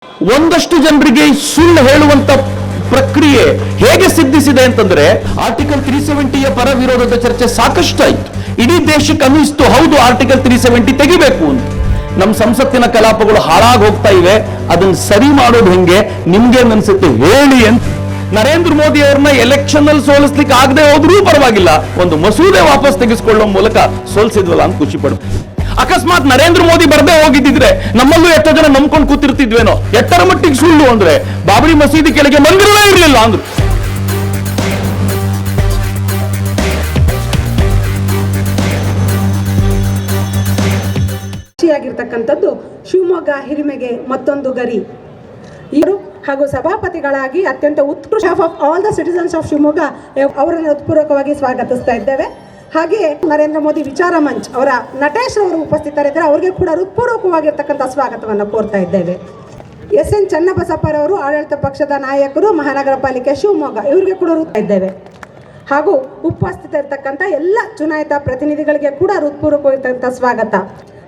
ಒಂದಷ್ಟು ಜನರಿಗೆ ಸುಳ್ಳು ಹೇಳುವಂತ ಪ್ರಕ್ರಿಯೆ ಹೇಗೆ ಸಿದ್ಧಿಸಿದೆ ಅಂತಂದ್ರೆ ಆರ್ಟಿಕಲ್ 370ಯ ಪರ ವಿರೋಧದ ಚರ್ಚೆ ಸಾಕಷ್ಟು ಆಯ್ತು. ಇಡೀ ದೇಶಕ್ಕೆ ಅನ್ನಿಸ್ತು ಹೌದು ಆರ್ಟಿಕಲ್ 370 ತೆಗಿಬೇಕು ಅಂತ. ನಮ್ಮ ಸಂಸತ್ತಿನ ಕಲಾಪಗಳು ಹಾಳಾಗಿ ಹೋಗ್ತಾ ಇವೆ, ಅದನ್ನ ಸರಿ ಮಾಡೋದು ಹೆಂಗೆ ನಿಮ್ಗೆ ಅನ್ಸುತ್ತೆ ಹೇಳಿ ಅಂತ. ನರೇಂದ್ರ ಮೋದಿ ಅವ್ರನ್ನ ಎಲೆಕ್ಷನ್ ಅಲ್ಲಿ ಸೋಲಿಸ್ಲಿಕ್ಕೆ ಆಗದೆ ಹೋದ್ರೂ ಪರವಾಗಿಲ್ಲ, ಒಂದು ಮಸೂದೆ ವಾಪಸ್ ತೆಗೆದುಕೊಳ್ಳುವ ಮೂಲಕ ಸೋಲಿಸಿದ್ವಲ್ಲ ಅಂತ ಖುಷಿ ಪಡ್ಬೇಕು. ಅಕಸ್ಮಾತ್ ನರೇಂದ್ರ ಮೋದಿ ಬರದೇ ಹೋಗಿದ್ದಿದ್ರೆ ನಮ್ಮಲ್ಲೂ ಎಷ್ಟೋ ಜನ ನಂಬ್ಕೊಂಡು ಕೂತಿರ್ತಿದ್ವೇನೋ. ಎಟ್ಟರ ಮಟ್ಟಿಗೆ ಸುಳ್ಳು ಅಂದ್ರೆ ಬಾಬರಿ ಮಸೀದಿ ಕೆಳಗೆ ಮಂದಿರವೇ ಇರಲಿಲ್ಲ ಅಂದ್ರು. ಆಗಿರ್ತಕ್ಕಂಥದ್ದು ಶಿವಮೊಗ್ಗ ಹಿರಿಮೆಗೆ ಮತ್ತೊಂದು ಗರಿ. ಇವರು ಹಾಗೂ ಸಭಾಪತಿಗಳಾಗಿ ಅತ್ಯಂತ ಉತ್ಕೃಷ್ಟ of all the citizens of Shivamogga ಅವರನ್ನು ಹೃತ್ಪೂರ್ವಕವಾಗಿ ಸ್ವಾಗತಿಸ್ತಾ ಇದ್ದೇವೆ. ಹಾಗೆಯೇ ನರೇಂದ್ರ ಮೋದಿ ವಿಚಾರ ಮಂಚ್ ಅವರ ನಟೇಶ್ ಅವರು ಉಪಸ್ಥಿತರಿದ್ದಾರೆ, ಅವರಿಗೆ ಕೂಡ ಹೃತ್ಪೂರ್ವಕವಾಗಿರ್ತಕ್ಕಂಥ ಸ್ವಾಗತವನ್ನು ಕೋರ್ತಾ ಇದ್ದೇವೆ. ಎಸ್.ಎನ್. ಚನ್ನಬಸಪ್ಪರವರು ಆಡಳಿತ ಪಕ್ಷದ ನಾಯಕರು, ಮಹಾನಗರ ಪಾಲಿಕೆ ಶಿವಮೊಗ್ಗ, ಇವರಿಗೆ ಕೂಡ ಇದ್ದೇವೆ. ಹಾಗೂ ಉಪಸ್ಥಿತರಿರ್ತಕ್ಕಂಥ ಎಲ್ಲ ಚುನಾಯಿತ ಪ್ರತಿನಿಧಿಗಳಿಗೆ ಕೂಡ ಹೃತ್ಪೂರ್ವಕವಾಗಿರ್ತಕ್ಕಂಥ ಸ್ವಾಗತ.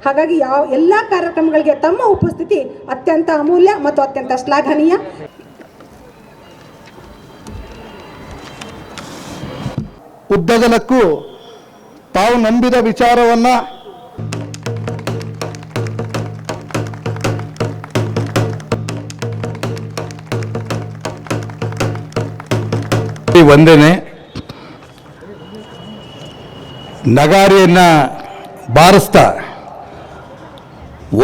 ಹಾಗಾಗಿ ಎಲ್ಲ ಕಾರ್ಯಕ್ರಮಗಳಿಗೆ ತಮ್ಮ ಉಪಸ್ಥಿತಿ ಅತ್ಯಂತ ಅಮೂಲ್ಯ ಮತ್ತು ಅತ್ಯಂತ ಶ್ಲಾಘನೀಯ. ಉದ್ದಗಲಕ್ಕೂ ತಾವು ನಂಬಿದ ವಿಚಾರವನ್ನ ಒಂದೇನೆ ನಗಾರಿಯನ್ನ ಬಾರಿಸ್ತಾ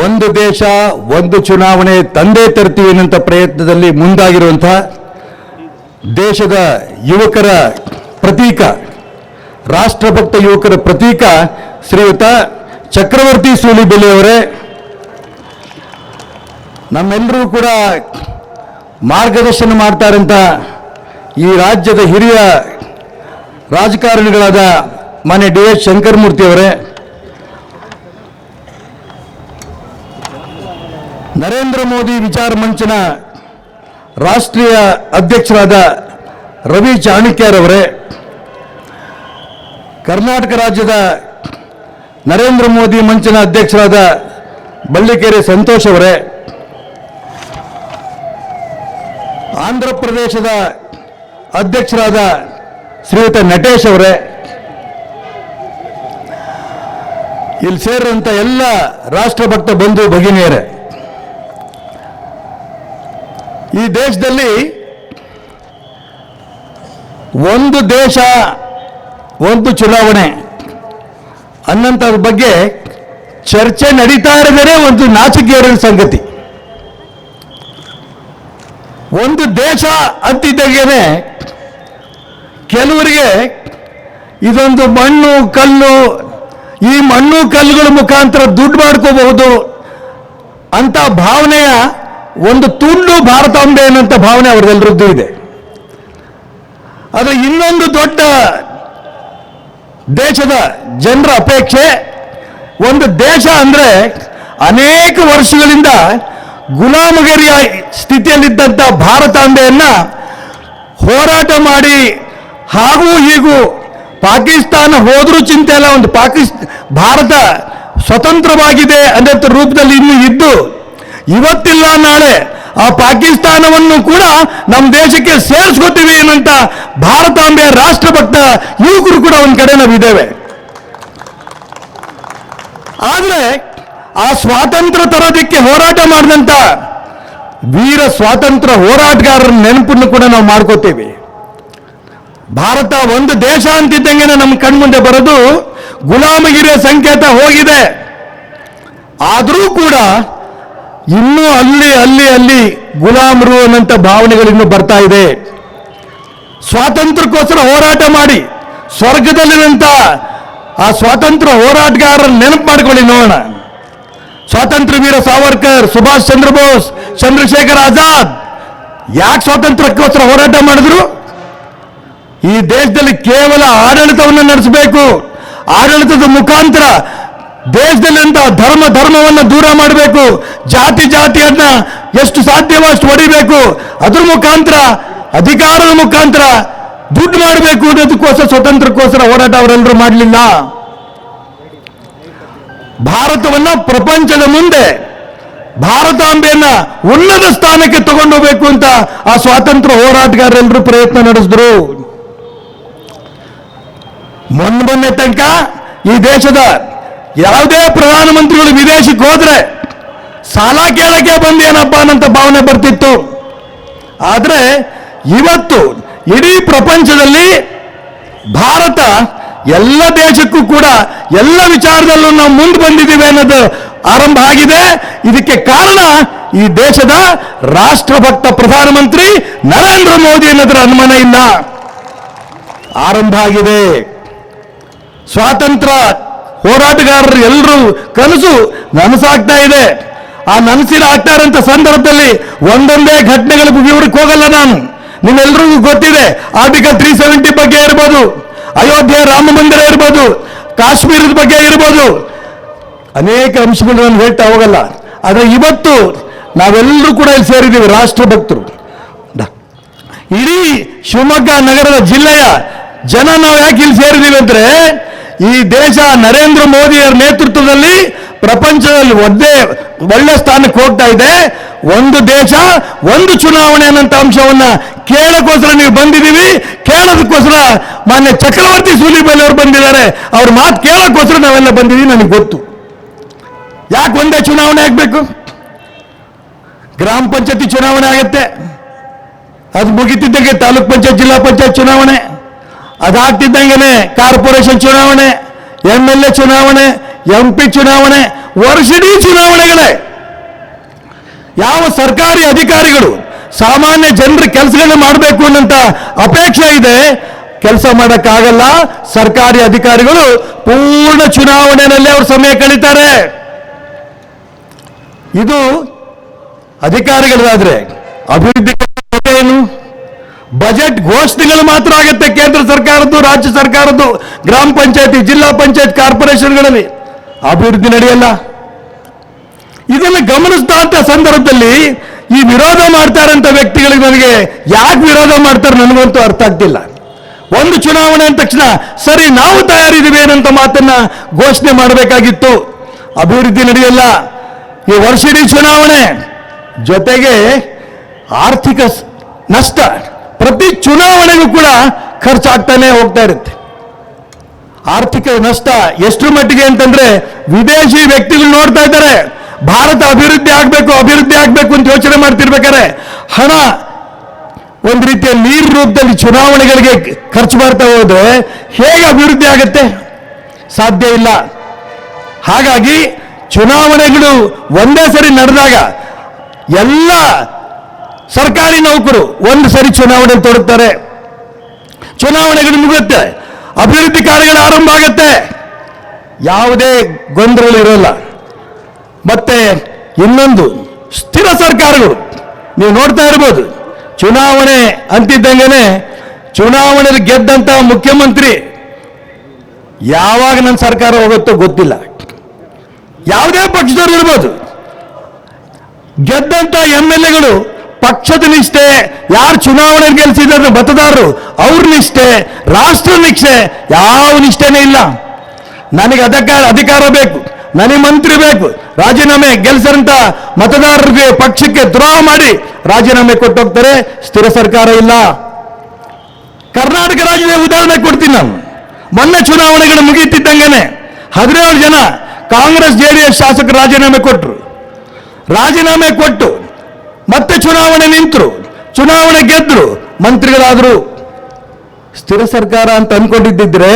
ಒಂದು ದೇಶ ಒಂದು ಚುನಾವಣೆ ತಂದೆ ತರ್ತೀವಿ ಅನ್ನೋಂಥ ಪ್ರಯತ್ನದಲ್ಲಿ ಮುಂದಾಗಿರುವಂತಹ ದೇಶದ ಯುವಕರ ಪ್ರತೀಕ, ರಾಷ್ಟ್ರಭಕ್ತ ಯುವಕರ ಪ್ರತೀಕ ಶ್ರೀಯುತ ಚಕ್ರವರ್ತಿ ಸೂಲಿಬೆಲೆ ಅವರೇ, ನಮ್ಮೆಲ್ಲರೂ ಕೂಡ ಮಾರ್ಗದರ್ಶನ ಮಾಡ್ತಾರಂತ ಈ ರಾಜ್ಯದ ಹಿರಿಯ ರಾಜಕಾರಣಿಗಳಾದ ಮಾನ್ಯ ಡಿ.ಎಚ್. ಶಂಕರಮೂರ್ತಿ ಅವರೇ, ನರೇಂದ್ರ ಮೋದಿ ವಿಚಾರ ಮಂಚನ ರಾಷ್ಟ್ರೀಯ ಅಧ್ಯಕ್ಷರಾದ ರವಿ ಚಾಣಕ್ಯರವರೇ, ಕರ್ನಾಟಕ ರಾಜ್ಯದ ನರೇಂದ್ರ ಮೋದಿ ಮಂಚನ ಅಧ್ಯಕ್ಷರಾದ ಬಳ್ಳಿಕೆರೆ ಸಂತೋಷ್ ಅವರೇ, ಆಂಧ್ರ ಪ್ರದೇಶದ ಅಧ್ಯಕ್ಷರಾದ ಶ್ರೀಯುತ ನಟೇಶ್ ಅವರೇ, ಇಲ್ಲಿ ಸೇರಿದಂಥ ಎಲ್ಲ ರಾಷ್ಟ್ರಭಕ್ತ ಬಂಧು ಭಗಿನಿಯರೇ, ಈ ದೇಶದಲ್ಲಿ ಒಂದು ದೇಶ ಒಂದು ಚುನಾವಣೆ ಅನ್ನೋಂಥದ್ರ ಬಗ್ಗೆ ಚರ್ಚೆ ನಡೀತಾ ಇರೋದೇ ಒಂದು ನಾಚಿಕೆಯ ಸಂಗತಿ. ಒಂದು ದೇಶ ಅಂತಿದ್ದಾಗೇನೆ ಕೆಲವರಿಗೆ ಇದೊಂದು ಮಣ್ಣು ಕಲ್ಲು, ಈ ಮಣ್ಣು ಕಲ್ಲುಗಳ ಮುಖಾಂತರ ದುಡ್ಡು ಮಾಡ್ಕೋಬಹುದು ಅಂತ ಭಾವನೆಯ ಒಂದು ತುಂಡು ಭಾರತಾಂಬೆ ಅನ್ನೋಂಥ ಭಾವನೆ ಅವರೆಲ್ಲರದ್ದು ಇದೆ. ಆದರೆ ಇನ್ನೊಂದು ದೊಡ್ಡ ದೇಶದ ಜನರ ಅಪೇಕ್ಷೆ, ಒಂದು ದೇಶ ಅಂದರೆ ಅನೇಕ ವರ್ಷಗಳಿಂದ ಗುಲಾಮಗಿರಿಯ ಸ್ಥಿತಿಯಲ್ಲಿದ್ದಂಥ ಭಾರತಾಂಬೆಯನ್ನ ಹೋರಾಟ ಮಾಡಿ ಹಾಗೂ ಹೀಗೂ ಪಾಕಿಸ್ತಾನ ಹೋದ್ರೂ ಚಿಂತೆ ಇಲ್ಲ, ಒಂದು ಭಾರತ ಸ್ವತಂತ್ರವಾಗಿದೆ ಅನ್ನೋ ರೂಪದಲ್ಲಿ ಇನ್ನೂ ಇದ್ದು ಇವತ್ತಿಲ್ಲ ನಾಳೆ ಆ ಪಾಕಿಸ್ತಾನವನ್ನು ಕೂಡ ನಮ್ಮ ದೇಶಕ್ಕೆ ಸೇರಿಸ್ಕೊತೀವಿ ಅನ್ನಂತ ಭಾರತಾಂಬೆಯ ರಾಷ್ಟ್ರಭಕ್ತ ಯುವಕರು ಕೂಡ ಒಂದು ಕಡೆ ನಾವಿದ್ದೇವೆ. ಆದರೆ ಆ ಸ್ವಾತಂತ್ರ್ಯ ತರೋದಕ್ಕೆ ಹೋರಾಟ ಮಾಡಿದಂಥ ವೀರ ಸ್ವಾತಂತ್ರ್ಯ ಹೋರಾಟಗಾರರ ನೆನಪನ್ನು ಕೂಡ ನಾವು ಮಾಡ್ಕೋತೀವಿ. ಭಾರತ ಒಂದು ದೇಶ ಅಂತಿದ್ದಂಗೆ ನಮ್ಮ ಕಣ್ಮುಂದೆ ಬರೋದು ಗುಲಾಮಗಿರಿಯ ಸಂಕೇತ ಹೋಗಿದೆ. ಆದರೂ ಕೂಡ ಇನ್ನೂ ಅಲ್ಲಿ ಗುಲಾಮರು ಅನ್ನಂಥ ಭಾವನೆಗಳಿನ್ನೂ ಬರ್ತಾ ಇದೆ. ಸ್ವಾತಂತ್ರ್ಯಕ್ಕೋಸ್ಕರ ಹೋರಾಟ ಮಾಡಿ ಸ್ವರ್ಗದಲ್ಲಿರುವಂಥ ಆ ಸ್ವಾತಂತ್ರ್ಯ ಹೋರಾಟಗಾರರ ನೆನಪು ಮಾಡ್ಕೊಳ್ಳಿ ನೋಡೋಣ. ಸ್ವಾತಂತ್ರ್ಯ ವೀರ ಸಾವರ್ಕರ್, ಸುಭಾಷ್ ಚಂದ್ರ ಬೋಸ್, ಚಂದ್ರಶೇಖರ್ ಆಜಾದ್ ಯಾಕೆ ಸ್ವಾತಂತ್ರ್ಯಕ್ಕೋಸ್ಕರ ಹೋರಾಟ ಮಾಡಿದ್ರು? ಈ ದೇಶದಲ್ಲಿ ಕೇವಲ ಆಡಳಿತವನ್ನು ನಡೆಸಬೇಕು, ಆಡಳಿತದ ಮುಖಾಂತರ ದೇಶದಲ್ಲಿಂದ ಧರ್ಮವನ್ನು ದೂರ ಮಾಡಬೇಕು, ಜಾತಿಯನ್ನ ಎಷ್ಟು ಸಾಧ್ಯವೋ ಅಷ್ಟು ಹೊಡಿಬೇಕು, ಅದ್ರ ಮುಖಾಂತರ ಅಧಿಕಾರದ ಮುಖಾಂತರ ದುಡ್ಡು ಮಾಡಬೇಕು ಅನ್ನೋದಕ್ಕೋಸ್ಕರ ಸ್ವತಂತ್ರಕ್ಕೋಸ್ಕರ ಹೋರಾಟ ಅವರೆಲ್ಲರೂ ಮಾಡಲಿಲ್ಲ. ಭಾರತವನ್ನ ಪ್ರಪಂಚದ ಮುಂದೆ ಭಾರತಾಂಬೆಯನ್ನ ಉನ್ನತ ಸ್ಥಾನಕ್ಕೆ ತಗೊಂಡೋಗ್ಬೇಕು ಅಂತ ಆ ಸ್ವಾತಂತ್ರ್ಯ ಹೋರಾಟಗಾರರೆಲ್ಲರೂ ಪ್ರಯತ್ನ ನಡೆಸಿದ್ರು. ಮೊನ್ನೆ ತನಕ ಈ ದೇಶದ ಯಾವುದೇ ಪ್ರಧಾನಮಂತ್ರಿಗಳು ವಿದೇಶಕ್ಕೆ ಹೋದ್ರೆ ಸಾಲ ಕೇಳಕ್ಕೆ ಬಂದೇನಪ್ಪ ಅನ್ನಂತ ಭಾವನೆ ಬರ್ತಿತ್ತು. ಆದ್ರೆ ಇವತ್ತು ಇಡೀ ಪ್ರಪಂಚದಲ್ಲಿ ಭಾರತ ಎಲ್ಲ ದೇಶಕ್ಕೂ ಕೂಡ ಎಲ್ಲ ವಿಚಾರದಲ್ಲೂ ನಾವು ಮುಂದೆ ಬಂದಿದ್ದೀವಿ ಅನ್ನೋದು ಆರಂಭ ಆಗಿದೆ. ಇದಕ್ಕೆ ಕಾರಣ ಈ ದೇಶದ ರಾಷ್ಟ್ರಭಕ್ತ ಪ್ರಧಾನಮಂತ್ರಿ ನರೇಂದ್ರ ಮೋದಿ ಅನ್ನೋದರ ಅನುಮಾನ ಇಲ್ಲ. ಆರಂಭ ಆಗಿದೆ. ಸ್ವಾತಂತ್ರ್ಯ ಹೋರಾಟಗಾರರು ಎಲ್ಲರೂ ಕನಸು ನನಸಾಗ್ತಾ ಇದೆ. ಆ ನನಸಿನ ಆಗ್ತಾ ಇರೋಂಥ ಸಂದರ್ಭದಲ್ಲಿ ಒಂದೊಂದೇ ಘಟನೆಗಳಿಗೆ ವಿವರಕ್ಕೆ ಹೋಗಲ್ಲ ನಾನು. ನಿಮ್ಮೆಲ್ಲರಿಗೂ ಗೊತ್ತಿದೆ, ಆರ್ಟಿಕಲ್ 370 ಬಗ್ಗೆ ಇರ್ಬೋದು, ಅಯೋಧ್ಯೆ ರಾಮ ಮಂದಿರ ಇರ್ಬೋದು, ಕಾಶ್ಮೀರದ ಬಗ್ಗೆ ಇರ್ಬೋದು, ಅನೇಕ ಅಂಶಗಳು ನಾನು ಹೇಳ್ತಾ ಹೋಗಲ್ಲ. ಆದರೆ ಇವತ್ತು ನಾವೆಲ್ಲರೂ ಕೂಡ ಇಲ್ಲಿ ಸೇರಿದ್ದೀವಿ, ರಾಷ್ಟ್ರಭಕ್ತರು. ಇಡೀ ಶಿವಮೊಗ್ಗ ನಗರದ ಜಿಲ್ಲೆಯ ಜನ ನಾವು ಯಾಕೆ ಇಲ್ಲಿ ಸೇರಿದ್ದೀವಿ ಅಂದ್ರೆ, ಈ ದೇಶ ನರೇಂದ್ರ ಮೋದಿಯವರ ನೇತೃತ್ವದಲ್ಲಿ ಪ್ರಪಂಚದಲ್ಲಿ ಒಳ್ಳೆ ಸ್ಥಾನಕ್ಕೆ ಹೋಗ್ತಾ ಇದೆ. ಒಂದು ದೇಶ ಒಂದು ಚುನಾವಣೆ ಅನ್ನೋಂಥ ಅಂಶವನ್ನ ಕೇಳೋಕ್ಕೋಸ್ಕರ ನೀವು ಬಂದಿದ್ದೀವಿ. ಕೇಳೋದಕ್ಕೋಸ್ಕರ ಮಾನ್ಯ ಚಕ್ರವರ್ತಿ ಸೂಲಿಬೆಲೆ ಅವರು ಬಂದಿದ್ದಾರೆ. ಅವ್ರ ಮಾತು ಕೇಳೋಕ್ಕೋಸ್ಕರ ನಾವೆಲ್ಲ ಬಂದಿದ್ದೀವಿ. ನನಗೆ ಗೊತ್ತು ಯಾಕೆ ಒಂದೇ ಚುನಾವಣೆ ಆಗಬೇಕು. ಗ್ರಾಮ ಪಂಚಾಯತಿ ಚುನಾವಣೆ ಆಗುತ್ತೆ, ಅದು ಮುಗಿತಿದ್ದಂಗೆ ತಾಲೂಕ್ ಪಂಚಾಯತ್ ಜಿಲ್ಲಾ ಪಂಚಾಯತ್ ಚುನಾವಣೆ, ಅದಾಗ್ತಿದ್ದಂಗೆ ಕಾರ್ಪೊರೇಷನ್ ಚುನಾವಣೆ, MLA ಚುನಾವಣೆ, MP ಚುನಾವಣೆ, ವರ್ಷಿಡೀ ಚುನಾವಣೆಗಳೇ. ಯಾವ ಸರ್ಕಾರಿ ಅಧಿಕಾರಿಗಳು ಸಾಮಾನ್ಯ ಜನರ ಕೆಲಸಗಳನ್ನ ಮಾಡಬೇಕು ಅನ್ನೋಂಥ ಅಪೇಕ್ಷೆ ಇದೆ, ಕೆಲಸ ಮಾಡೋಕ್ಕಾಗಲ್ಲ. ಸರ್ಕಾರಿ ಅಧಿಕಾರಿಗಳು ಪೂರ್ಣ ಚುನಾವಣೆಯಲ್ಲಿ ಅವರು ಸಮಯ ಕಳೀತಾರೆ. ಇದು ಅಧಿಕಾರಿಗಳಾದ್ರೆ ಅಭಿವೃದ್ಧಿ ಏನು, ಬಜೆಟ್ ಘೋಷಣೆಗಳು ಮಾತ್ರ ಆಗುತ್ತೆ ಕೇಂದ್ರ ಸರ್ಕಾರದ್ದು, ರಾಜ್ಯ ಸರ್ಕಾರದ್ದು, ಗ್ರಾಮ ಪಂಚಾಯತಿ, ಜಿಲ್ಲಾ ಪಂಚಾಯತ್, ಕಾರ್ಪೊರೇಷನ್ಗಳಲ್ಲಿ. ಅಭಿವೃದ್ಧಿ ನಡೆಯಲ್ಲ. ಇದನ್ನು ಗಮನಿಸ್ತಾ ಸಂದರ್ಭದಲ್ಲಿ ಈ ವಿರೋಧ ಮಾಡ್ತಾರಂತ ವ್ಯಕ್ತಿಗಳಿಗೆ ನನಗೆ ಯಾಕೆ ವಿರೋಧ ಮಾಡ್ತಾರೆ ನನಗಂತೂ ಅರ್ಥ ಆಗ್ತಿಲ್ಲ. ಒಂದು ಚುನಾವಣೆ ಅಂದ ತಕ್ಷಣ ಸರಿ ನಾವು ತಯಾರಿದ್ದೀವಿ ಏನಂತ ಮಾತನ್ನ ಘೋಷಣೆ ಮಾಡಬೇಕಾಗಿತ್ತು. ಅಭಿವೃದ್ಧಿ ನಡೆಯಲ್ಲ. ಈ ವರ್ಷಿಡೀ ಚುನಾವಣೆ ಜೊತೆಗೆ ಆರ್ಥಿಕ ನಷ್ಟ ಪ್ರತಿ ಚುನಾವಣೆಗೂ ಕೂಡ ಖರ್ಚಾಗ್ತಾನೆ ಹೋಗ್ತಾ ಇರುತ್ತೆ. ಆರ್ಥಿಕ ನಷ್ಟ ಎಷ್ಟರ ಮಟ್ಟಿಗೆ ಅಂತಂದ್ರೆ ವಿದೇಶಿ ವ್ಯಕ್ತಿಗಳು ನೋಡ್ತಾ ಇದ್ದಾರೆ, ಭಾರತ ಅಭಿವೃದ್ಧಿ ಆಗಬೇಕು ಅಂತ ಯೋಚನೆ ಮಾಡ್ತಿರ್ಬೇಕಾದ್ರೆ ಹಣ ಒಂದು ರೀತಿಯ ನೀರು ರೂಪದಲ್ಲಿ ಚುನಾವಣೆಗಳಿಗೆ ಖರ್ಚು ಮಾಡ್ತಾ ಹೋದ್ರೆ ಹೇಗೆ ಅಭಿವೃದ್ಧಿ ಆಗುತ್ತೆ? ಸಾಧ್ಯ ಇಲ್ಲ. ಹಾಗಾಗಿ ಚುನಾವಣೆಗಳು ಒಂದೇ ಸರಿ ನಡೆದಾಗ ಎಲ್ಲ ಸರ್ಕಾರಿ ನೌಕರು ಒಂದು ಸರಿ ಚುನಾವಣೆ ತೊಡಗ್ತಾರೆ. ಚುನಾವಣೆಗಳು ಮುಗುತ್ತೆ, ಅಭಿವೃದ್ಧಿ ಕಾರ್ಯಗಳು ಆರಂಭ ಆಗುತ್ತೆ, ಯಾವುದೇ ಗೊಂದಲಗಳಿರೋಲ್ಲ. ಮತ್ತೆ ಇನ್ನೊಂದು, ಸ್ಥಿರ ಸರ್ಕಾರಗಳು ನೀವು ನೋಡ್ತಾ ಇರ್ಬೋದು. ಚುನಾವಣೆ ಅಂತಿದ್ದಂಗೆ ಚುನಾವಣೆಯಲ್ಲಿ ಗೆದ್ದಂತ ಮುಖ್ಯಮಂತ್ರಿ ಯಾವಾಗ ನನ್ನ ಸರ್ಕಾರ ಹೋಗುತ್ತೋ ಗೊತ್ತಿಲ್ಲ. ಯಾವುದೇ ಪಕ್ಷದವರು ಇರ್ಬೋದು, ಗೆದ್ದಂತ MLAಗಳು ಪಕ್ಷದ ನಿಷ್ಠೆ, ಯಾರು ಚುನಾವಣೆ ಗೆಲ್ಲಿಸಿದ್ರು ಮತದಾರರು ಅವ್ರ ನಿಷ್ಠೆ, ರಾಷ್ಟ್ರ ನಿಷ್ಠೆ, ಯಾವ ನಿಷ್ಠೆನೇ ಇಲ್ಲ. ನನಗೆ ಅಧಿಕಾರ ಬೇಕು, ನನಗೆ ಮಂತ್ರಿ ಬೇಕು, ರಾಜೀನಾಮೆ ಗೆಲ್ಸರಂತ ಮತದಾರರಿಗೆ ಪಕ್ಷಕ್ಕೆ ದ್ರೋಹ ಮಾಡಿ ರಾಜೀನಾಮೆ ಕೊಟ್ಟೋಗ್ತಾರೆ. ಸ್ಥಿರ ಸರ್ಕಾರ ಇಲ್ಲ. ಕರ್ನಾಟಕ ರಾಜ್ಯದ ಉದಾಹರಣೆ ಕೊಡ್ತೀನಿ ನಾನು. ಮೊನ್ನೆ ಚುನಾವಣೆಗಳು ಮುಗಿಯುತ್ತಿದ್ದಂಗೆ 17 ಜನ ಕಾಂಗ್ರೆಸ್ JDS ಶಾಸಕರು ರಾಜೀನಾಮೆ ಕೊಟ್ಟರು. ರಾಜೀನಾಮೆ ಕೊಟ್ಟು ಮತ್ತೆ ಚುನಾವಣೆ ನಿಂತರು, ಚುನಾವಣೆ ಗೆದ್ರು, ಮಂತ್ರಿಗಳಾದರು. ಸ್ಥಿರ ಸರ್ಕಾರ ಅಂತ ಅನ್ಕೊಂಡಿದ್ದಿದ್ರೆ,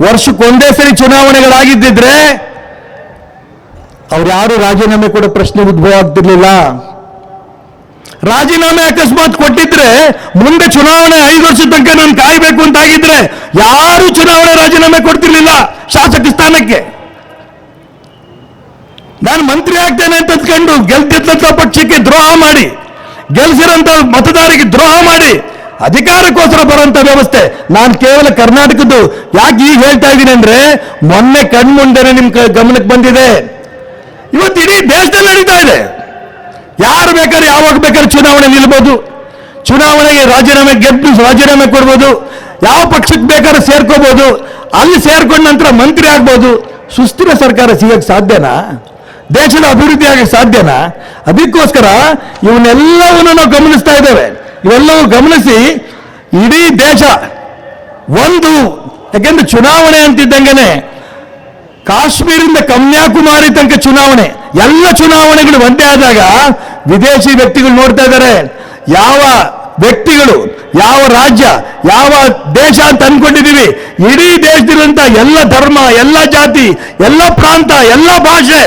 ವರ್ಷಕ್ಕೊಂದೇ ಸರಿ ಚುನಾವಣೆಗಳಾಗಿದ್ದಿದ್ರೆ ಅವ್ರು ಯಾರು ರಾಜೀನಾಮೆ ಕೊಡೋ ಪ್ರಶ್ನೆ ಉದ್ಭವ ಆಗ್ತಿರ್ಲಿಲ್ಲ. ರಾಜೀನಾಮೆ ಅಕಸ್ಮಾತ್ ಕೊಟ್ಟಿದ್ರೆ ಮುಂದೆ ಚುನಾವಣೆ 5 ವರ್ಷದ ತನಕ ನಾನು ಕಾಯಬೇಕು ಅಂತ ಆಗಿದ್ರೆ ಯಾರು ಚುನಾವಣೆ ರಾಜೀನಾಮೆ ಕೊಡ್ತಿರ್ಲಿಲ್ಲ ಶಾಸಕ ಸ್ಥಾನಕ್ಕೆ. ನಾನು ಮಂತ್ರಿ ಆಗ್ತೇನೆ ಅಂತ ಅಂದ್ಕೊಂಡು ಗೆಲ್ತಿದ್ದಂತ ಪಕ್ಷಕ್ಕೆ ದ್ರೋಹ ಮಾಡಿ, ಗೆಲ್ಸಿರೋಂಥ ಮತದಾರರಿಗೆ ದ್ರೋಹ ಮಾಡಿ ಅಧಿಕಾರಕ್ಕೋಸ್ಕರ ಬರುವಂತ ವ್ಯವಸ್ಥೆ ನಾನು ಕೇವಲ ಕರ್ನಾಟಕದ್ದು ಯಾಕೆ ಈಗ ಹೇಳ್ತಾ ಇದ್ದೀನಿ ಅಂದ್ರೆ, ಮೊನ್ನೆ ಕಣ್ಮುಂದೆನೆ ನಿಮ್ ಗಮನಕ್ಕೆ ಬಂದಿದೆ. ಇವತ್ತು ಇಡೀ ದೇಶದಲ್ಲಿ ನಡೀತಾ ಇದೆ. ಯಾರು ಬೇಕಾದ್ರೆ ಯಾವಾಗ ಬೇಕಾದ್ರೆ ಚುನಾವಣೆ ನಿಲ್ಬೋದು, ಚುನಾವಣೆಗೆ ರಾಜೀನಾಮೆ ಕೊಡ್ಬೋದು, ಯಾವ ಪಕ್ಷಕ್ಕೆ ಬೇಕಾದ್ರೆ ಸೇರ್ಕೋಬಹುದು, ಅಲ್ಲಿ ಸೇರ್ಕೊಂಡ ನಂತರ ಮಂತ್ರಿ ಆಗ್ಬೋದು. ಸುಸ್ಥಿರ ಸರ್ಕಾರ ಸಿಗಕ್ಕೆ ಸಾಧ್ಯನಾ? ದೇಶದ ಅಭಿವೃದ್ಧಿ ಆಗಕ್ಕೆ ಸಾಧ್ಯನಾ? ಅದಕ್ಕೋಸ್ಕರ ಇವನ್ನೆಲ್ಲವನ್ನು ನಾವು ಗಮನಿಸ್ತಾ ಇದ್ದೇವೆ. ಇವೆಲ್ಲವೂ ಗಮನಿಸಿ ಇಡೀ ದೇಶ ಒಂದು, ಯಾಕೆಂದ್ರೆ ಚುನಾವಣೆ ಅಂತಿದ್ದಂಗೆನೆ ಕಾಶ್ಮೀರದಿಂದ ಕನ್ಯಾಕುಮಾರಿ ತನಕ ಚುನಾವಣೆ, ಎಲ್ಲ ಚುನಾವಣೆಗಳು ಒಂದೇ ಆದಾಗ ವಿದೇಶಿ ವ್ಯಕ್ತಿಗಳು ನೋಡ್ತಾ ಇದ್ದಾರೆ ಯಾವ ವ್ಯಕ್ತಿಗಳು, ಯಾವ ರಾಜ್ಯ, ಯಾವ ದೇಶ ಅಂತ ಅನ್ಕೊಂಡಿದ್ದೀವಿ. ಇಡೀ ದೇಶದಿರುವಂತ ಎಲ್ಲ ಧರ್ಮ, ಎಲ್ಲ ಜಾತಿ, ಎಲ್ಲ ಪ್ರಾಂತ, ಎಲ್ಲ ಭಾಷೆ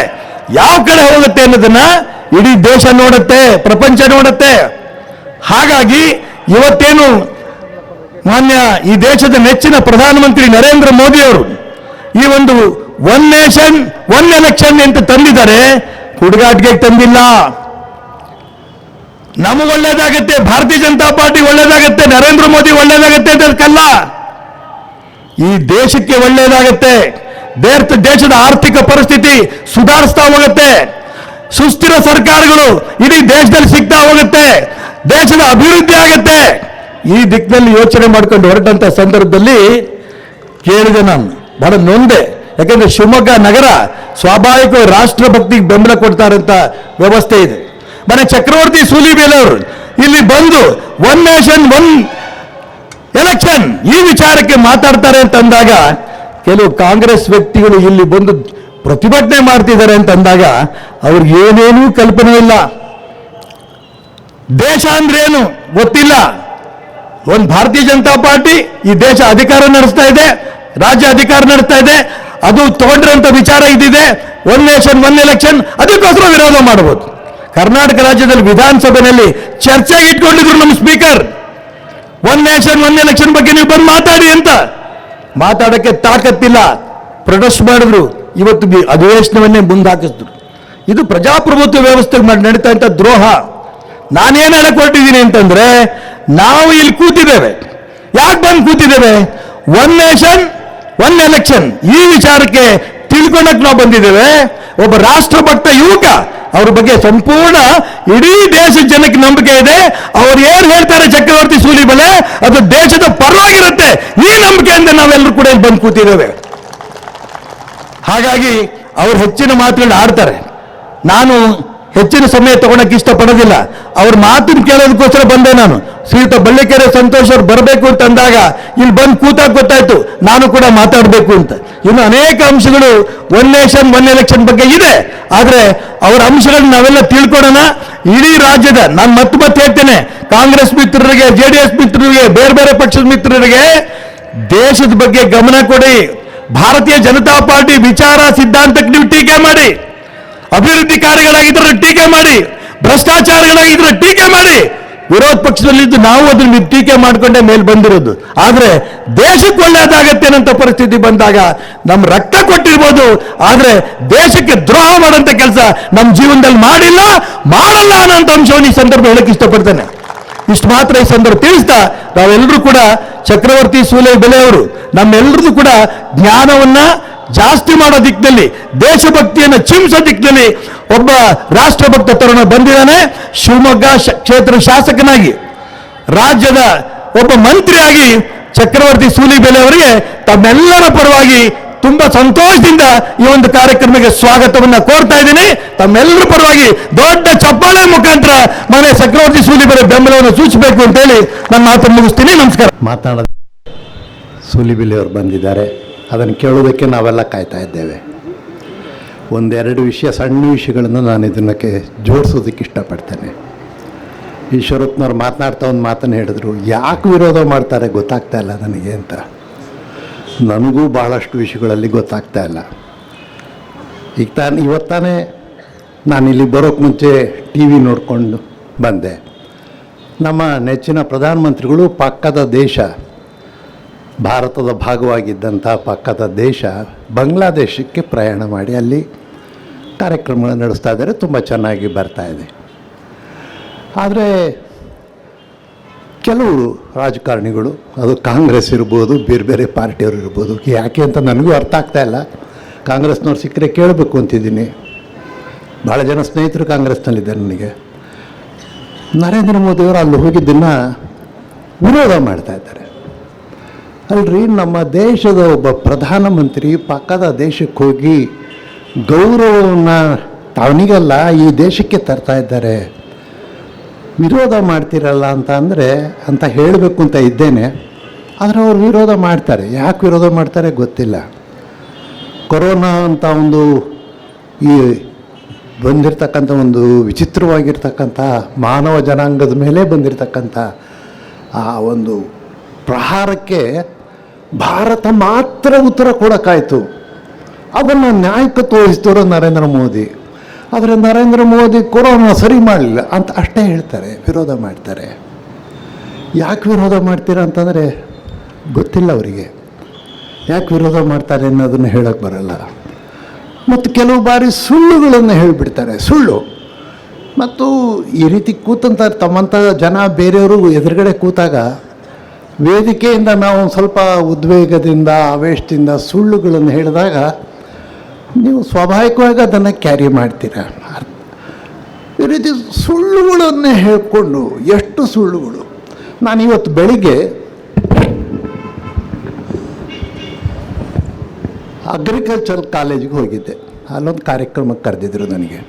ಯಾವ ಕಡೆ ಹೋಗುತ್ತೆ ಅನ್ನೋದನ್ನ ಇಡೀ ದೇಶ ನೋಡುತ್ತೆ, ಪ್ರಪಂಚ ನೋಡುತ್ತೆ. ಹಾಗಾಗಿ ಇವತ್ತೇನು ಮಾನ್ಯ ಈ ದೇಶದ ನೆಚ್ಚಿನ ಪ್ರಧಾನಮಂತ್ರಿ ನರೇಂದ್ರ ಮೋದಿ ಅವರು ಈ ಒಂದು ಒನ್ ನೇಷನ್ ಒನ್ ಎಲೆಕ್ಷನ್ ಅಂತ ತಂದಿದ್ದಾರೆ, ಹುಡುಗಾಟಿಗೆ ತಂದಿಲ್ಲ. ನಮಗೆ ಒಳ್ಳೇದಾಗತ್ತೆ, ಭಾರತೀಯ ಜನತಾ ಪಾರ್ಟಿ ಒಳ್ಳೇದಾಗತ್ತೆ, ನರೇಂದ್ರ ಮೋದಿ ಒಳ್ಳೇದಾಗತ್ತೆ ಅದಕ್ಕಲ್ಲ, ಈ ದೇಶಕ್ಕೆ ಒಳ್ಳೇದಾಗತ್ತೆ. ದೇಶದ ಆರ್ಥಿಕ ಪರಿಸ್ಥಿತಿ ಸುಧಾರಿಸ್ತಾ ಹೋಗುತ್ತೆ, ಸುಸ್ಥಿರ ಸರ್ಕಾರಗಳು ಇಡೀ ದೇಶದಲ್ಲಿ ಸಿಗ್ತಾ ಹೋಗುತ್ತೆ, ದೇಶದ ಅಭಿವೃದ್ಧಿ ಆಗತ್ತೆ. ಈ ದಿಕ್ಕಿನಲ್ಲಿ ಯೋಚನೆ ಮಾಡ್ಕೊಂಡು ಹೊರಟಂತ ಸಂದರ್ಭದಲ್ಲಿ ಕೇಳಿದೆ, ನಾನು ಬಹಳ ನೊಂದೆ. ಯಾಕಂದ್ರೆ ಶಿವಮೊಗ್ಗ ನಗರ ಸ್ವಾಭಾವಿಕ ರಾಷ್ಟ್ರಭಕ್ತಿಗೆ ಬೆಂಬಲ ಕೊಡ್ತಾರಂತ ವ್ಯವಸ್ಥೆ ಇದೆ. ಮನೆ ಚಕ್ರವರ್ತಿ ಸೂಲಿಬೇಲಿ ಅವರು ಇಲ್ಲಿ ಬಂದು ಒನ್ ನೇಷನ್ ಒನ್ ಎಲೆಕ್ಷನ್ ಈ ವಿಚಾರಕ್ಕೆ ಮಾತಾಡ್ತಾರೆ ಅಂತಂದಾಗ ಕೆಲವು ಕಾಂಗ್ರೆಸ್ ವ್ಯಕ್ತಿಗಳು ಇಲ್ಲಿ ಬಂದು ಪ್ರತಿಭಟನೆ ಮಾಡ್ತಿದ್ದಾರೆ ಅಂತಂದಾಗ ಅವ್ರಿಗೆ ಏನೇನೂ ಕಲ್ಪನೆ ಇಲ್ಲ. ದೇಶ ಅಂದ್ರೇನು ಗೊತ್ತಿಲ್ಲ. ಒಂದು ಭಾರತೀಯ ಜನತಾ ಪಾರ್ಟಿ ಈ ದೇಶ ಅಧಿಕಾರ ನಡೆಸ್ತಾ ಇದೆ, ರಾಜ್ಯ ಅಧಿಕಾರ ನಡೆಸ್ತಾ ಇದೆ, ಅದು ತಗೊಂಡಿರೋಂಥ ವಿಚಾರ ಇದಿದೆ, ಒನ್ ನೇಷನ್ ಒನ್ ಎಲೆಕ್ಷನ್, ಅದಕ್ಕೋಸ್ಕರ ವಿರೋಧ ಮಾಡಬಹುದು. ಕರ್ನಾಟಕ ರಾಜ್ಯದಲ್ಲಿ ವಿಧಾನಸಭೆಯಲ್ಲಿ ಚರ್ಚೆಗೆ ಇಟ್ಕೊಂಡಿದ್ರು ನಮ್ಮ speaker, one nation one election ಬಗ್ಗೆ ನೀವು ಬಂದು ಮಾತಾಡಿ ಅಂತ. ಮಾತಾಡಕ್ಕೆ ತಾಕತ್ತಿಲ್ಲ, ಪ್ರೊಟೆಸ್ಟ್ ಮಾಡಿದ್ರು. ಇವತ್ತು ಅಧಿವೇಶನವನ್ನೇ ಮುಂದಾಕಿಸಿದ್ರು. ಇದು ಪ್ರಜಾಪ್ರಭುತ್ವ ವ್ಯವಸ್ಥೆಗೆ ನಡೀತಾ ಇದ್ದ ದ್ರೋಹ. ನಾನೇನು ಹೇಳಕ್ ಹೊರಟಿದ್ದೀನಿ ಅಂತಂದ್ರೆ, ನಾವು ಇಲ್ಲಿ ಕೂತಿದ್ದೇವೆ, ಯಾಕೆ ಬಂದು ಕೂತಿದ್ದೇವೆ? ಒನ್ ನೇಷನ್ ಒನ್ ಎಲೆಕ್ಷನ್ ಈ ವಿಚಾರಕ್ಕೆ ತಿಳ್ಕೊಂಡಕ್ಕೆ ನಾವು ಬಂದಿದ್ದೇವೆ. ಒಬ್ಬ ರಾಷ್ಟ್ರಭಕ್ತ ಯುವಕ, ಅವ್ರ ಬಗ್ಗೆ ಸಂಪೂರ್ಣ ಇಡೀ ದೇಶದ ಜನಕ್ಕೆ ನಂಬಿಕೆ ಇದೆ. ಅವ್ರು ಏನ್ ಹೇಳ್ತಾರೆ ಚಕ್ರವರ್ತಿ ಸೂಲಿಬೇಲಿ ಅದು ದೇಶದ ಪರವಾಗಿರುತ್ತೆ. ಈ ನಂಬಿಕೆಯಿಂದ ನಾವೆಲ್ಲರೂ ಕೂಡ ಇಲ್ಲಿ ಬಂದು ಕೂತಿದ್ದೇವೆ. ಹಾಗಾಗಿ ಅವ್ರು ಹೆಚ್ಚಿನ ಮಾತುಗಳನ್ನ ಆಡ್ತಾರೆ. ನಾನು ಹೆಚ್ಚಿನ ಸಮಯ ತಗೊಳಕ್ಕೆ ಇಷ್ಟಪಡೋದಿಲ್ಲ. ಅವ್ರ ಮಾತನ್ನು ಕೇಳೋದಕ್ಕೋಸ್ಕರ ಬಂದೆ ನಾನು. ಶ್ರೀಯುತ ಬಳ್ಳಿಕೆರೆ ಸಂತೋಷ್ ಅವ್ರು ಬರಬೇಕು ಅಂತ ಅಂದಾಗ ಇಲ್ಲಿ ಬಂದು ಕೂತಾಗ ಗೊತ್ತಾಯ್ತು ನಾನು ಕೂಡ ಮಾತಾಡಬೇಕು ಅಂತ. ಇನ್ನು ಅನೇಕ ಅಂಶಗಳು ಒನ್ ನೇಷನ್ ಒನ್ ಎಲೆಕ್ಷನ್ ಬಗ್ಗೆ ಇದೆ. ಆದರೆ ಅವರ ಅಂಶಗಳನ್ನ ನಾವೆಲ್ಲ ತಿಳ್ಕೊಳ್ಳೋಣ. ಇಡೀ ರಾಜ್ಯದ, ನಾನು ಮತ್ತೆ ಹೇಳ್ತೇನೆ, ಕಾಂಗ್ರೆಸ್ ಮಿತ್ರರಿಗೆ, JDS ಮಿತ್ರರಿಗೆ, ಬೇರೆ ಬೇರೆ ಪಕ್ಷದ ಮಿತ್ರರಿಗೆ ದೇಶದ ಬಗ್ಗೆ ಗಮನ ಕೊಡಿ. ಭಾರತೀಯ ಜನತಾ ಪಾರ್ಟಿ ವಿಚಾರ ಸಿದ್ಧಾಂತಕ್ಕೆ ನೀವು ಟೀಕೆ ಮಾಡಿ, ಅಭಿವೃದ್ಧಿ ಕಾರ್ಯಗಳಾಗಿದ್ದರೆ ಟೀಕೆ ಮಾಡಿ, ಭ್ರಷ್ಟಾಚಾರಗಳಾಗಿದ್ದರೆ ಟೀಕೆ ಮಾಡಿ. ವಿರೋಧ ಪಕ್ಷದಲ್ಲಿದ್ದು ನಾವು ಅದನ್ನು ಟೀಕೆ ಮಾಡಿಕೊಂಡೇ ಮೇಲೆ ಬಂದಿರೋದು. ಆದರೆ ದೇಶಕ್ಕೆ ಒಳ್ಳೆಯದಾಗತ್ತೆ ಅನ್ನೋ ಪರಿಸ್ಥಿತಿ ಬಂದಾಗ ನಮ್ಮ ರಕ್ತ ಕೊಟ್ಟಿರ್ಬೋದು, ಆದರೆ ದೇಶಕ್ಕೆ ದ್ರೋಹ ಮಾಡೋಂಥ ಕೆಲಸ ನಮ್ಮ ಜೀವನದಲ್ಲಿ ಮಾಡಿಲ್ಲ, ಮಾಡಲ್ಲ ಅನ್ನೋಂಥ ಅಂಶವನ್ನು ಈ ಸಂದರ್ಭ ಹೇಳಕ್ಕೆ ಇಷ್ಟಪಡ್ತೇನೆ. ಇಷ್ಟು ಮಾತ್ರ ಈ ಸಂದರ್ಭ ತಿಳಿಸ್ತಾ, ನಾವೆಲ್ಲರೂ ಕೂಡ ಚಕ್ರವರ್ತಿ ಸೂಲಿಬೇಲಿ ಅವರು ನಮ್ಮೆಲ್ಲರದು ಕೂಡ ಜ್ಞಾನವನ್ನ ಜಾಸ್ತಿ ಮಾಡೋ ದಿಕ್ಕಿನಲ್ಲಿ, ದೇಶಭಕ್ತಿಯನ್ನು ಚಿಮ್ಸೋ ದಿಕ್ಕಿನಲ್ಲಿ ಒಬ್ಬ ರಾಷ್ಟ್ರಭಕ್ತ ತರುಣ ಬಂದಿದ್ದಾನೆ. ಶಿವಮೊಗ್ಗ ಕ್ಷೇತ್ರ ಶಾಸಕನಾಗಿ, ರಾಜ್ಯದ ಒಬ್ಬ ಮಂತ್ರಿಯಾಗಿ ಚಕ್ರವರ್ತಿ ಸೂಲಿಬೇಲಿ ಅವರಿಗೆ ತಮ್ಮೆಲ್ಲರ ಪರವಾಗಿ ತುಂಬಾ ಸಂತೋಷದಿಂದ ಈ ಒಂದು ಕಾರ್ಯಕ್ರಮಕ್ಕೆ ಸ್ವಾಗತವನ್ನ ಕೋರ್ತಾ ಇದ್ದೀನಿ. ತಮ್ಮೆಲ್ಲರ ಪರವಾಗಿ ದೊಡ್ಡ ಚಪ್ಪಾಳೆ ಮುಖಾಂತರ ಮನೆ ಚಕ್ರವರ್ತಿ ಸೂಲಿಬೇಲಿ ಬೆಂಬಲವನ್ನು ಸೂಚಿಸಬೇಕು ಅಂತೇಳಿ ನನ್ನ ಮಾತನ್ನು ಮುಗಿಸ್ತೀನಿ. ನಮಸ್ಕಾರ. ಮಾತನಾಡ ಸೂಲಿಬೇಲಿ ಅವರು ಬಂದಿದ್ದಾರೆ, ಅದನ್ನು ಕೇಳೋದಕ್ಕೆ ನಾವೆಲ್ಲ ಕಾಯ್ತಾ ಇದ್ದೇವೆ. ಒಂದೆರಡು ವಿಷಯ, ಸಣ್ಣ ವಿಷಯಗಳನ್ನು ನಾನು ಇದನ್ನಕ್ಕೆ ಜೋಡಿಸೋದಕ್ಕೆ ಇಷ್ಟಪಡ್ತೇನೆ. ಈಶ್ವರಪ್ಪನವ್ರು ಮಾತನಾಡ್ತಾ ಒಂದು ಮಾತನ್ನು ಹೇಳಿದ್ರು, ಯಾಕೆ ವಿರೋಧ ಮಾಡ್ತಾರೆ ಗೊತ್ತಾಗ್ತಾ ಇಲ್ಲ ನನಗೆ ಅಂತ. ನನಗೂ ಭಾಳಷ್ಟು ವಿಷಯಗಳಲ್ಲಿ ಗೊತ್ತಾಗ್ತಾ ಇಲ್ಲ. ಈಗ ಇವತ್ತಾನೇ ನಾನು ಇಲ್ಲಿ ಬರೋಕ್ಕೆ ಮುಂಚೆ TV ನೋಡಿಕೊಂಡು ಬಂದೆ. ನಮ್ಮ ನೆಚ್ಚಿನ ಪ್ರಧಾನಮಂತ್ರಿಗಳು ಪಕ್ಕದ ದೇಶ, ಭಾರತದ ಭಾಗವಾಗಿದ್ದಂಥ ಪಕ್ಕದ ದೇಶ ಬಾಂಗ್ಲಾದೇಶಕ್ಕೆ ಪ್ರಯಾಣ ಮಾಡಿ ಅಲ್ಲಿ ಕಾರ್ಯಕ್ರಮಗಳನ್ನು ನಡೆಸ್ತಾ ಇದ್ದಾರೆ. ತುಂಬ ಚೆನ್ನಾಗಿ ಬರ್ತಾ ಇದೆ. ಆದರೆ ಕೆಲವು ರಾಜಕಾರಣಿಗಳು, ಅದು ಕಾಂಗ್ರೆಸ್ ಇರ್ಬೋದು, ಬೇರೆ ಬೇರೆ ಪಾರ್ಟಿಯವರು ಇರ್ಬೋದು, ಯಾಕೆ ಅಂತ ನನಗೂ ಅರ್ಥ ಆಗ್ತಾ ಇಲ್ಲ. ಕಾಂಗ್ರೆಸ್ನವ್ರು ಸಿಕ್ಕರೆ ಕೇಳಬೇಕು ಅಂತಿದ್ದೀನಿ. ಭಾಳ ಜನ ಸ್ನೇಹಿತರು ಕಾಂಗ್ರೆಸ್ನಲ್ಲಿದ್ದಾರೆ ನನಗೆ. ನರೇಂದ್ರ ಮೋದಿಯವರು ಅಲ್ಲಿ ಹೋಗಿದ್ದನ್ನು ವಿರೋಧ ಮಾಡ್ತಾ ಇದ್ದಾರೆ. ಅಲ್ರಿ, ನಮ್ಮ ದೇಶದ ಒಬ್ಬ ಪ್ರಧಾನಮಂತ್ರಿ ಪಕ್ಕದ ದೇಶಕ್ಕೆ ಹೋಗಿ ಗೌರವವನ್ನು ಅವನಿಗಲ್ಲ ಈ ದೇಶಕ್ಕೆ ತರ್ತಾ ಇದ್ದಾರೆ, ವಿರೋಧ ಮಾಡ್ತಿರಲ್ಲ ಅಂತ ಹೇಳಬೇಕು ಅಂತ ಇದ್ದೇನೆ. ಆದರೆ ಅವರು ವಿರೋಧ ಮಾಡ್ತಾರೆ. ಯಾಕೆ ವಿರೋಧ ಮಾಡ್ತಾರೆ ಗೊತ್ತಿಲ್ಲ. ಕೊರೋನಾ ಅಂತ ಒಂದು ಈ ಬಂದಿರತಕ್ಕಂಥ ಒಂದು ವಿಚಿತ್ರವಾಗಿರ್ತಕ್ಕಂಥ ಮಾನವ ಜನಾಂಗದ ಮೇಲೆ ಬಂದಿರತಕ್ಕಂಥ ಆ ಒಂದು ಪ್ರಹಾರಕ್ಕೆ ಭಾರತ ಮಾತ್ರ ಉತ್ತರ ಕೊಡೋಕ್ಕಾಯಿತು. ಅದನ್ನು ನ್ಯಾಯಕ್ಕೆ ತೋರಿಸಿದವರು ನರೇಂದ್ರ ಮೋದಿ. ಆದರೆ ನರೇಂದ್ರ ಮೋದಿ ಕೊರೋನಾ ಸರಿ ಮಾಡಲಿಲ್ಲ ಅಂತ ಅಷ್ಟೇ ಹೇಳ್ತಾರೆ, ವಿರೋಧ ಮಾಡ್ತಾರೆ. ಯಾಕೆ ವಿರೋಧ ಮಾಡ್ತೀರಾ ಅಂತಂದರೆ ಗೊತ್ತಿಲ್ಲ ಅವರಿಗೆ. ಯಾಕೆ ವಿರೋಧ ಮಾಡ್ತಾರೆ ಅನ್ನೋದನ್ನು ಹೇಳೋಕ್ಕೆ ಬರಲ್ಲ. ಮತ್ತು ಕೆಲವು ಬಾರಿ ಸುಳ್ಳುಗಳನ್ನು ಹೇಳಿಬಿಡ್ತಾರೆ, ಸುಳ್ಳು. ಮತ್ತು ಈ ರೀತಿ ಕೂತಂತ ತಮ್ಮಂಥ ಜನ ಬೇರೆಯವರು ಎದುರುಗಡೆ ಕೂತಾಗ ವೇದಿಕೆಯಿಂದ ನಾವು ಸ್ವಲ್ಪ ಉದ್ವೇಗದಿಂದ ಆವೇಶದಿಂದ ಸುಳ್ಳುಗಳನ್ನು ಹೇಳಿದಾಗ ನೀವು ಸ್ವಾಭಾವಿಕವಾಗಿ ಅದನ್ನು ಕ್ಯಾರಿ ಮಾಡ್ತೀರ. ಈ ರೀತಿ ಸುಳ್ಳುಗಳನ್ನೇ ಹೇಳಿಕೊಂಡು ಎಷ್ಟು ಸುಳ್ಳುಗಳು. ನಾನಿವತ್ತು ಬೆಳಿಗ್ಗೆ ಅಗ್ರಿಕಲ್ಚರ್ ಕಾಲೇಜಿಗೆ ಹೋಗಿದ್ದೆ. ಅಲ್ಲೊಂದು ಕಾರ್ಯಕ್ರಮಕ್ಕೆ ಕರೆದಿದ್ರು ನನಗೆ.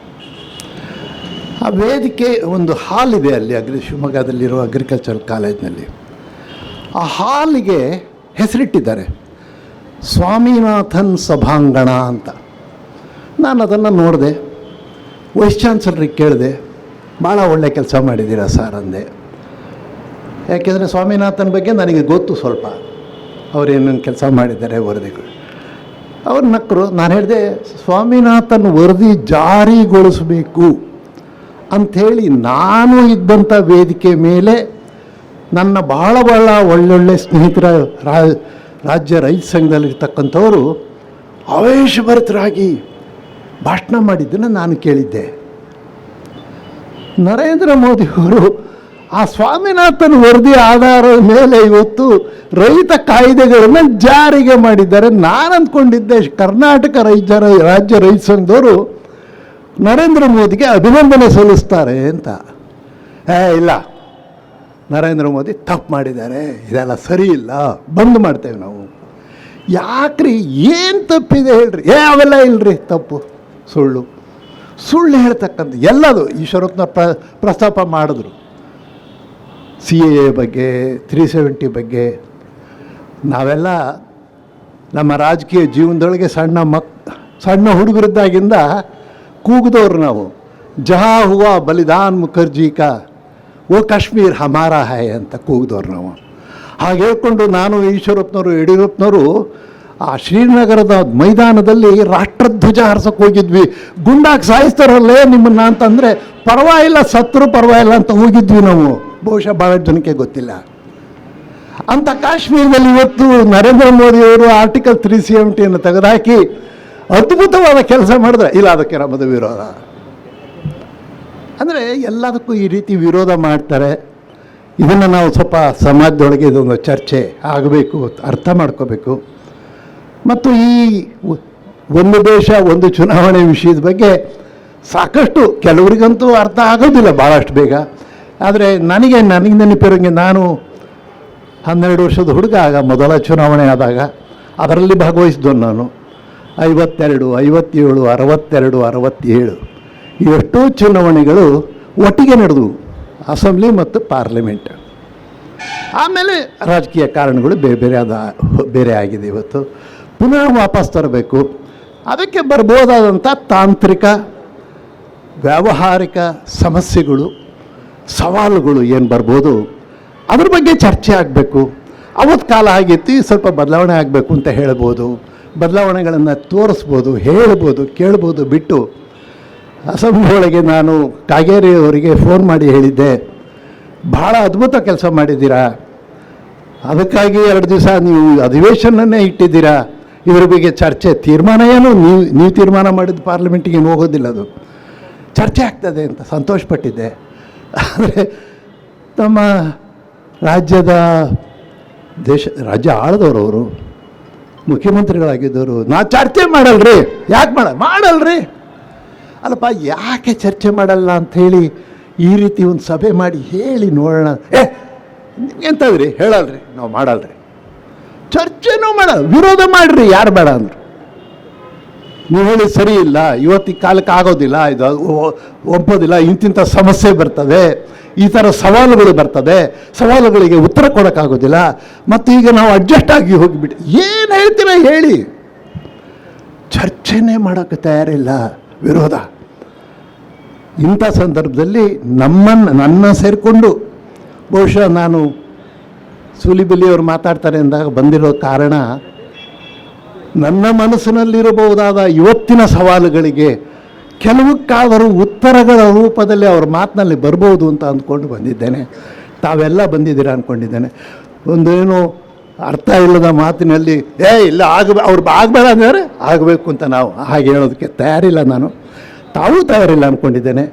ಆ ವೇದಿಕೆ ಒಂದು ಹಾಲ್ ಇದೆ ಅಲ್ಲಿ ಶಿವಮೊಗ್ಗದಲ್ಲಿರೋ ಅಗ್ರಿಕಲ್ಚರ್ ಕಾಲೇಜಿನಲ್ಲಿ. ಆ ಹಾಲಿಗೆ ಹೆಸರಿಟ್ಟಿದ್ದಾರೆ ಸ್ವಾಮಿನಾಥನ್ ಸಭಾಂಗಣ ಅಂತ. ನಾನು ಅದನ್ನು ನೋಡಿದೆ, ವೈಸ್ ಚಾನ್ಸಲರಿಗೆ ಕೇಳಿದೆ, ಭಾಳ ಒಳ್ಳೆ ಕೆಲಸ ಮಾಡಿದ್ದೀರಾ ಸರ್ ಅಂದೆ. ಯಾಕೆಂದರೆ ಸ್ವಾಮಿನಾಥನ್ ಬಗ್ಗೆ ನನಗೆ ಗೊತ್ತು ಸ್ವಲ್ಪ, ಅವರೇನೇನು ಕೆಲಸ ಮಾಡಿದ್ದಾರೆ ವರದಿಗಳು. ಅವ್ರು ನಕ್ಕರು. ನಾನು ಹೇಳಿದೆ, ಸ್ವಾಮಿನಾಥನ್ ವರದಿ ಜಾರಿಗೊಳಿಸಬೇಕು ಅಂಥೇಳಿ ನಾನು ಇದ್ದಂಥ ವೇದಿಕೆ ಮೇಲೆ ನನ್ನ ಭಾಳ ಒಳ್ಳೊಳ್ಳೆ ಸ್ನೇಹಿತರ ರಾಜ್ಯ ರೈತ ಸಂಘದಲ್ಲಿರ್ತಕ್ಕಂಥವರು ಆವೇಶಭರಿತರಾಗಿ ಭಾಷಣ ಮಾಡಿದ್ದನ್ನು ನಾನು ಕೇಳಿದ್ದೆ. ನರೇಂದ್ರ ಮೋದಿಯವರು ಆ ಸ್ವಾಮಿನಾಥನ್ ವರದಿ ಆಧಾರದ ಮೇಲೆ ಇವತ್ತು ರೈತ ಕಾಯ್ದೆಗಳನ್ನು ಜಾರಿಗೆ ಮಾಡಿದ್ದಾರೆ. ನಾನು ಅಂದ್ಕೊಂಡಿದ್ದೆ ಕರ್ನಾಟಕ ರಾಜ್ಯ ರೈತ ಸಂಘದವರು ನರೇಂದ್ರ ಮೋದಿಗೆ ಅಭಿನಂದನೆ ಸಲ್ಲಿಸ್ತಾರೆ ಅಂತ. ಇಲ್ಲ, ನರೇಂದ್ರ ಮೋದಿ ತಪ್ಪು ಮಾಡಿದ್ದಾರೆ, ಇದೆಲ್ಲ ಸರಿ ಇಲ್ಲ, ಬಂದ್ ಮಾಡ್ತೇವೆ ನಾವು. ಯಾಕ್ರಿ, ಏನು ತಪ್ಪಿದೆ ಹೇಳ್ರಿ? ಅವೆಲ್ಲ ಇಲ್ರಿ, ತಪ್ಪು, ಸುಳ್ಳು ಹೇಳ್ತಕ್ಕಂಥ ಎಲ್ಲದು ಈಶ್ವರಪ್ಪನ ಪ್ರಸ್ತಾಪ ಮಾಡಿದ್ರು. CAA ಬಗ್ಗೆ, 370 ಬಗ್ಗೆ. ನಾವೆಲ್ಲ ನಮ್ಮ ರಾಜಕೀಯ ಜೀವನದೊಳಗೆ ಸಣ್ಣ ಹುಡುಗರಿದ್ದಾಗಿಂದ ಕೂಗಿದವ್ರು ನಾವು. ಜಹಾ ಹುವಾ ಬಲಿದಾನ್ ಮುಖರ್ಜಿ ಕಾ ಓ ಕಾಶ್ಮೀರ್ ಹಮಾರಾ ಹೈ ಅಂತ ಕೂಗಿದವ್ರು ನಾವು. ಹಾಗೆ ಹೇಳ್ಕೊಂಡು ನಾನು ಈಶ್ವರಪ್ಪನವರು ಯಡಿಯೂರಪ್ಪನವರು ಆ ಶ್ರೀನಗರದ ಮೈದಾನದಲ್ಲಿ ರಾಷ್ಟ್ರಧ್ವಜ ಹಾರಿಸೋಕೆ ಹೋಗಿದ್ವಿ. ಗುಂಡಾಗಿ ಸಾಯಿಸ್ತಾರಲ್ಲೇ ನಿಮ್ಮನ್ನು ಅಂತಂದರೆ ಪರವಾಗಿಲ್ಲ, ಸತ್ತರೂ ಪರವಾಗಿಲ್ಲ ಅಂತ ಹೋಗಿದ್ವಿ ನಾವು. ಬಹುಶಃ ಭಾಳ ಜನಕ್ಕೆ ಗೊತ್ತಿಲ್ಲ. ಅಂಥ ಕಾಶ್ಮೀರದಲ್ಲಿ ಇವತ್ತು ನರೇಂದ್ರ ಮೋದಿಯವರು ಆರ್ಟಿಕಲ್ 370 ತೆಗೆದುಹಾಕಿ ಅದ್ಭುತವಾದ ಕೆಲಸ ಮಾಡಿದ್ರೆ, ಇಲ್ಲ ಅದಕ್ಕೆ ನಮ್ಮದು ವಿರೋಧ. ಅಂದರೆ ಎಲ್ಲದಕ್ಕೂ ಈ ರೀತಿ ವಿರೋಧ ಮಾಡ್ತಾರೆ. ಇದನ್ನು ನಾವು ಸ್ವಲ್ಪ ಸಮಾಜದೊಳಗೆ ಇದೊಂದು ಚರ್ಚೆ ಆಗಬೇಕು, ಅರ್ಥ ಮಾಡ್ಕೋಬೇಕು. ಮತ್ತು ಈ ಒಂದು ದೇಶ ಒಂದು ಚುನಾವಣೆ ವಿಷಯದ ಬಗ್ಗೆ ಸಾಕಷ್ಟು ಕೆಲವರಿಗಂತೂ ಅರ್ಥ ಆಗೋದಿಲ್ಲ ಭಾಳಷ್ಟು ಬೇಗ. ಆದರೆ ನನಗೆ ನೆನಪಿರೋಂಗೆ, ನಾನು 12 ವರ್ಷದ ಹುಡುಗ ಆಗ ಮೊದಲ ಚುನಾವಣೆ ಆದಾಗ ಅದರಲ್ಲಿ ಭಾಗವಹಿಸಿದ್ದು ನಾನು. 52, 57, 62, 67 ಎಷ್ಟೋ ಚುನಾವಣೆಗಳು ಒಟ್ಟಿಗೆ ನಡೆದವು, ಅಸೆಂಬ್ಲಿ ಮತ್ತು ಪಾರ್ಲಿಮೆಂಟ್. ಆಮೇಲೆ ರಾಜಕೀಯ ಕಾರಣಗಳು ಬೇರೆ ಆಗಿದೆ. ಇವತ್ತು ಪುನಃ ವಾಪಸ್ ತರಬೇಕು. ಅದಕ್ಕೆ ಬರ್ಬೋದಾದಂಥ ತಾಂತ್ರಿಕ ವ್ಯಾವಹಾರಿಕ ಸಮಸ್ಯೆಗಳು, ಸವಾಲುಗಳು ಏನು ಬರ್ಬೋದು, ಅದ್ರ ಬಗ್ಗೆ ಚರ್ಚೆ ಆಗಬೇಕು. ಅವತ್ತು ಕಾಲ ಆಗಿತ್ತು, ಸ್ವಲ್ಪ ಬದಲಾವಣೆ ಆಗಬೇಕು ಅಂತ ಹೇಳ್ಬೋದು. ಬದಲಾವಣೆಗಳನ್ನು ತೋರಿಸ್ಬೋದು, ಹೇಳ್ಬೋದು, ಕೇಳ್ಬೋದು. ಬಿಟ್ಟು ಅಸೆಂಬ್ಲಿ ಒಳಗೆ ನಾನು ಕಾಗೇರಿ ಅವರಿಗೆ ಫೋನ್ ಮಾಡಿ ಹೇಳಿದ್ದೆ, ಭಾಳ ಅದ್ಭುತ ಕೆಲಸ ಮಾಡಿದ್ದೀರಾ, ಅದಕ್ಕಾಗಿ 2 ದಿವಸ ನೀವು ಅಧಿವೇಶನನ್ನೇ ಇಟ್ಟಿದ್ದೀರಾ, ಇದ್ರ ಬಗ್ಗೆ ಚರ್ಚೆ ತೀರ್ಮಾನ ಏನು ನೀವು ತೀರ್ಮಾನ ಮಾಡಿದ ಪಾರ್ಲಿಮೆಂಟಿಗೆ ಏನು ಹೋಗೋದಿಲ್ಲ, ಅದು ಚರ್ಚೆ ಆಗ್ತದೆ ಅಂತ ಸಂತೋಷಪಟ್ಟಿದ್ದೆ. ಆದರೆ ನಮ್ಮ ರಾಜ್ಯ ಆಳಿದವರು, ಅವರು ಮುಖ್ಯಮಂತ್ರಿಗಳಾಗಿದ್ದವರು, ನಾ ಚರ್ಚೆ ಮಾಡಲ್ರಿ, ಯಾಕೆ ಮಾಡಲ್ರಿ? ಅಲ್ಲಪ್ಪ, ಯಾಕೆ ಚರ್ಚೆ ಮಾಡಲ್ಲ ಅಂಥೇಳಿ ಈ ರೀತಿ ಒಂದು ಸಭೆ ಮಾಡಿ ಹೇಳಿ ನೋಡೋಣ. ಎಂತದ್ರಿ ಹೇಳಲ್ರಿ, ನಾವು ಮಾಡಲ್ರಿ, ಚರ್ಚೆನೂ ಮಾಡಲ್ಲ, ವಿರೋಧ ಮಾಡ್ರಿ, ಯಾರು ಬೇಡ ಅಂದರು. ನೀವು ಹೇಳಿ ಸರಿ ಇಲ್ಲ, ಇವತ್ತಿನ ಕಾಲಕ್ಕೆ ಆಗೋದಿಲ್ಲ, ಇದು ಒಪ್ಪೋದಿಲ್ಲ, ಇಂತಿಂಥ ಸಮಸ್ಯೆ ಬರ್ತದೆ, ಈ ಥರ ಸವಾಲುಗಳು ಬರ್ತದೆ, ಸವಾಲುಗಳಿಗೆ ಉತ್ತರ ಕೊಡೋಕ್ಕಾಗೋದಿಲ್ಲ, ಮತ್ತು ಈಗ ನಾವು ಅಡ್ಜಸ್ಟ್ ಆಗಿ ಹೋಗಿಬಿಟ್ಟು ಏನು ಹೇಳ್ತೀರಾ ಹೇಳಿ, ಚರ್ಚೆನೇ ಮಾಡೋಕ್ಕೆ ತಯಾರಿಲ್ಲ, ವಿರೋಧ. ಇಂಥ ಸಂದರ್ಭದಲ್ಲಿ ನನ್ನ ಸೇರಿಕೊಂಡು ಬಹುಶಃ ನಾನು ಸೂಲಿಬೆಲೆಯವರು ಮಾತಾಡ್ತಾರೆ ಅಂದಾಗ ಬಂದಿರೋ ಕಾರಣ, ನನ್ನ ಮನಸ್ಸಿನಲ್ಲಿರಬಹುದಾದ ಇವತ್ತಿನ ಸವಾಲುಗಳಿಗೆ ಕೆಲವಕ್ಕಾದರೂ ಉತ್ತರಗಳ ರೂಪದಲ್ಲಿ ಅವ್ರ ಮಾತಿನಲ್ಲಿ ಬರ್ಬೋದು ಅಂತ ಅಂದ್ಕೊಂಡು ಬಂದಿದ್ದೇನೆ. ತಾವೆಲ್ಲ ಬಂದಿದ್ದೀರಾ ಅಂದ್ಕೊಂಡಿದ್ದೇನೆ. ಒಂದೇನು ಅರ್ಥ ಇಲ್ಲದ ಮಾತಿನಲ್ಲಿ ಇಲ್ಲ ಅವ್ರು ಆಗಬೇಡ ಅಂದರೆ ಆಗಬೇಕು ಅಂತ ನಾವು ಹಾಗೆ ಹೇಳೋದಕ್ಕೆ ತಯಾರಿಲ್ಲ, ನಾನು ತಾವೂ ತಯಾರಿಲ್ಲ ಅಂದ್ಕೊಂಡಿದ್ದೇನೆ.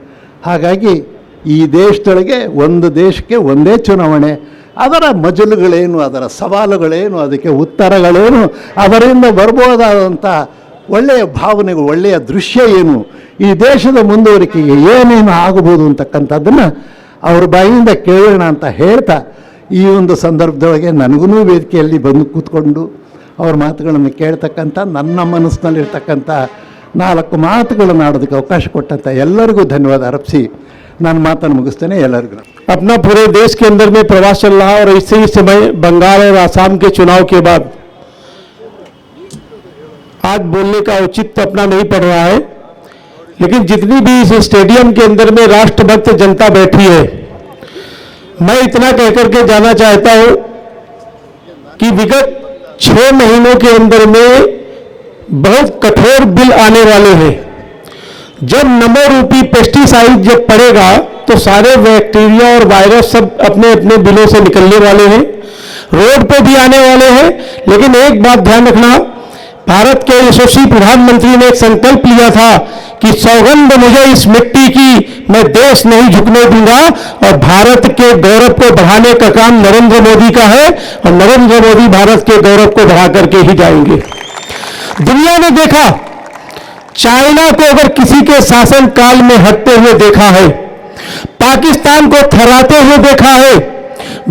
ಹಾಗಾಗಿ ಈ ದೇಶದೊಳಗೆ ಒಂದು ದೇಶಕ್ಕೆ ಒಂದೇ ಚುನಾವಣೆ, ಅದರ ಮಜಲುಗಳೇನು, ಅದರ ಸವಾಲುಗಳೇನು, ಅದಕ್ಕೆ ಉತ್ತರಗಳೇನು, ಅದರಿಂದ ಬರ್ಬೋದಾದಂಥ ಒಳ್ಳೆಯ ಭಾವನೆಗಳು, ಒಳ್ಳೆಯ ದೃಶ್ಯ ಏನು, ಈ ದೇಶದ ಮುಂದುವರಿಕೆಗೆ ಏನೇನು ಆಗಬಹುದು ಅಂತಕ್ಕಂಥದ್ದನ್ನು ಅವ್ರ ಬಾಯಿಯಿಂದ ಕೇಳೋಣ ಅಂತ ಹೇಳ್ತಾ, ಈ ಒಂದು ಸಂದರ್ಭದೊಳಗೆ ನನಗೂ ವೇದಿಕೆಯಲ್ಲಿ ಬಂದು ಕೂತ್ಕೊಂಡು ಅವ್ರ ಮಾತುಗಳನ್ನು ಕೇಳ್ತಕ್ಕಂಥ, ನನ್ನ ಮನಸ್ಸಿನಲ್ಲಿರ್ತಕ್ಕಂಥ 4 ಮಾತುಗಳನ್ನು ಆಡೋದಕ್ಕೆ ಅವಕಾಶ ಕೊಟ್ಟಂಥ ಎಲ್ಲರಿಗೂ ಧನ್ಯವಾದ ಅರ್ಪಿಸಿ ನಾನು ಮಾತನ್ನು ಮುಗಿಸ್ತೇನೆ. ಎಲ್ಲರಿಗೂ अपना पूरे देश के अंदर में प्रवास चल रहा है और इसी समय बंगाल और आसाम के चुनाव के बाद आज बोलने का औचित्य अपना नहीं पड़ रहा है, लेकिन जितनी भी इस स्टेडियम के अंदर में राष्ट्रभक्त जनता बैठी है, मैं इतना कहकर के जाना चाहता हूं कि विगत 6 महीनों के अंदर में बहुत कठोर बिल आने वाले हैं. जब नमो रूपी पेस्टिसाइड जब पड़ेगा तो सारे बैक्टीरिया और वायरस सब अपने अपने बिलों से निकलने वाले हैं, रोड पे भी आने वाले हैं. लेकिन एक बात ध्यान रखना, भारत के यशस्वी प्रधानमंत्री ने एक संकल्प लिया था कि सौगंध मुझे इस मिट्टी की, मैं देश नहीं झुकने दूंगा, और भारत के गौरव को बढ़ाने का काम नरेंद्र मोदी का है और नरेंद्र मोदी भारत के गौरव को बढ़ा करके ही जाएंगे. दुनिया ने देखा, चाइना को अगर किसी के शासन काल में हटते हुए देखा है, पाकिस्तान को थर्राते हुए देखा है,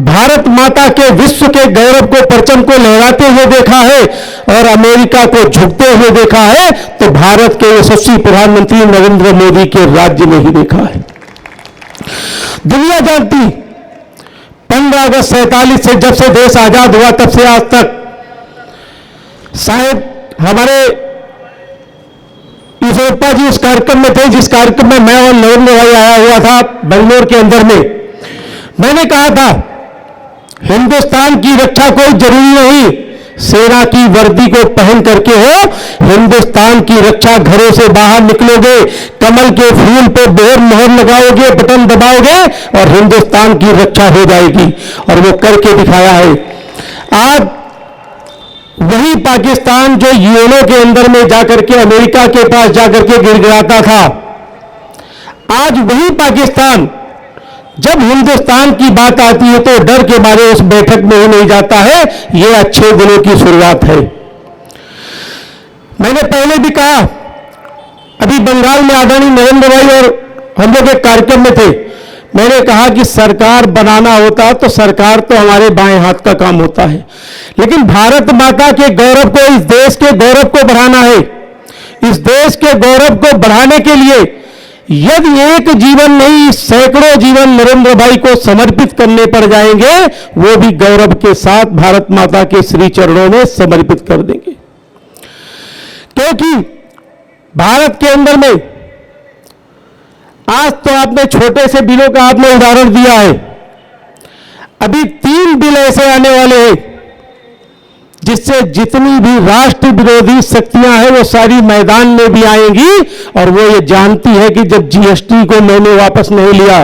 भारत माता के विश्व के गौरव को, परचम को लहराते हुए देखा है और अमेरिका को झुकते हुए देखा है, तो भारत के यशस्वी प्रधानमंत्री नरेंद्र मोदी के राज्य में ही देखा है. दुनिया जानती 15 अगस्त 47 से जब से देश आजाद हुआ तब से आज तक शायद हमारे ईश्वरप्पा जी उस कार्यक्रम में थे जिस कार्यक्रम में मैं और नरेंद्र भाई आया हुआ था बेंगलोर के अंदर में. मैंने कहा था हिंदुस्तान की रक्षा कोई जरूरी नहीं सेना की वर्दी को पहन करके हो, हिंदुस्तान की रक्षा घरों से बाहर निकलोगे, कमल के फूल पे मोहर लगाओगे, बटन दबाओगे और हिंदुस्तान की रक्षा हो जाएगी. और वो करके दिखाया है. आज वही पाकिस्तान जो यूएनओ के अंदर में जाकर के अमेरिका के पास जाकर के गिड़गिड़ाता था, आज वही पाकिस्तान जब हिंदुस्तान की बात आती है तो डर के मारे उस बैठक में ही नहीं जाता है. यह अच्छे दिनों की शुरुआत है. मैंने पहले भी कहा, अभी बंगाल में आदरणीय नरेंद्र भाई और हम लोग एक कार्यक्रम में थे, मैंने कहा कि सरकार बनाना होता तो सरकार तो हमारे बाएं हाथ का काम होता है, लेकिन भारत माता के गौरव को, इस देश के गौरव को बढ़ाना है. इस देश के गौरव को बढ़ाने के लिए यदि एक जीवन नहीं सैकड़ों जीवन नरेंद्र भाई को समर्पित करने पड़ जाएंगे, वो भी गौरव के साथ भारत माता के श्री चरणों में समर्पित कर देंगे. क्योंकि भारत के अंदर में आज तो आपने छोटे से बिलों का आपने उदाहरण दिया है, अभी 3 बिल ऐसे आने वाले हैं जिससे जितनी भी राष्ट्र विरोधी शक्तियां हैं वो सारी मैदान में भी आएंगी. और वो ये जानती है कि जब जीएसटी को मैंने वापस नहीं लिया,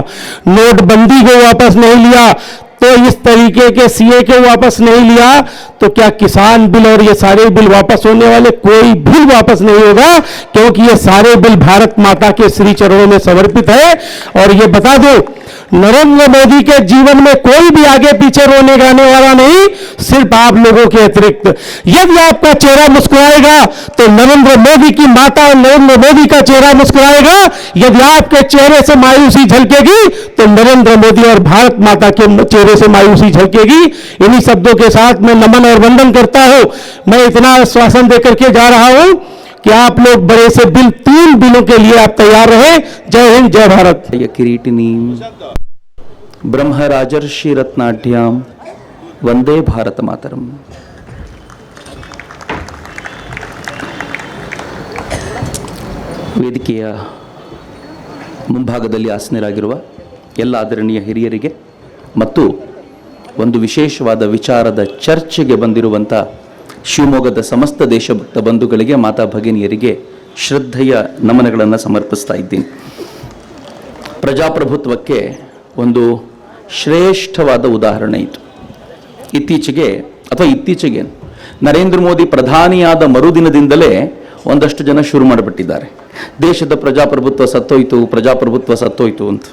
नोटबंदी को वापस नहीं लिया, तो इस तरीके के सीए को वापस नहीं लिया, तो क्या किसान बिल और ये सारे बिल वापस होने वाले? कोई बिल वापस नहीं होगा, क्योंकि ये सारे बिल भारत माता के श्री चरणों में समर्पित है. और ये बता दो, नरेंद्र मोदी के जीवन में कोई भी आगे पीछे रोने गाने वाला नहीं, सिर्फ आप लोगों के अतिरिक्त. यदि आपका चेहरा मुस्कुराएगा तो नरेंद्र मोदी की माता और नरेंद्र मोदी का चेहरा मुस्कुराएगा. यदि आपके चेहरे से मायूसी झलकेगी तो नरेंद्र मोदी और भारत माता के चेहरे से मायूसी झलकेगी. इन्हीं शब्दों के साथ मैं नमन और वंदन करता हूं. मैं इतना आश्वासन देकर के जा रहा हूं कि आप लोग बड़े से बिल 3 बिलों के लिए आप तैयार रहे। जय हिंद, जय भारत। ಕಿರೀಟಿನೀಂ ಬ್ರಹ್ಮರಾಜರ್ಷಿ ರತ್ನಾಢ್ಯಾಂ ವಂದೇ ಭಾರತ ಮಾತರಂ. ವೇದಿಕೆಯ ಮುಂಭಾಗದಲ್ಲಿ ಆಸೀನರಾಗಿರುವ ಎಲ್ಲ ಆದರಣೀಯ ಹಿರಿಯರಿಗೆ ಮತ್ತು ಒಂದು ವಿಶೇಷವಾದ ವಿಚಾರದ ಚರ್ಚೆಗೆ ಬಂದಿರುವಂಥ ಶಿವಮೊಗ್ಗದ ಸಮಸ್ತ ದೇಶಭಕ್ತ ಬಂಧುಗಳಿಗೆ, ಮಾತಾ ಭಗಿನಿಯರಿಗೆ ಶ್ರದ್ಧೆಯ ನಮನಗಳನ್ನು ಸಮರ್ಪಿಸ್ತಾ ಇದ್ದೀನಿ. ಪ್ರಜಾಪ್ರಭುತ್ವಕ್ಕೆ ಒಂದು ಶ್ರೇಷ್ಠವಾದ ಉದಾಹರಣೆ ಇದು. ಇತ್ತೀಚೆಗೆ ನರೇಂದ್ರ ಮೋದಿ ಪ್ರಧಾನಿಯಾದ ಮರುದಿನದಿಂದಲೇ ಒಂದಷ್ಟು ಜನ ಶುರು ಮಾಡಿಬಿಟ್ಟಿದ್ದಾರೆ, ದೇಶದ ಪ್ರಜಾಪ್ರಭುತ್ವ ಸತ್ತೋಯ್ತು ಅಂತ.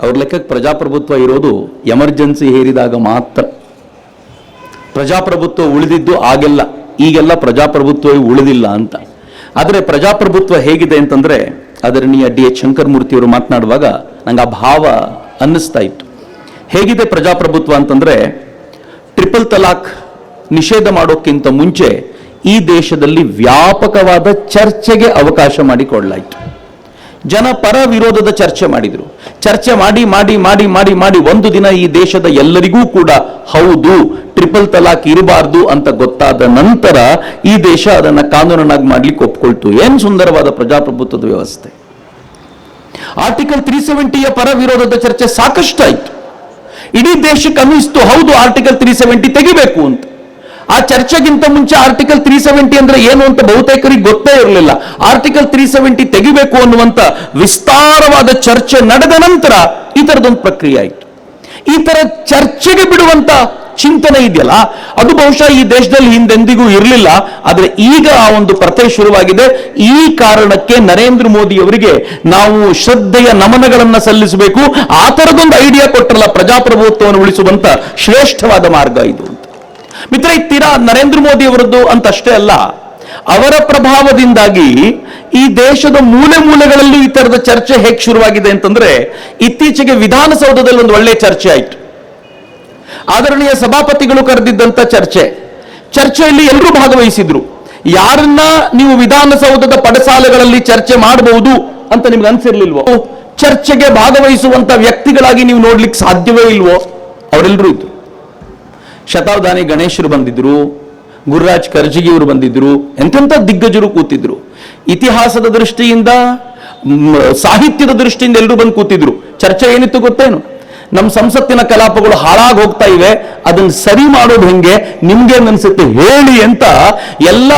ಅವ್ರ ಲೆಕ್ಕಕ್ಕೆ ಪ್ರಜಾಪ್ರಭುತ್ವ ಇರೋದು ಎಮರ್ಜೆನ್ಸಿ ಹೇರಿದಾಗ ಮಾತ್ರ. ಪ್ರಜಾಪ್ರಭುತ್ವ ಉಳಿದಿದ್ದು ಆಗೆಲ್ಲ, ಈಗೆಲ್ಲ ಪ್ರಜಾಪ್ರಭುತ್ವವೇ ಉಳಿದಿಲ್ಲ ಅಂತ. ಆದರೆ ಪ್ರಜಾಪ್ರಭುತ್ವ ಹೇಗಿದೆ ಅಂತಂದ್ರೆ, ಆದರಣೀಯ DH ಶಂಕರಮೂರ್ತಿಯವರು ಮಾತನಾಡುವಾಗ ನಂಗೆ ಆ ಭಾವ ಅನ್ನಿಸ್ತಾ ಇತ್ತು. ಹೇಗಿದೆ ಪ್ರಜಾಪ್ರಭುತ್ವ ಅಂತಂದ್ರೆ, ಟ್ರಿಪಲ್ ತಲಾಕ್ ನಿಷೇಧ ಮಾಡೋಕ್ಕಿಂತ ಮುಂಚೆ ಈ ದೇಶದಲ್ಲಿ ವ್ಯಾಪಕವಾದ ಚರ್ಚೆಗೆ ಅವಕಾಶ ಮಾಡಿಕೊಡಲಾಯಿತು. ಜನ ಪರ ವಿರೋಧದ ಚರ್ಚೆ ಮಾಡಿದ್ರು. ಚರ್ಚೆ ಮಾಡಿ ಒಂದು ದಿನ ಈ ದೇಶದ ಎಲ್ಲರಿಗೂ ಕೂಡ ಹೌದು ಟ್ರಿಪಲ್ ತಲಾಕ್ ಇರಬಾರ್ದು ಅಂತ ಗೊತ್ತಾದ ನಂತರ ಈ ದೇಶ ಅದನ್ನ ಕಾನೂನನ್ನಾಗಿ ಮಾಡ್ಲಿಕ್ಕೆ ಒಪ್ಕೊಳ್ತು. ಏನ್ ಸುಂದರವಾದ ಪ್ರಜಾಪ್ರಭುತ್ವದ ವ್ಯವಸ್ಥೆ. ಆರ್ಟಿಕಲ್ 370ಯ ಪರ ವಿರೋಧದ ಚರ್ಚೆ ಸಾಕಷ್ಟಾಯ್ತು. ಇಡೀ ದೇಶಕ್ಕೆ ಅನ್ನಿಸ್ತು ಹೌದು ಆರ್ಟಿಕಲ್ 370 ತೆಗಿಬೇಕು ಅಂತ. ಆ ಚರ್ಚೆಗಿಂತ ಮುಂಚೆ ಆರ್ಟಿಕಲ್ 370 ಅಂದ್ರೆ ಏನು ಅಂತ ಬಹುತೇಕರಿಗೆ ಗೊತ್ತೇ ಇರಲಿಲ್ಲ. ಆರ್ಟಿಕಲ್ 370 ತೆಗಿಬೇಕು ಅನ್ನುವಂತ ವಿಸ್ತಾರವಾದ ಚರ್ಚೆ ನಡೆದ ನಂತರ ಈ ತರದೊಂದು ಪ್ರಕ್ರಿಯೆ ಆಯಿತು. ಈ ತರ ಚರ್ಚೆಗೆ ಬಿಡುವಂತ ಚಿಂತನೆ ಇದೆಯಲ್ಲ, ಅದು ಬಹುಶಃ ಈ ದೇಶದಲ್ಲಿ ಹಿಂದೆಂದಿಗೂ ಇರಲಿಲ್ಲ. ಆದರೆ ಈಗ ಆ ಒಂದು ಪ್ರಥೆ ಶುರುವಾಗಿದೆ. ಈ ಕಾರಣಕ್ಕೆ ನರೇಂದ್ರ ಮೋದಿ ಅವರಿಗೆ ನಾವು ಶ್ರದ್ಧೆಯ ನಮನಗಳನ್ನು ಸಲ್ಲಿಸಬೇಕು. ಆ ತರದೊಂದು ಐಡಿಯಾ ಕೊಟ್ಟರಲ್ಲ, ಪ್ರಜಾಪ್ರಭುತ್ವವನ್ನು ಉಳಿಸುವಂತ ಶ್ರೇಷ್ಠವಾದ ಮಾರ್ಗ ಇದು. ಮಿತ್ರ, ತೀರಾ ನರೇಂದ್ರ ಮೋದಿ ಅವರದ್ದು ಅಂತ ಅಷ್ಟೇ ಅಲ್ಲ, ಅವರ ಪ್ರಭಾವದಿಂದಾಗಿ ಈ ದೇಶದ ಮೂಲೆ ಮೂಲೆಗಳಲ್ಲೂ ಈ ತರದ ಚರ್ಚೆ ಹೇಗೆ ಶುರುವಾಗಿದೆ ಅಂತಂದ್ರೆ, ಇತ್ತೀಚೆಗೆ ವಿಧಾನಸೌಧದಲ್ಲಿ ಒಂದು ಒಳ್ಳೆ ಚರ್ಚೆ ಆಯಿತು. ಆದರಣೀಯ ಸಭಾಪತಿಗಳು ಕರೆದಿದ್ದಂತ ಚರ್ಚೆಯಲ್ಲಿ ಎಲ್ಲರೂ ಭಾಗವಹಿಸಿದ್ರು. ಯಾರನ್ನ ನೀವು ವಿಧಾನಸೌಧದ ಪಡಸಾಲೆಗಳಲ್ಲಿ ಚರ್ಚೆ ಮಾಡಬಹುದು ಅಂತ ನಿಮ್ಗೆ ಅನ್ಸಿರ್ಲಿಲ್ವೋ, ಚರ್ಚೆಗೆ ಭಾಗವಹಿಸುವಂತ ವ್ಯಕ್ತಿಗಳಾಗಿ ನೀವು ನೋಡ್ಲಿಕ್ಕೆ ಸಾಧ್ಯವೇ ಇಲ್ವೋ, ಅವರೆಲ್ಲರೂ ಇದ್ರು. ಶತಾವಧಾನಿ ಗಣೇಶರು ಬಂದಿದ್ರು, ಗುರುರಾಜ್ ಕರ್ಜಿಗಿಯವರು ಬಂದಿದ್ರು, ಎಂತೆಂಥ ದಿಗ್ಗಜರು ಕೂತಿದ್ರು. ಇತಿಹಾಸದ ದೃಷ್ಟಿಯಿಂದ, ಸಾಹಿತ್ಯದ ದೃಷ್ಟಿಯಿಂದ ಎಲ್ಲರೂ ಬಂದು ಕೂತಿದ್ರು. ಚರ್ಚೆ ಏನಿತ್ತು ಗೊತ್ತೇನು? ನಮ್ಮ ಸಂಸತ್ತಿನ ಕಲಾಪಗಳು ಹಾಳಾಗಿ ಹೋಗ್ತಾ ಇವೆ, ಅದನ್ನು ಸರಿ ಮಾಡೋದು ಹೆಂಗೆ, ನಿಮ್ಗೆ ಅನ್ಸುತ್ತೆ ಹೇಳಿ ಅಂತ ಎಲ್ಲ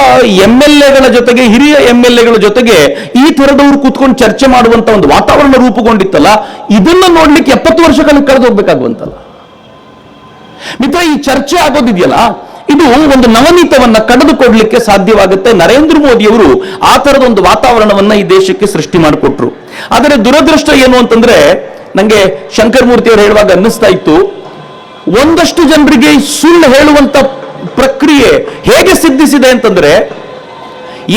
MLAಗಳ ಜೊತೆಗೆ, ಹಿರಿಯ MLAಗಳ ಜೊತೆಗೆ ಈ ಥರದವ್ರು ಕೂತ್ಕೊಂಡು ಚರ್ಚೆ ಮಾಡುವಂತ ಒಂದು ವಾತಾವರಣ ರೂಪುಗೊಂಡಿತ್ತಲ್ಲ, ಇದನ್ನ ನೋಡ್ಲಿಕ್ಕೆ 70 ವರ್ಷಗಳ ಕಳೆದು ಹೋಗ್ಬೇಕಾಗುವಂತಲ್ಲ. ಮಿತ್ರ, ಈ ಚರ್ಚೆ ಆಗೋದಿದೆಯಲ್ಲ, ಇದು ಒಂದು ನವನೀತವನ್ನ ಕಡಿದುಕೊಡ್ಲಿಕ್ಕೆ ಸಾಧ್ಯವಾಗುತ್ತೆ. ನರೇಂದ್ರ ಮೋದಿಯವರು ಆ ತರದ ಒಂದು ವಾತಾವರಣವನ್ನ ಈ ದೇಶಕ್ಕೆ ಸೃಷ್ಟಿ ಮಾಡಿಕೊಟ್ರು. ಆದರೆ ದುರದೃಷ್ಟ ಏನು ಅಂತಂದ್ರೆ, ನಂಗೆ ಶಂಕರಮೂರ್ತಿ ಅವರು ಹೇಳುವಾಗ ಅನ್ನಿಸ್ತಾ ಇತ್ತು, ಒಂದಷ್ಟು ಜನರಿಗೆ ಸುಳ್ಳು ಹೇಳುವಂತ ಪ್ರಕ್ರಿಯೆ ಹೇಗೆ ಸಿದ್ಧಿಸಿದೆ ಅಂತಂದ್ರೆ,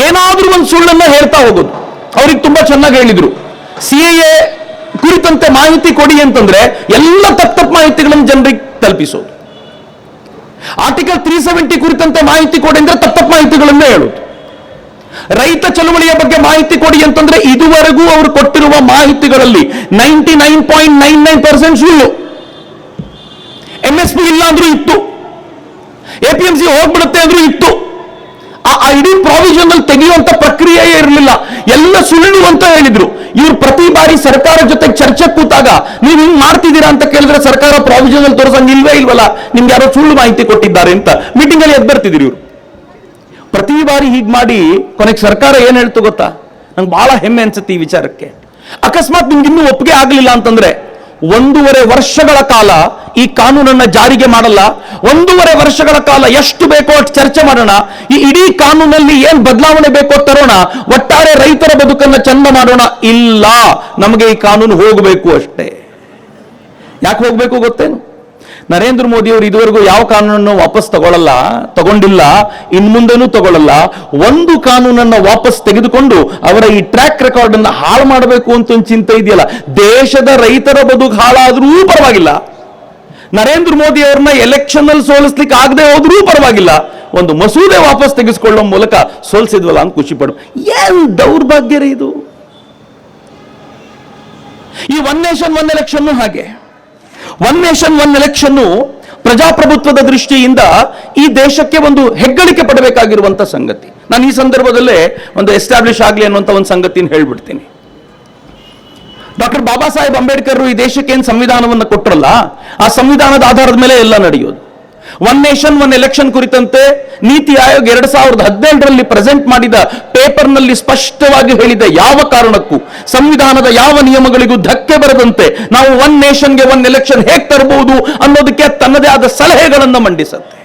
ಏನಾದ್ರೂ ಒಂದು ಸುಳ್ಳನ್ನ ಹೇಳ್ತಾ ಹೋಗೋದು. ಅವ್ರಿಗೆ ತುಂಬಾ ಚೆನ್ನಾಗಿ ಹೇಳಿದ್ರು, CAA ಕುರಿತಂತೆ ಮಾಹಿತಿ ಕೊಡಿ ಅಂತಂದ್ರೆ ಎಲ್ಲ ತಪ್ಪು ಮಾಹಿತಿಗಳನ್ನು ಜನರಿಗೆ ತಲುಪಿಸೋದು. ಆರ್ಟಿಕಲ್ 370 ಕುರಿತಂತೆ ಮಾಹಿತಿ ಕೊಡಿ ಅಂದ್ರೆ ತಪ್ಪು ಮಾಹಿತಿಗಳನ್ನೇ ಹೇಳೋದು. ರೈತ ಚಳವಳಿಯ ಬಗ್ಗೆ ಮಾಹಿತಿ ಕೊಡಿ ಅಂತಂದ್ರೆ ಇದುವರೆಗೂ ಅವರು ಕೊಟ್ಟಿರುವ ಮಾಹಿತಿಗಳಲ್ಲಿ 99.99% ಸುಳ್ಳು. MSP ಇಲ್ಲ ಅಂದ್ರೂ ಇತ್ತು, APMC ಹೋಗ್ಬಿಡುತ್ತೆ ಅಂದ್ರೂ ಇತ್ತು. ಆ ಇಡೀ ಪ್ರಾವಿಷನ್ ಅಲ್ಲಿ ತೆಗೆಯುವಂತ ಪ್ರಕ್ರಿಯೆಯೇ ಇರಲಿಲ್ಲ, ಎಲ್ಲ ಸುಳ್ಳು ಅಂತ ಹೇಳಿದ್ರು. ಇವ್ರು ಪ್ರತಿ ಬಾರಿ ಸರ್ಕಾರ ಜೊತೆ ಚರ್ಚೆ ಕೂತಾಗ ನೀವು ಹಿಂಗ್ ಮಾಡ್ತಿದ್ದೀರಾ ಅಂತ ಕೇಳಿದ್ರೆ ಸರ್ಕಾರ ಪ್ರಾವಿಷನ್ ಅಲ್ಲಿ ತೋರಿಸಂಗ್ ಇಲ್ವಲ್ಲ, ನಿಮ್ಗೆ ಯಾರೋ ಸುಳ್ಳು ಮಾಹಿತಿ ಕೊಟ್ಟಿದ್ದಾರೆ ಅಂತ ಮೀಟಿಂಗ್ ಅಲ್ಲಿ ಎದ್ದು ಬರ್ತಿದ್ರು ಇವರು. ಪ್ರತಿ ಬಾರಿ ಹೀಗೆ ಮಾಡಿ ಕೊನೆಗೆ ಸರ್ಕಾರ ಏನ್ ಹೇಳ್ತು ಗೊತ್ತಾ? ನಂಗೆ ಬಹಳ ಹೆಮ್ಮೆ ಅನ್ಸುತ್ತೆ ಈ ವಿಚಾರಕ್ಕೆ. ಅಕಸ್ಮಾತ್ ನಿಮ್ಗೆ ಇನ್ನೂ ಒಪ್ಪಿಗೆ ಆಗಲಿಲ್ಲ ಅಂತಂದ್ರೆ 1.5 ವರ್ಷಗಳ ಕಾಲ ಈ ಕಾನೂನನ್ನ ಜಾರಿಗೆ ಮಾಡಲ್ಲ. 1.5 ವರ್ಷಗಳ ಕಾಲ ಎಷ್ಟು ಬೇಕೋ ಅಷ್ಟು ಚರ್ಚೆ ಮಾಡೋಣ. ಈ ಇಡೀ ಕಾನೂನಲ್ಲಿ ಏನ್ ಬದಲಾವಣೆ ಬೇಕೋ ತರೋಣ, ಒಟ್ಟಾರೆ ರೈತರ ಬದುಕನ್ನ ಚಂದ ಮಾಡೋಣ. ಇಲ್ಲ, ನಮಗೆ ಈ ಕಾನೂನು ಹೋಗಬೇಕು ಅಷ್ಟೇ. ಯಾಕೆ ಹೋಗ್ಬೇಕು ಗೊತ್ತೇನು? ನರೇಂದ್ರ ಮೋದಿ ಅವರು ಇದುವರೆಗೂ ಯಾವ ಕಾನೂನನ್ನು ವಾಪಸ್ ತಗೊಂಡಿಲ್ಲ, ಇನ್ ಮುಂದೆನೂ ತಗೊಳ್ಳಲ್ಲ. ಒಂದು ಕಾನೂನನ್ನ ವಾಪಸ್ ತೆಗೆದುಕೊಂಡು ಅವರ ಈ ಟ್ರ್ಯಾಕ್ ರೆಕಾರ್ಡ್ ಅನ್ನ ಹಾಳು ಮಾಡಬೇಕು ಅಂತ ಒಂದು ಚಿಂತೆ ಇದೆಯಲ್ಲ. ದೇಶದ ರೈತರ ಬದುಕು ಹಾಳಾದ್ರೂ ಪರವಾಗಿಲ್ಲ, ನರೇಂದ್ರ ಮೋದಿ ಅವ್ರನ್ನ ಎಲೆಕ್ಷನ್ ಅಲ್ಲಿ ಸೋಲಿಸ್ಲಿಕ್ಕೆ ಆಗದೆ ಹೋದ್ರೂ ಪರವಾಗಿಲ್ಲ, ಒಂದು ಮಸೂದೆ ವಾಪಸ್ ತೆಗೆಸಿಕೊಳ್ಳುವ ಮೂಲಕ ಸೋಲ್ಸಿದ್ವಲ್ಲ ಅಂತ ಖುಷಿ ಪಡು. ಏನ್ ದೌರ್ಭಾಗ್ಯ ರೀ ಇದು. ಈ ಒನ್ ನೇಷನ್ ಒನ್ ಎಲೆಕ್ಷನ್ ಹಾಗೆ, ಒನ್ ನೇಷನ್ ಒನ್ ಎಲೆಕ್ಷನ್ ಪ್ರಜಾಪ್ರಭುತ್ವದ ದೃಷ್ಟಿಯಿಂದ ಈ ದೇಶಕ್ಕೆ ಒಂದು ಹೆಗ್ಗಳಿಕೆ ಪಡಬೇಕಾಗಿರುವಂತ ಸಂಗತಿ. ನಾನು ಈ ಸಂದರ್ಭದಲ್ಲೇ ಒಂದು ಎಸ್ಟಾಬ್ಲಿಷ್ ಆಗಲಿ ಅನ್ನುವಂಥ ಒಂದು ಸಂಗತಿಯನ್ನು ಹೇಳ್ಬಿಡ್ತೀನಿ. ಡಾಕ್ಟರ್ ಬಾಬಾ ಸಾಹೇಬ್ ಅಂಬೇಡ್ಕರ್ ಈ ದೇಶಕ್ಕೆ ಏನು ಸಂವಿಧಾನವನ್ನು ಕೊಟ್ಟರಲ್ಲ, ಆ ಸಂವಿಧಾನದ ಆಧಾರದ ಮೇಲೆ ಎಲ್ಲ ನಡೆಯೋದು. ಒನ್ ನೇಷನ್ ಒನ್ ಎಲೆಕ್ಷನ್ ಕುರಿತಂತೆ ನೀತಿ ಆಯೋಗ 2017ರಲ್ಲಿ ಪ್ರೆಸೆಂಟ್ ಮಾಡಿದ ಪೇಪರ್ನಲ್ಲಿ ಸ್ಪಷ್ಟವಾಗಿ ಹೇಳಿದೆ, ಯಾವ ಕಾರಣಕ್ಕೂ ಸಂವಿಧಾನದ ಯಾವ ನಿಯಮಗಳಿಗೂ ಧಕ್ಕೆ ಬರದಂತೆ ನಾವು ಒನ್ ನೇಷನ್ಗೆ ಒನ್ ಎಲೆಕ್ಷನ್ ಹೇಗೆ ತರಬಹುದು ಅನ್ನೋದಕ್ಕೆ ತನ್ನದೇ ಆದ ಸಲಹೆಗಳನ್ನು ಮಂಡಿಸುತ್ತೆ.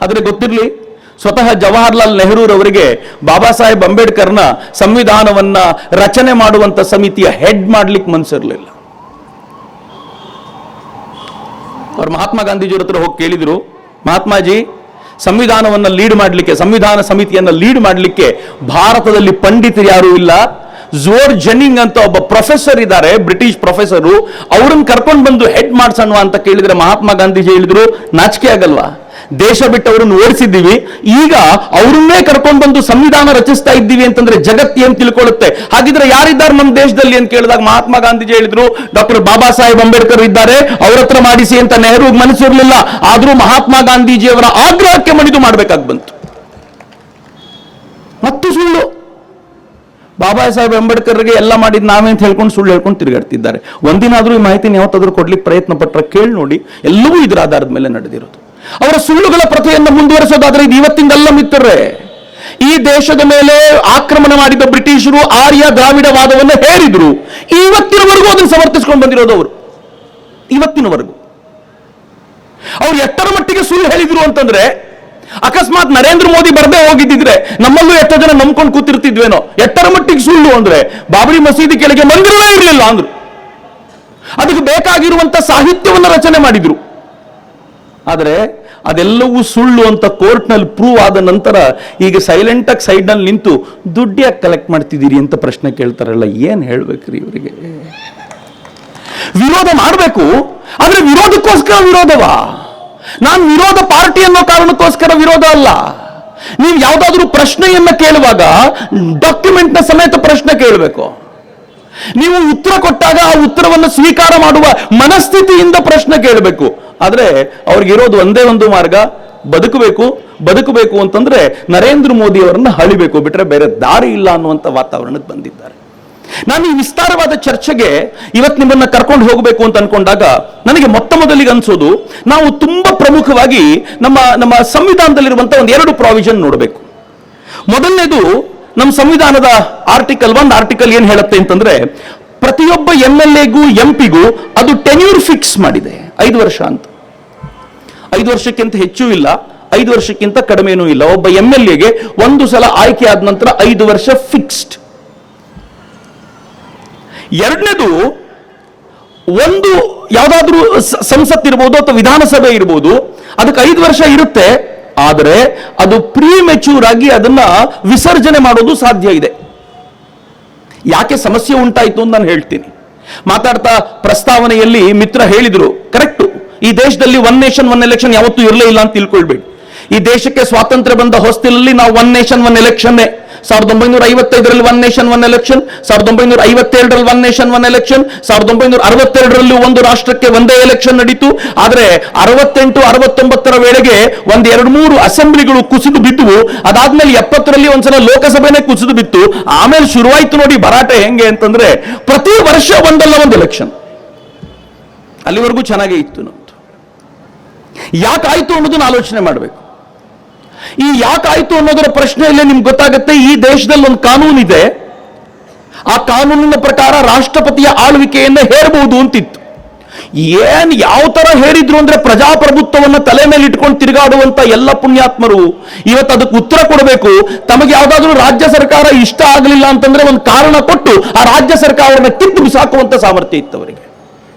ಆದರೆ ಗೊತ್ತಿರಲಿ, ಸ್ವತಃ ಜವಾಹರ್ಲಾಲ್ ನೆಹರೂರವರಿಗೆ ಬಾಬಾ ಸಾಹೇಬ್ ಅಂಬೇಡ್ಕರ್ನ ಸಂವಿಧಾನವನ್ನ ರಚನೆ ಮಾಡುವಂತ ಸಮಿತಿಯ ಹೆಡ್ ಮಾಡ್ಲಿಕ್ಕೆ ಮನಸ್ಸಿರಲಿಲ್ಲ. ಅವ್ರು ಮಹಾತ್ಮ ಗಾಂಧೀಜಿಯವರ ಹತ್ರ ಹೋಗಿ ಕೇಳಿದ್ರು, ಮಹಾತ್ಮಾಜಿ ಸಂವಿಧಾನವನ್ನ ಲೀಡ್ ಮಾಡಲಿಕ್ಕೆ, ಸಂವಿಧಾನ ಸಮಿತಿಯನ್ನ ಲೀಡ್ ಮಾಡಲಿಕ್ಕೆ ಭಾರತದಲ್ಲಿ ಪಂಡಿತರು ಯಾರೂ ಇಲ್ಲ, ಝೋರ್ ಜೆನ್ನಿಂಗ್ ಅಂತ ಒಬ್ಬ ಪ್ರೊಫೆಸರ್ ಇದ್ದಾರೆ, ಬ್ರಿಟಿಷ್ ಪ್ರೊಫೆಸರು, ಅವ್ರನ್ನ ಕರ್ಕೊಂಡು ಬಂದು ಹೆಡ್ ಮಾಡ್ಸೋಣ ಅಂತ ಕೇಳಿದ್ರೆ ಮಹಾತ್ಮ ಗಾಂಧೀಜಿ ಹೇಳಿದ್ರು, ನಾಚಿಕೆ ಆಗಲ್ವಾ, ದೇಶ ಬಿಟ್ಟು ಅವರನ್ನು ಓಡಿಸಿದ್ದೀವಿ, ಈಗ ಅವರನ್ನೇ ಕರ್ಕೊಂಡು ಬಂದು ಸಂವಿಧಾನ ರಚಿಸ್ತಾ ಇದ್ದೀವಿ ಅಂತಂದ್ರೆ ಜಗತ್ತು ಏನ್ ತಿಳ್ಕೊಳ್ಳುತ್ತೆ, ಹಾಗಿದ್ರೆ ಯಾರಿದ್ದಾರೆ ನಮ್ಮ ದೇಶದಲ್ಲಿ ಅಂತ ಕೇಳಿದಾಗ ಮಹಾತ್ಮ ಗಾಂಧೀಜಿ ಹೇಳಿದ್ರು, ಡಾಕ್ಟರ್ ಬಾಬಾ ಸಾಹೇಬ್ ಅಂಬೇಡ್ಕರ್ ಇದ್ದಾರೆ, ಅವ್ರ ಹತ್ರ ಮಾಡಿಸಿ ಅಂತ ನೆಹರು ಮನಸ್ಸಿರಲಿಲ್ಲ. ಆದ್ರೂ ಮಹಾತ್ಮ ಗಾಂಧೀಜಿಯವರ ಆಗ್ರಹಕ್ಕೆ ಮಣಿದು ಮಾಡಬೇಕಾಗಿ ಬಂತು. ಮತ್ತು ಸುಳ್ಳು, ಬಾಬಾ ಸಾಹೇಬ್ ಅಂಬೇಡ್ಕರ್ಗೆ ಎಲ್ಲ ಮಾಡಿದ್ ನಾವೇ ಅಂತ ಹೇಳ್ಕೊಂಡು ಸುಳ್ಳು ಹೇಳ್ಕೊಂಡು ತಿರುಗಾಡ್ತಿದ್ದಾರೆ. ಒಂದಿನಾದ್ರೂ ಈ ಮಾಹಿತಿನ ಯಾವತ್ತಾದ್ರೂ ಕೊಡ್ಲಿಕ್ಕೆ ಪ್ರಯತ್ನ ಪಟ್ರೆ ಕೇಳಿ ನೋಡಿ, ಎಲ್ಲವೂ ಇದರ ಆಧಾರದ ಮೇಲೆ ನಡೆದಿರೋದು. ಅವರ ಸುಳ್ಳುಗಳ ಪ್ರತಿಯನ್ನು ಮುಂದುವರಿಸೋದಾದ್ರೆ ಇದು ಇವತ್ತಿಂದಲ್ಲ ಮಿತ್ರರೇ. ಈ ದೇಶದ ಮೇಲೆ ಆಕ್ರಮಣ ಮಾಡಿದ ಬ್ರಿಟಿಷರು ಆರ್ಯ ದ್ರಾವಿಡವಾದವನ್ನು ಹೇರಿದ್ರು, ಇವತ್ತಿನವರೆಗೂ ಅದನ್ನು ಸಮರ್ಥಿಸಿಕೊಂಡು ಬಂದಿರೋದು ಅವರು. ಇವತ್ತಿನವರೆಗೂ ಅವ್ರು ಎಷ್ಟರ ಮಟ್ಟಿಗೆ ಸುಳ್ಳು ಹೇಳಿದ್ರು ಅಂತಂದ್ರೆ, ಅಕಸ್ಮಾತ್ ನರೇಂದ್ರ ಮೋದಿ ಬರದೇ ಹೋಗಿದ್ದಿದ್ರೆ ನಮ್ಮಲ್ಲೂ ಎಷ್ಟೋ ಜನ ನಂಬ್ಕೊಂಡು ಕೂತಿರ್ತಿದ್ವೇನೋ. ಎಷ್ಟರ ಮಟ್ಟಿಗೆ ಸುಳ್ಳು ಅಂದ್ರೆ, ಬಾಬರಿ ಮಸೀದಿ ಕೆಳಗೆ ಮಂದಿರವೇ ಇರಲಿಲ್ಲ ಅಂದ್ರು. ಅದಕ್ಕೆ ಬೇಕಾಗಿರುವಂತ ಸಾಹಿತ್ಯವನ್ನು ರಚನೆ ಮಾಡಿದ್ರು. ಆದರೆ ಅದೆಲ್ಲವೂ ಸುಳ್ಳು ಅಂತ ಕೋರ್ಟ್ನಲ್ಲಿ ಪ್ರೂವ್ ಆದ ನಂತರ ಈಗ ಸೈಲೆಂಟ್ ಆಗಿ ಸೈಡ್ ನಲ್ಲಿ ನಿಂತು ದುಡ್ಡು ಯಾಕೆ ಕಲೆಕ್ಟ್ ಮಾಡ್ತಿದ್ದೀರಿ ಅಂತ ಪ್ರಶ್ನೆ ಕೇಳ್ತಾರಲ್ಲ, ಏನ್ ಹೇಳ್ಬೇಕ್ರಿ ಇವರಿಗೆ? ವಿರೋಧ ಮಾಡಬೇಕು, ಆದ್ರೆ ವಿರೋಧಕ್ಕೋಸ್ಕರ ವಿರೋಧವಾ? ನಾನು ವಿರೋಧ ಪಾರ್ಟಿ ಅನ್ನೋ ಕಾರಣಕ್ಕೋಸ್ಕರ ವಿರೋಧ ಅಲ್ಲ. ನೀವು ಯಾವ್ದಾದ್ರೂ ಪ್ರಶ್ನೆಯನ್ನ ಕೇಳುವಾಗ ಡಾಕ್ಯುಮೆಂಟ್ನ ಸಮೇತ ಪ್ರಶ್ನೆ ಕೇಳಬೇಕು. ನೀವು ಉತ್ತರ ಕೊಟ್ಟಾಗ ಆ ಉತ್ತರವನ್ನು ಸ್ವೀಕಾರ ಮಾಡುವ ಮನಸ್ಥಿತಿಯಿಂದ ಪ್ರಶ್ನೆ ಕೇಳಬೇಕು. ಆದ್ರೆ ಅವ್ರಿಗಿರೋದು ಒಂದೇ ಒಂದು ಮಾರ್ಗ, ಬದುಕಬೇಕು ಅಂತಂದ್ರೆ ನರೇಂದ್ರ ಮೋದಿ ಅವರನ್ನ ಹಳಿಬೇಕು, ಬಿಟ್ರೆ ಬೇರೆ ದಾರಿ ಇಲ್ಲ ಅನ್ನುವಂಥ ವಾತಾವರಣಕ್ಕೆ ಬಂದಿದ್ದಾರೆ. ನಾನು ಈ ವಿಸ್ತಾರವಾದ ಚರ್ಚೆಗೆ ಇವತ್ತು ನಿಮ್ಮನ್ನ ಕರ್ಕೊಂಡು ಹೋಗಬೇಕು ಅಂತ ಅನ್ಕೊಂಡಾಗ ನನಗೆ ಮೊತ್ತ ಮೊದಲಿಗೆ ಅನ್ಸೋದು, ನಾವು ತುಂಬಾ ಪ್ರಮುಖವಾಗಿ ನಮ್ಮ ಸಂವಿಧಾನದಲ್ಲಿರುವಂತಹ ಒಂದು 2 ಪ್ರಾವಿಷನ್ ನೋಡಬೇಕು. ಮೊದಲನೇದು, ನಮ್ಮ ಸಂವಿಧಾನದ ಆರ್ಟಿಕಲ್ 1 ಆರ್ಟಿಕಲ್ ಏನ್ ಹೇಳುತ್ತೆ ಅಂತಂದ್ರೆ, ಪ್ರತಿಯೊಬ್ಬ MLAಗೂ MP ಗೂ ಅದು ಟೆನ್ಯೂರ್ ಫಿಕ್ಸ್ ಮಾಡಿದೆ, 5 ವರ್ಷ ಅಂತ. 5 ವರ್ಷಕ್ಕಿಂತ ಹೆಚ್ಚು ಇಲ್ಲ, 5 ವರ್ಷಕ್ಕಿಂತ ಕಡಿಮೆನೂ ಇಲ್ಲ. ಒಬ್ಬ MLAಗೆ ಒಂದು ಸಲ ಆಯ್ಕೆ ಆದ ನಂತರ 5 ವರ್ಷ ಫಿಕ್ಸ್ಡ್. ಎರಡನೇದು, ಒಂದು ಯಾವ್ದಾದ್ರೂ ಸಂಸತ್ ಇರ್ಬೋದು ಅಥವಾ ವಿಧಾನಸಭೆ ಇರ್ಬೋದು, ಅದಕ್ಕೆ 5 ವರ್ಷ ಇರುತ್ತೆ, ಆದರೆ ಅದು ಪ್ರೀ ಮೆಚೂರ್ ಆಗಿ ಅದನ್ನ ವಿಸರ್ಜನೆ ಮಾಡೋದು ಸಾಧ್ಯ ಇದೆ. ಯಾಕೆ ಸಮಸ್ಯೆ ಉಂಟಾಯಿತು ಅಂತ ನಾನು ಹೇಳ್ತೀನಿ. ಮಾತಾಡ್ತಾ ಪ್ರಸ್ತಾವನೆಯಲ್ಲಿ ಮಿತ್ರ ಹೇಳಿದ್ರು, ಕರೆಕ್ಟು, ಈ ದೇಶದಲ್ಲಿ ಒನ್ ನೇಷನ್ ಒನ್ ಎಲೆಕ್ಷನ್ ಯಾವತ್ತೂ ಇರಲೇ ಇಲ್ಲ ಅಂತ ತಿಳ್ಕೊಳ್ಬೇಡಿ. ಈ ದೇಶಕ್ಕೆ ಸ್ವಾತಂತ್ರ್ಯ ಬಂದ ಹೊಸ್ತಿಲಲ್ಲಿ ನಾವು ಒನ್ ನೇಷನ್ ಒನ್ ಎಲೆಕ್ಷನ್ 1955ರಲ್ಲಿ ಒನ್ ನೇಷನ್ ಒನ್ ಎಲೆಕ್ಷನ್, 1957ರಲ್ಲಿ ಒನ್ ನೇಷನ್ ಒನ್ ಎಲೆಕ್ಷನ್, 1962ರಲ್ಲಿ ಒಂದು ರಾಷ್ಟ್ರಕ್ಕೆ ಒಂದೇ ಎಲೆಕ್ಷನ್ ನಡೀತು. ಆದ್ರೆ 68, 69ರ ವೇಳೆಗೆ 1-2-3 ಅಸೆಂಬ್ಲಿಗಳು ಕುಸಿದು ಬಿದ್ದವು. ಅದಾದ್ಮೇಲೆ 70ರಲ್ಲಿ ಒಂದ್ಸಲ ಲೋಕಸಭೆನೇ ಕುಸಿದು ಬಿತ್ತು. ಆಮೇಲೆ ಶುರುವಾಯ್ತು ನೋಡಿ ಭರಾಟೆ ಹೆಂಗೆ ಅಂತಂದ್ರೆ, ಪ್ರತಿ ವರ್ಷ ಒಂದಲ್ಲ ಒಂದು ಎಲೆಕ್ಷನ್. ಅಲ್ಲಿವರೆಗೂ ಚೆನ್ನಾಗೇ ಇತ್ತು ನಮ್ದು. ಯಾಕಾಯ್ತು ಅನ್ನೋದನ್ನ ಆಲೋಚನೆ ಮಾಡಬೇಕು. ಈ ಯಾಕಾಯ್ತು ಅನ್ನೋದರ ಪ್ರಶ್ನೆಯಲ್ಲೇ ನಿಮ್ಗೆ ಗೊತ್ತಾಗುತ್ತೆ, ಈ ದೇಶದಲ್ಲಿ ಒಂದು ಕಾನೂನು ಇದೆ, ಆ ಕಾನೂನಿನ ಪ್ರಕಾರ ರಾಷ್ಟ್ರಪತಿಯ ಆಳ್ವಿಕೆಯನ್ನ ಹೇರಬಹುದು ಅಂತಿತ್ತು. ಯಾವ ತರ ಹೇರಿದ್ರು ಅಂದ್ರೆ, ಪ್ರಜಾಪ್ರಭುತ್ವವನ್ನು ತಲೆ ಮೇಲೆ ಇಟ್ಕೊಂಡು ತಿರುಗಾಡುವಂತ ಎಲ್ಲ ಪುಣ್ಯಾತ್ಮರು ಇವತ್ತು ಅದಕ್ಕೆ ಉತ್ತರ ಕೊಡಬೇಕು. ತಮಗೆ ಯಾವ್ದಾದ್ರೂ ರಾಜ್ಯ ಸರ್ಕಾರ ಇಷ್ಟ ಆಗಲಿಲ್ಲ ಅಂತಂದ್ರೆ ಒಂದು ಕಾರಣ ಕೊಟ್ಟು ಆ ರಾಜ್ಯ ಸರ್ಕಾರವನ್ನು ಕಿತ್ತು ಬಿಸಾಕುವಂತ ಸಾಮರ್ಥ್ಯ ಇತ್ತು ಅವರಿಗೆ.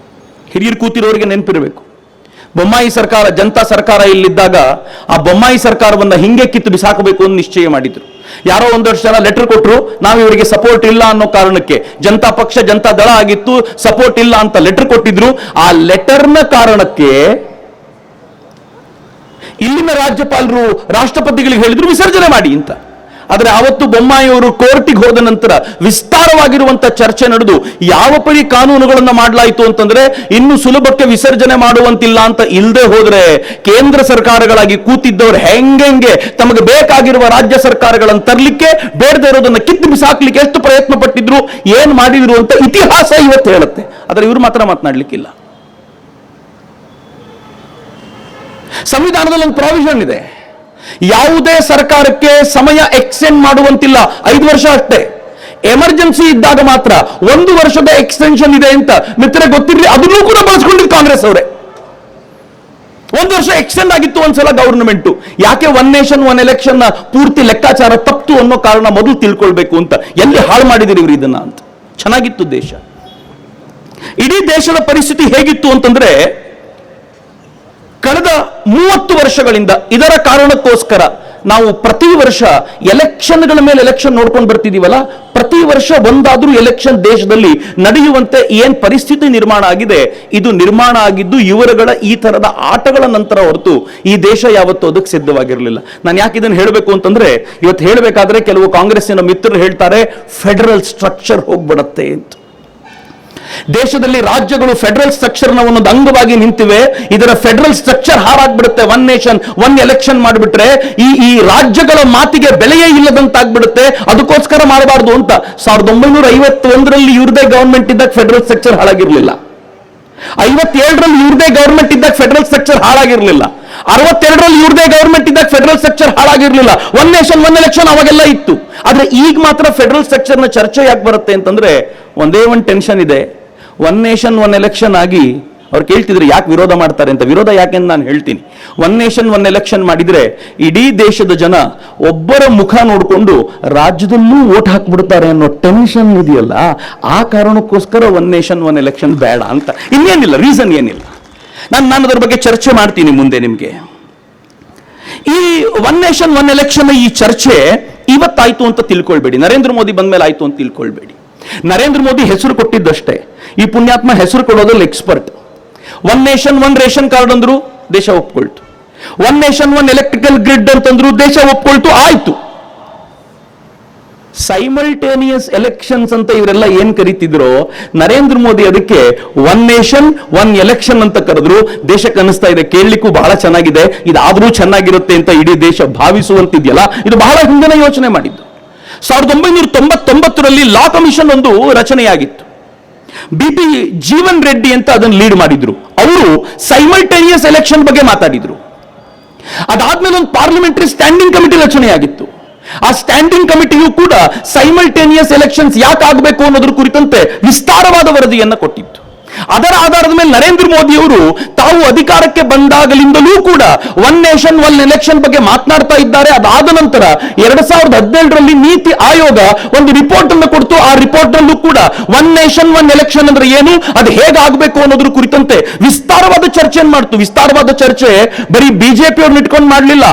ಹಿರಿಯರು ಕೂತಿರೋರಿಗೆ ನೆನಪಿರಬೇಕು, ಬೊಮ್ಮಾಯಿ ಸರ್ಕಾರ, ಜನತಾ ಸರ್ಕಾರ ಇಲ್ಲಿದ್ದಾಗ ಆ ಬೊಮ್ಮಾಯಿ ಸರ್ಕಾರವನ್ನ ಹಿಂಗೆ ಕಿತ್ತು ಬಿಸಾಕಬೇಕು ಅಂತ ನಿಶ್ಚಯ ಮಾಡಿದ್ರು. ಯಾರೋ ಒಂದಷ್ಟು ಜನ ಲೆಟರ್ ಕೊಟ್ಟರು, ನಾವು ಇವರಿಗೆ ಸಪೋರ್ಟ್ ಇಲ್ಲ ಅನ್ನೋ ಕಾರಣಕ್ಕೆ. ಜನತಾ ಪಕ್ಷ, ಜನತಾ ದಳ ಆಗಿತ್ತು, ಸಪೋರ್ಟ್ ಇಲ್ಲ ಅಂತ ಲೆಟರ್ ಕೊಟ್ಟಿದ್ರು. ಆ ಲೆಟರ್ನ ಕಾರಣಕ್ಕೆ ಇಲ್ಲಿನ ರಾಜ್ಯಪಾಲರು ರಾಷ್ಟ್ರಪತಿಗಳಿಗೆ ಹೇಳಿದ್ರು ವಿಸರ್ಜನೆ ಮಾಡಿ ಅಂತ. ಆದರೆ ಆವತ್ತು ಬೊಮ್ಮಾಯಿಯವರು ಕೋರ್ಟಿಗೆ ಹೋದ ನಂತರ ವಿಸ್ತಾರವಾಗಿರುವಂತಹ ಚರ್ಚೆ ನಡೆದು ಯಾವ ಪರಿ ಕಾನೂನುಗಳನ್ನು ಮಾಡಲಾಯಿತು ಅಂತಂದ್ರೆ ಇನ್ನು ಸುಲಭಕ್ಕೆ ವಿಸರ್ಜನೆ ಮಾಡುವಂತಿಲ್ಲ ಅಂತ ಇಲ್ಲದೆ ಹೋದ್ರೆ ಕೇಂದ್ರ ಸರ್ಕಾರಗಳಾಗಿ ಕೂತಿದ್ದವರು ಹೆಂಗೆ ತಮಗೆ ಬೇಕಾಗಿರುವ ರಾಜ್ಯ ಸರ್ಕಾರಗಳನ್ನು ತರಲಿಕ್ಕೆ ಬೇಡದೇ ಇರೋದನ್ನ ಕಿತ್ತು ಬಿಸಾಕ್ಲಿಕ್ಕೆ ಎಷ್ಟು ಪ್ರಯತ್ನ ಪಟ್ಟಿದ್ರು, ಏನ್ ಮಾಡಿದ್ರು ಅಂತ ಇತಿಹಾಸ ಇವತ್ತು ಹೇಳುತ್ತೆ. ಆದರೆ ಇವರು ಮಾತ್ರ ಮಾತನಾಡ್ಲಿಕ್ಕಿಲ್ಲ. ಸಂವಿಧಾನದಲ್ಲಿ ಒಂದು ಪ್ರಾವಿಷನ್ ಇದೆ, ಯಾವುದೇ ಸರ್ಕಾರಕ್ಕೆ ಸಮಯ ಎಕ್ಸ್ಟೆಂಡ್ ಮಾಡುವಂತಿಲ್ಲ, 5 ವರ್ಷ ಅಷ್ಟೇ. ಎಮರ್ಜೆನ್ಸಿ ಇದ್ದಾಗ ಮಾತ್ರ 1 ವರ್ಷದ ಎಕ್ಸ್ಟೆನ್ಷನ್ ಇದೆ ಅಂತ ಮಿತ್ರ ಗೊತ್ತಿರಲಿ, ಅದನ್ನೂ ಕೂಡ ಬಳಸ್ಕೊಂಡಿದ್ದು ಕಾಂಗ್ರೆಸ್ ಅವರೇ. 1 ವರ್ಷ ಎಕ್ಸ್ಟೆಂಡ್ ಆಗಿತ್ತು ಒಂದ್ಸಲ ಗವರ್ನಮೆಂಟ್. ಯಾಕೆ ಒನ್ ನೇಷನ್ ಒನ್ ಎಲೆಕ್ಷನ್ ಪೂರ್ತಿ ಲೆಕ್ಕಾಚಾರ ತಪ್ಪು ಅನ್ನೋ ಕಾರಣ ಮೊದಲು ತಿಳ್ಕೊಳ್ಬೇಕು ಅಂತ. ಎಲ್ಲಿ ಹಾಳು ಮಾಡಿದಿರಿ ಇವರು ಇದನ್ನ ಅಂತ. ಚೆನ್ನಾಗಿತ್ತು ದೇಶ. ಇಡೀ ದೇಶದ ಪರಿಸ್ಥಿತಿ ಹೇಗಿತ್ತು ಅಂತಂದ್ರೆ, ಕಳೆದ 30 ವರ್ಷಗಳಿಂದ ಇದರ ಕಾರಣಕ್ಕೋಸ್ಕರ ನಾವು ಪ್ರತಿ ವರ್ಷ ಎಲೆಕ್ಷನ್ಗಳ ಮೇಲೆ ಎಲೆಕ್ಷನ್ ನೋಡ್ಕೊಂಡು ಬರ್ತಿದೀವಲ್ಲ, ಪ್ರತಿ ವರ್ಷ ಒಂದಾದ್ರೂ ಎಲೆಕ್ಷನ್ ದೇಶದಲ್ಲಿ ನಡೆಯುವಂತೆ ಏನ್ ಪರಿಸ್ಥಿತಿ ನಿರ್ಮಾಣ ಆಗಿದೆ, ಇದು ನಿರ್ಮಾಣ ಆಗಿದ್ದು ಇವರುಗಳ ಈ ತರದ ಆಟಗಳ ನಂತರ ಹೊರತು ಈ ದೇಶ ಯಾವತ್ತೂ ಅದಕ್ಕೆ ಸಿದ್ಧವಾಗಿರಲಿಲ್ಲ. ನಾನು ಯಾಕೆ ಇದನ್ನು ಹೇಳಬೇಕು ಅಂತಂದ್ರೆ, ಇವತ್ತು ಹೇಳಬೇಕಾದ್ರೆ ಕೆಲವು ಕಾಂಗ್ರೆಸ್ಸಿನ ಮಿತ್ರರು ಹೇಳ್ತಾರೆ ಫೆಡರಲ್ ಸ್ಟ್ರಕ್ಚರ್ ಹೋಗ್ಬಿಡತ್ತೆ ಅಂತ. ದೇಶದಲ್ಲಿ ರಾಜ್ಯಗಳು ಫೆಡರಲ್ ಸ್ಟ್ರಕ್ಚರ್ನ ಒಂದೊಂದು ಅಂಗವಾಗಿ ನಿಂತಿವೆ. ಇದರ ಫೆಡರಲ್ ಸ್ಟ್ರಕ್ಚರ್ ಹಾರಾಗ್ಬಿಡುತ್ತೆ. ಒನ್ ನೇಷನ್ ಒನ್ ಎಲೆಕ್ಷನ್ ಮಾಡಿಬಿಟ್ರೆ ಈ ರಾಜ್ಯಗಳ ಮಾತಿಗೆ ಬೆಲೆಯೇ ಇಲ್ಲದಂತಾಗ್ಬಿಡುತ್ತೆ. ಅದಕ್ಕೋಸ್ಕರ ಮಾಡಬಾರ್ದು ಅಂತ 1951ರಲ್ಲಿ ಇವ್ರದೇ ಗವರ್ಮೆಂಟ್ ಇದ್ದಾಗ ಫೆಡರಲ್ ಸ್ಟ್ರಕ್ಚರ್ ಹಾಳಾಗಿರ್ಲಿಲ್ಲ. 57ರಲ್ಲಿ ಇವ್ರದೇ ಗವರ್ಮೆಂಟ್ ಇದ್ದಾಗ ಫೆಡರಲ್ ಸ್ಟ್ರಕ್ಚರ್ ಹಾಳಾಗಿರ್ಲಿಲ್ಲ. 62ರಲ್ಲಿ ಇವ್ರದೇ ಗವರ್ಮೆಂಟ್ ಇದ್ದಾಗ ಫೆಡರಲ್ ಸ್ಟ್ರಕ್ಚರ್ ಹಾಳಾಗಿರ್ಲಿಲ್ಲ. ಒನ್ ನೇಷನ್ ಒನ್ ಎಲೆಕ್ಷನ್ ಅವಾಗೆಲ್ಲ ಇತ್ತು. ಆದ್ರೆ ಈಗ ಮಾತ್ರ ಫೆಡರಲ್ ಸ್ಟ್ರಕ್ಚರ್ನ ಚರ್ಚೆ ಯಾಕೆ ಬರುತ್ತೆ ಅಂತಂದ್ರೆ, ಒಂದೇ ಒಂದು ಟೆನ್ಷನ್ ಇದೆ. ಒನ್ ನೇಷನ್ ಒನ್ ಎಲೆಕ್ಷನ್ ಆಗಿ ಅವ್ರು ಕೇಳ್ತಿದ್ರು ಯಾಕೆ ವಿರೋಧ ಮಾಡ್ತಾರೆ ಅಂತ. ವಿರೋಧ ಯಾಕೆಂದು ನಾನು ಹೇಳ್ತೀನಿ. ಒನ್ ನೇಷನ್ ಒನ್ ಎಲೆಕ್ಷನ್ ಮಾಡಿದ್ರೆ ಇಡೀ ದೇಶದ ಜನ ಒಬ್ಬರ ಮುಖ ನೋಡಿಕೊಂಡು ರಾಜ್ಯದಲ್ಲೂ ವೋಟ್ ಹಾಕ್ಬಿಡ್ತಾರೆ ಅನ್ನೋ ಟೆನ್ಷನ್ ಇದೆಯಲ್ಲ, ಆ ಕಾರಣಕ್ಕೋಸ್ಕರ ಒನ್ ನೇಷನ್ ಒನ್ ಎಲೆಕ್ಷನ್ ಬೇಡ ಅಂತ. ಇನ್ನೇನಿಲ್ಲ, ರೀಸನ್ ಏನಿಲ್ಲ. ನಾನು ಅದರ ಬಗ್ಗೆ ಚರ್ಚೆ ಮಾಡ್ತೀನಿ ಮುಂದೆ ನಿಮಗೆ. ಈ ಒನ್ ನೇಷನ್ ಒನ್ ಎಲೆಕ್ಷನ್ ಈ ಚರ್ಚೆ ಇವತ್ತಾಯ್ತು ಅಂತ ತಿಳ್ಕೊಳ್ಬೇಡಿ, ನರೇಂದ್ರ ಮೋದಿ ಬಂದ ಮೇಲೆ ಆಯ್ತು ಅಂತ ತಿಳ್ಕೊಳ್ಬೇಡಿ. ನರೇಂದ್ರ ಮೋದಿ ಹೆಸರು ಕೊಟ್ಟಿದ್ದಷ್ಟೇ. ಈ ಪುಣ್ಯಾತ್ಮ ಹೆಸರು ಕೊಡೋದ್ರಲ್ಲಿ expert. One nation one ration card ಅಂದ್ರು ದೇಶ ಒಪ್ಕೊಳ್ತು. One nation one electrical grid ಅಂತಂದ್ರು ದೇಶ ಒಪ್ಕೊಳ್ತು, ಆಯ್ತು. ಸೈಮಲ್ಟೇನಿಯಸ್ ಎಲೆಕ್ಷನ್ಸ್ ಅಂತ ಇವರೆಲ್ಲ ಏನ್ ಕರೀತಿದ್ರು, ನರೇಂದ್ರ ಮೋದಿ ಅದಕ್ಕೆ ಒನ್ ನೇಷನ್ ಒನ್ ಎಲೆಕ್ಷನ್ ಅಂತ ಕರೆದ್ರು. ದೇಶಕ್ಕೆ ಅನಿಸ್ತಾ ಇದೆ ಕೇಳಲಿಕ್ಕೂ ಬಹಳ ಚೆನ್ನಾಗಿದೆ, ಇದಾದ್ರೂ ಚೆನ್ನಾಗಿರುತ್ತೆ ಅಂತ ಇಡೀ ದೇಶ ಭಾವಿಸುವಂತಿದೆಯಲ್ಲ, ಇದು ಬಹಳ ಹಿಂದಿನ ಯೋಚನೆ ಮಾಡಿದ್ದು. 1999ರಲ್ಲಿ ಲಾ ಕಮಿಷನ್ ಒಂದು ರಚನೆಯಾಗಿತ್ತು. BP ಜೀವನ್ ರೆಡ್ಡಿ ಅಂತ ಅದನ್ನು ಲೀಡ್ ಮಾಡಿದ್ರು. ಅವರು ಸೈಮಲ್ಟೇನಿಯಸ್ ಎಲೆಕ್ಷನ್ ಬಗ್ಗೆ ಮಾತಾಡಿದ್ರು. ಅದಾದ್ಮೇಲೆ ಒಂದು ಪಾರ್ಲಿಮೆಂಟರಿ ಸ್ಟ್ಯಾಂಡಿಂಗ್ ಕಮಿಟಿ ರಚನೆಯಾಗಿತ್ತು. ಆ ಸ್ಟ್ಯಾಂಡಿಂಗ್ ಕಮಿಟಿಯು ಕೂಡ ಸೈಮಲ್ಟೇನಿಯಸ್ ಎಲೆಕ್ಷನ್ಸ್ ಯಾಕೆ ಆಗಬೇಕು ಅನ್ನೋದ್ರ ಕುರಿತಂತೆ ವಿಸ್ತಾರವಾದ ವರದಿಯನ್ನು ಕೊಟ್ಟಿತ್ತು. ಅದರ ಆಧಾರದ ಮೇಲೆ ನರೇಂದ್ರ ಮೋದಿ ಅವರು ತಾವು ಅಧಿಕಾರಕ್ಕೆ ಬಂದಾಗಲಿಂದಲೂ ಕೂಡ ಒನ್ ನೇಷನ್ ಒನ್ ಎಲೆಕ್ಷನ್ ಬಗ್ಗೆ ಮಾತನಾಡ್ತಾ ಇದ್ದಾರೆ. ಅದಾದ ನಂತರ 2017ರಲ್ಲಿ ನೀತಿ ಆಯೋಗ ಒಂದು ರಿಪೋರ್ಟ್ ಅನ್ನು ಕೊಡ್ತು. ಆ ರಿಪೋರ್ಟ್ ನಲ್ಲೂ ಕೂಡ ಒನ್ ನೇಷನ್ ಒನ್ ಎಲೆಕ್ಷನ್ ಅಂದ್ರೆ ಏನು, ಅದು ಹೇಗಾಗಬೇಕು ಅನ್ನೋದ್ರ ಕುರಿತಂತೆ ವಿಸ್ತಾರವಾದ ಚರ್ಚೆಯನ್ನು ಮಾಡ್ತು. ವಿಸ್ತಾರವಾದ ಚರ್ಚೆ ಬರೀ ಬಿಜೆಪಿ ಅವ್ರನ್ನ ಇಟ್ಕೊಂಡು ಮಾಡಲಿಲ್ಲ,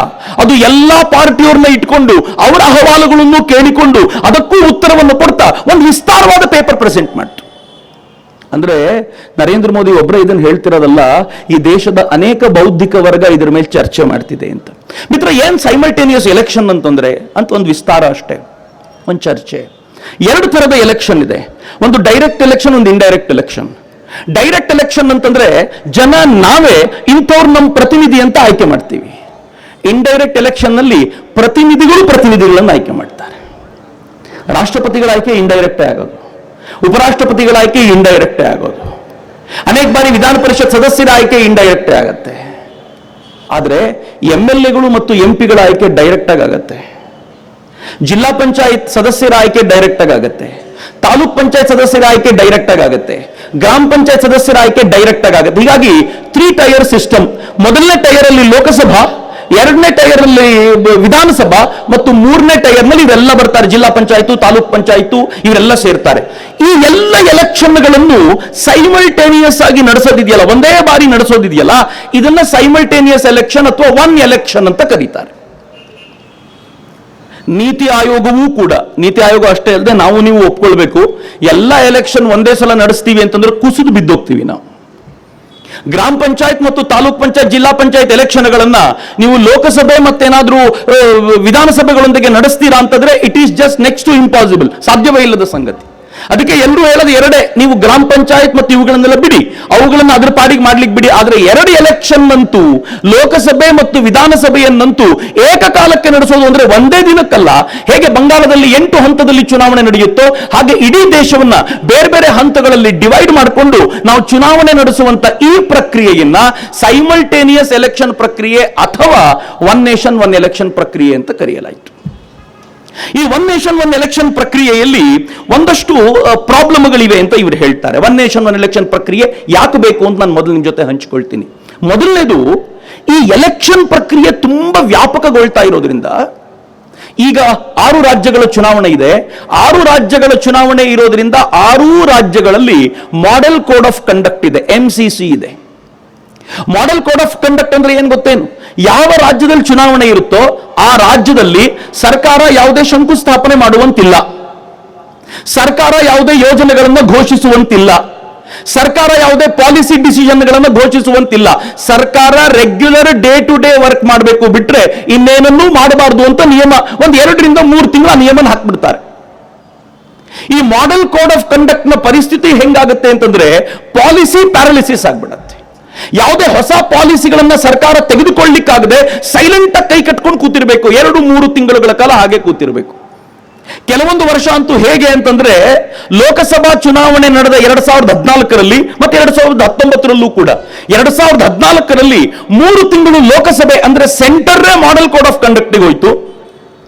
ಅದು ಎಲ್ಲಾ ಪಾರ್ಟಿಯವ್ರನ್ನ ಇಟ್ಕೊಂಡು ಅವರ ಅಹವಾಲುಗಳನ್ನು ಕೇಳಿಕೊಂಡು ಅದಕ್ಕೂ ಉತ್ತರವನ್ನು ಕೊಡ್ತಾ ಒಂದು ವಿಸ್ತಾರವಾದ ಪೇಪರ್ ಪ್ರೆಸೆಂಟ್ ಮಾಡ್ತು. ಅಂದ್ರೆ ನರೇಂದ್ರ ಮೋದಿ ಒಬ್ಬರೇ ಇದನ್ನು ಹೇಳ್ತಿರೋದಲ್ಲ, ಈ ದೇಶದ ಅನೇಕ ಬೌದ್ಧಿಕ ವರ್ಗ ಇದರ ಮೇಲೆ ಚರ್ಚೆ ಮಾಡ್ತಿದೆ ಅಂತ. ಮಿತ್ರ, ಏನ್ ಸೈಮಲ್ಟೇನಿಯಸ್ ಎಲೆಕ್ಷನ್ ಅಂತಂದ್ರೆ ಅಂತ ಒಂದು ವಿಸ್ತಾರ ಅಷ್ಟೇ, ಒಂದು ಚರ್ಚೆ. 2 ತರದ ಎಲೆಕ್ಷನ್ ಇದೆ, ಒಂದು ಡೈರೆಕ್ಟ್ ಎಲೆಕ್ಷನ್, ಒಂದು ಇಂಡೈರೆಕ್ಟ್ ಎಲೆಕ್ಷನ್. ಡೈರೆಕ್ಟ್ ಎಲೆಕ್ಷನ್ ಅಂತಂದ್ರೆ ಜನ ನಾವೇ ಇಂಥವ್ರು ನಮ್ಮ ಪ್ರತಿನಿಧಿ ಅಂತ ಆಯ್ಕೆ ಮಾಡ್ತೀವಿ. ಇಂಡೈರೆಕ್ಟ್ ಎಲೆಕ್ಷನ್ ನಲ್ಲಿ ಪ್ರತಿನಿಧಿಗಳನ್ನು ಆಯ್ಕೆ ಮಾಡ್ತಾರೆ. ರಾಷ್ಟ್ರಪತಿಗಳ ಆಯ್ಕೆ ಇಂಡೈರೆಕ್ಟ್ ಆಗೋದು, ಉಪರಾಷ್ಟ್ರಪತಿಗಳ ಆಯ್ಕೆ ಇಂಡೈರೆಕ್ಟ್ ಆಗೋದು, ಅನೇಕ ಬಾರಿ ವಿಧಾನ ಪರಿಷತ್ ಸದಸ್ಯರ ಆಯ್ಕೆ ಇಂಡೈರೆಕ್ಟ್ ಆಗತ್ತೆ. ಆದ್ರೆ MLAಗಳು ಮತ್ತು MP ಗಳ ಆಯ್ಕೆ ಡೈರೆಕ್ಟ್ ಆಗತ್ತೆ. ಜಿಲ್ಲಾ ಪಂಚಾಯತ್ ಸದಸ್ಯರ ಆಯ್ಕೆ ಡೈರೆಕ್ಟ್ ಆಗತ್ತೆ. ತಾಲೂಕ್ ಪಂಚಾಯತ್ ಸದಸ್ಯರ ಆಯ್ಕೆ ಡೈರೆಕ್ಟ್ ಆಗತ್ತೆ. ಗ್ರಾಮ ಪಂಚಾಯತ್ ಸದಸ್ಯರ ಆಯ್ಕೆ ಡೈರೆಕ್ಟ್ ಆಗತ್ತೆ. ಹೀಗಾಗಿ 3 ಟೈರ್ ಸಿಸ್ಟಮ್. ಮೊದಲನೇ ಟೈರ್ ಅಲ್ಲಿ ಲೋಕಸಭಾ, 2ನೇ ಟೈರ್ ಅಲ್ಲಿ ವಿಧಾನಸಭಾ ಮತ್ತು 3ನೇ ಟೈರ್ ನಲ್ಲಿ ಇವೆಲ್ಲ ಬರ್ತಾರೆ. ಜಿಲ್ಲಾ ಪಂಚಾಯತ್, ತಾಲೂಕ್ ಪಂಚಾಯತ್ ಇವರೆಲ್ಲ ಸೇರ್ತಾರೆ. ಈ ಎಲ್ಲ ಎಲೆಕ್ಷನ್ಗಳನ್ನು ಸೈಮಲ್ಟೇನಿಯಸ್ ಆಗಿ ನಡೆಸೋದಿದೆಯಲ್ಲ, ಒಂದೇ ಬಾರಿ ನಡೆಸೋದಿದೆಯಲ್ಲ, ಇದನ್ನ ಸೈಮಲ್ಟೇನಿಯಸ್ ಎಲೆಕ್ಷನ್ ಅಥವಾ ಒನ್ ಎಲೆಕ್ಷನ್ ಅಂತ ಕರೀತಾರೆ. ನೀತಿ ಆಯೋಗವೂ ಕೂಡ, ನೀತಿ ಆಯೋಗ ಅಷ್ಟೇ ಅಲ್ಲದೆ ನಾವು ನೀವು ಒಪ್ಕೊಳ್ಬೇಕು, ಎಲ್ಲ ಎಲೆಕ್ಷನ್ ಒಂದೇ ಸಲ ನಡೆಸ್ತೀವಿ ಅಂತಂದ್ರೆ ಕುಸಿದು ಬಿದ್ದೋಗ್ತೀವಿ ನಾವು. ಗ್ರಾಮ ಪಂಚಾಯತ್ ಮತ್ತು ತಾಲೂಕ್ ಪಂಚಾಯತ್, ಜಿಲ್ಲಾ ಪಂಚಾಯತ್ ಎಲೆಕ್ಷನ್ಗಳನ್ನ ನೀವು ಲೋಕಸಭೆ ಮತ್ತೇನಾದ್ರೂ ವಿಧಾನಸಭೆಗಳೊಂದಿಗೆ ನಡೆಸ್ತೀರಾ ಅಂತಂದ್ರೆ it is just next to impossible, ಸಾಧ್ಯವೇ ಇಲ್ಲದ ಸಂಗತಿ. ಅದಕ್ಕೆ ಎಲ್ಲರೂ ಹೇಳೋದು ಎರಡೇ, ನೀವು ಗ್ರಾಮ ಪಂಚಾಯತ್ ಮತ್ತು ಇವುಗಳನ್ನೆಲ್ಲ ಬಿಡಿ, ಅವುಗಳನ್ನ ಅದ್ರ ಪಾಡಿಗೆ ಮಾಡ್ಲಿಕ್ಕೆ ಬಿಡಿ. ಆದ್ರೆ ಎರಡು ಎಲೆಕ್ಷನ್ ಅಂತೂ, ಲೋಕಸಭೆ ಮತ್ತು ವಿಧಾನಸಭೆಯನ್ನಂತೂ ಏಕಕಾಲಕ್ಕೆ ನಡೆಸೋದು ಅಂದ್ರೆ ಒಂದೇ ದಿನಕ್ಕಲ್ಲ. ಹೇಗೆ ಬಂಗಾಳದಲ್ಲಿ 8 ಹಂತದಲ್ಲಿ ಚುನಾವಣೆ ನಡೆಯುತ್ತೋ ಹಾಗೆ ಇಡೀ ದೇಶವನ್ನ ಬೇರೆ ಬೇರೆ ಹಂತಗಳಲ್ಲಿ ಡಿವೈಡ್ ಮಾಡಿಕೊಂಡು ನಾವು ಚುನಾವಣೆ ನಡೆಸುವಂತ ಈ ಪ್ರಕ್ರಿಯೆಯನ್ನ ಸೈಮಲ್ಟೇನಿಯಸ್ ಎಲೆಕ್ಷನ್ ಪ್ರಕ್ರಿಯೆ ಅಥವಾ ಒನ್ ನೇಷನ್ ಒನ್ ಎಲೆಕ್ಷನ್ ಪ್ರಕ್ರಿಯೆ ಅಂತ ಕರೆಯಲಾಯಿತು. ಈ ಒನ್ ನೇಷನ್ ಒನ್ ಎಲೆಕ್ಷನ್ ಪ್ರಕ್ರಿಯೆಯಲ್ಲಿ ಒಂದಷ್ಟು ಪ್ರಾಬ್ಲಮ್ಗಳಿವೆ ಅಂತ ಇವರು ಹೇಳ್ತಾರೆ. ಒನ್ ನೇಷನ್ ಒನ್ ಎಲೆಕ್ಷನ್ ಪ್ರಕ್ರಿಯೆ ಯಾಕೆ ಬೇಕು ಅಂತ ನಾನು ಮೊದಲು ನಿಮ್ಮ ಜೊತೆ ಹಂಚಿಕೊಳ್ತೀನಿ. ಮೊದಲನೇದು, ಈ ಎಲೆಕ್ಷನ್ ಪ್ರಕ್ರಿಯೆ ತುಂಬಾ ವ್ಯಾಪಕಗೊಳ್ತಾ ಇರೋದ್ರಿಂದ ಈಗ 6 ರಾಜ್ಯಗಳ ಚುನಾವಣೆ ಇದೆ. 6 ರಾಜ್ಯಗಳ ಚುನಾವಣೆ ಇರೋದ್ರಿಂದ 6 ರಾಜ್ಯಗಳಲ್ಲಿ ಮಾಡೆಲ್ ಕೋಡ್ ಆಫ್ ಕಂಡಕ್ಟ್ ಇದೆ, MCC ಇದೆ. ಮಾಡೆಲ್ ಕೋಡ್ ಆಫ್ ಕಂಡಕ್ಟ್ ಅಂದ್ರೆ ಏನ್ ಗೊತ್ತೇನು? ಯಾವ ರಾಜ್ಯದಲ್ಲಿ ಚುನಾವಣೆ ಇರುತ್ತೋ ಆ ರಾಜ್ಯದಲ್ಲಿ ಸರ್ಕಾರ ಯಾವುದೇ ಶಂಕುಸ್ಥಾಪನೆ ಮಾಡುವಂತಿಲ್ಲ, ಸರ್ಕಾರ ಯಾವುದೇ ಯೋಜನೆಗಳನ್ನು ಘೋಷಿಸುವಂತಿಲ್ಲ, ಸರ್ಕಾರ ಯಾವುದೇ ಪಾಲಿಸಿ ಡಿಸಿಷನ್ಗಳನ್ನು ಘೋಷಿಸುವಂತಿಲ್ಲ. ಸರ್ಕಾರ regular day to day work ಮಾಡಬೇಕು, ಬಿಟ್ರೆ ಇನ್ನೇನನ್ನೂ ಮಾಡಬಾರದು ಅಂತ ನಿಯಮ 1-2 ರಿಂದ 3 ತಿಂಗಳ ನಿಯಮನ ಹಾಕ್ಬಿಡ್ತಾರೆ. ಈ ಮಾಡೆಲ್ ಕೋಡ್ ಆಫ್ ಕಂಡಕ್ಟ್ ನ ಪರಿಸ್ಥಿತಿ ಹೆಂಗಾಗುತ್ತೆ ಅಂತಂದ್ರೆ ಪಾಲಿಸಿ ಪ್ಯಾರಾಲಿಸಿಸ್ ಆಗ್ಬಿಡತ್ತೆ. ಯಾವುದೇ ಹೊಸ ಪಾಲಿಸಿಗಳನ್ನ ಸರ್ಕಾರ ತೆಗೆದುಕೊಳ್ಳಿಕ್ಕಾಗದೆ ಸೈಲೆಂಟ್ ಆಗಿ ಕೈ ಕಟ್ಕೊಂಡು ಕೂತಿರ್ಬೇಕು, 2-3 ತಿಂಗಳುಗಳ ಕಾಲ ಹಾಗೆ ಕೂತಿರ್ಬೇಕು. ಕೆಲವೊಂದು ವರ್ಷ ಅಂತೂ ಹೇಗೆ ಅಂತಂದ್ರೆ, ಲೋಕಸಭಾ ಚುನಾವಣೆ ನಡೆದ 2014ರಲ್ಲಿ ಮತ್ತೆ 2019ರಲ್ಲೂ ಕೂಡ 2014ರಲ್ಲಿ 3 ತಿಂಗಳು ಲೋಕಸಭೆ ಅಂದ್ರೆ ಸೆಂಟರ್ರೇ ಮಾಡೆಲ್ ಕೋಡ್ ಆಫ್ ಕಂಡಕ್ಟ್ಗೆ ಹೋಯ್ತು.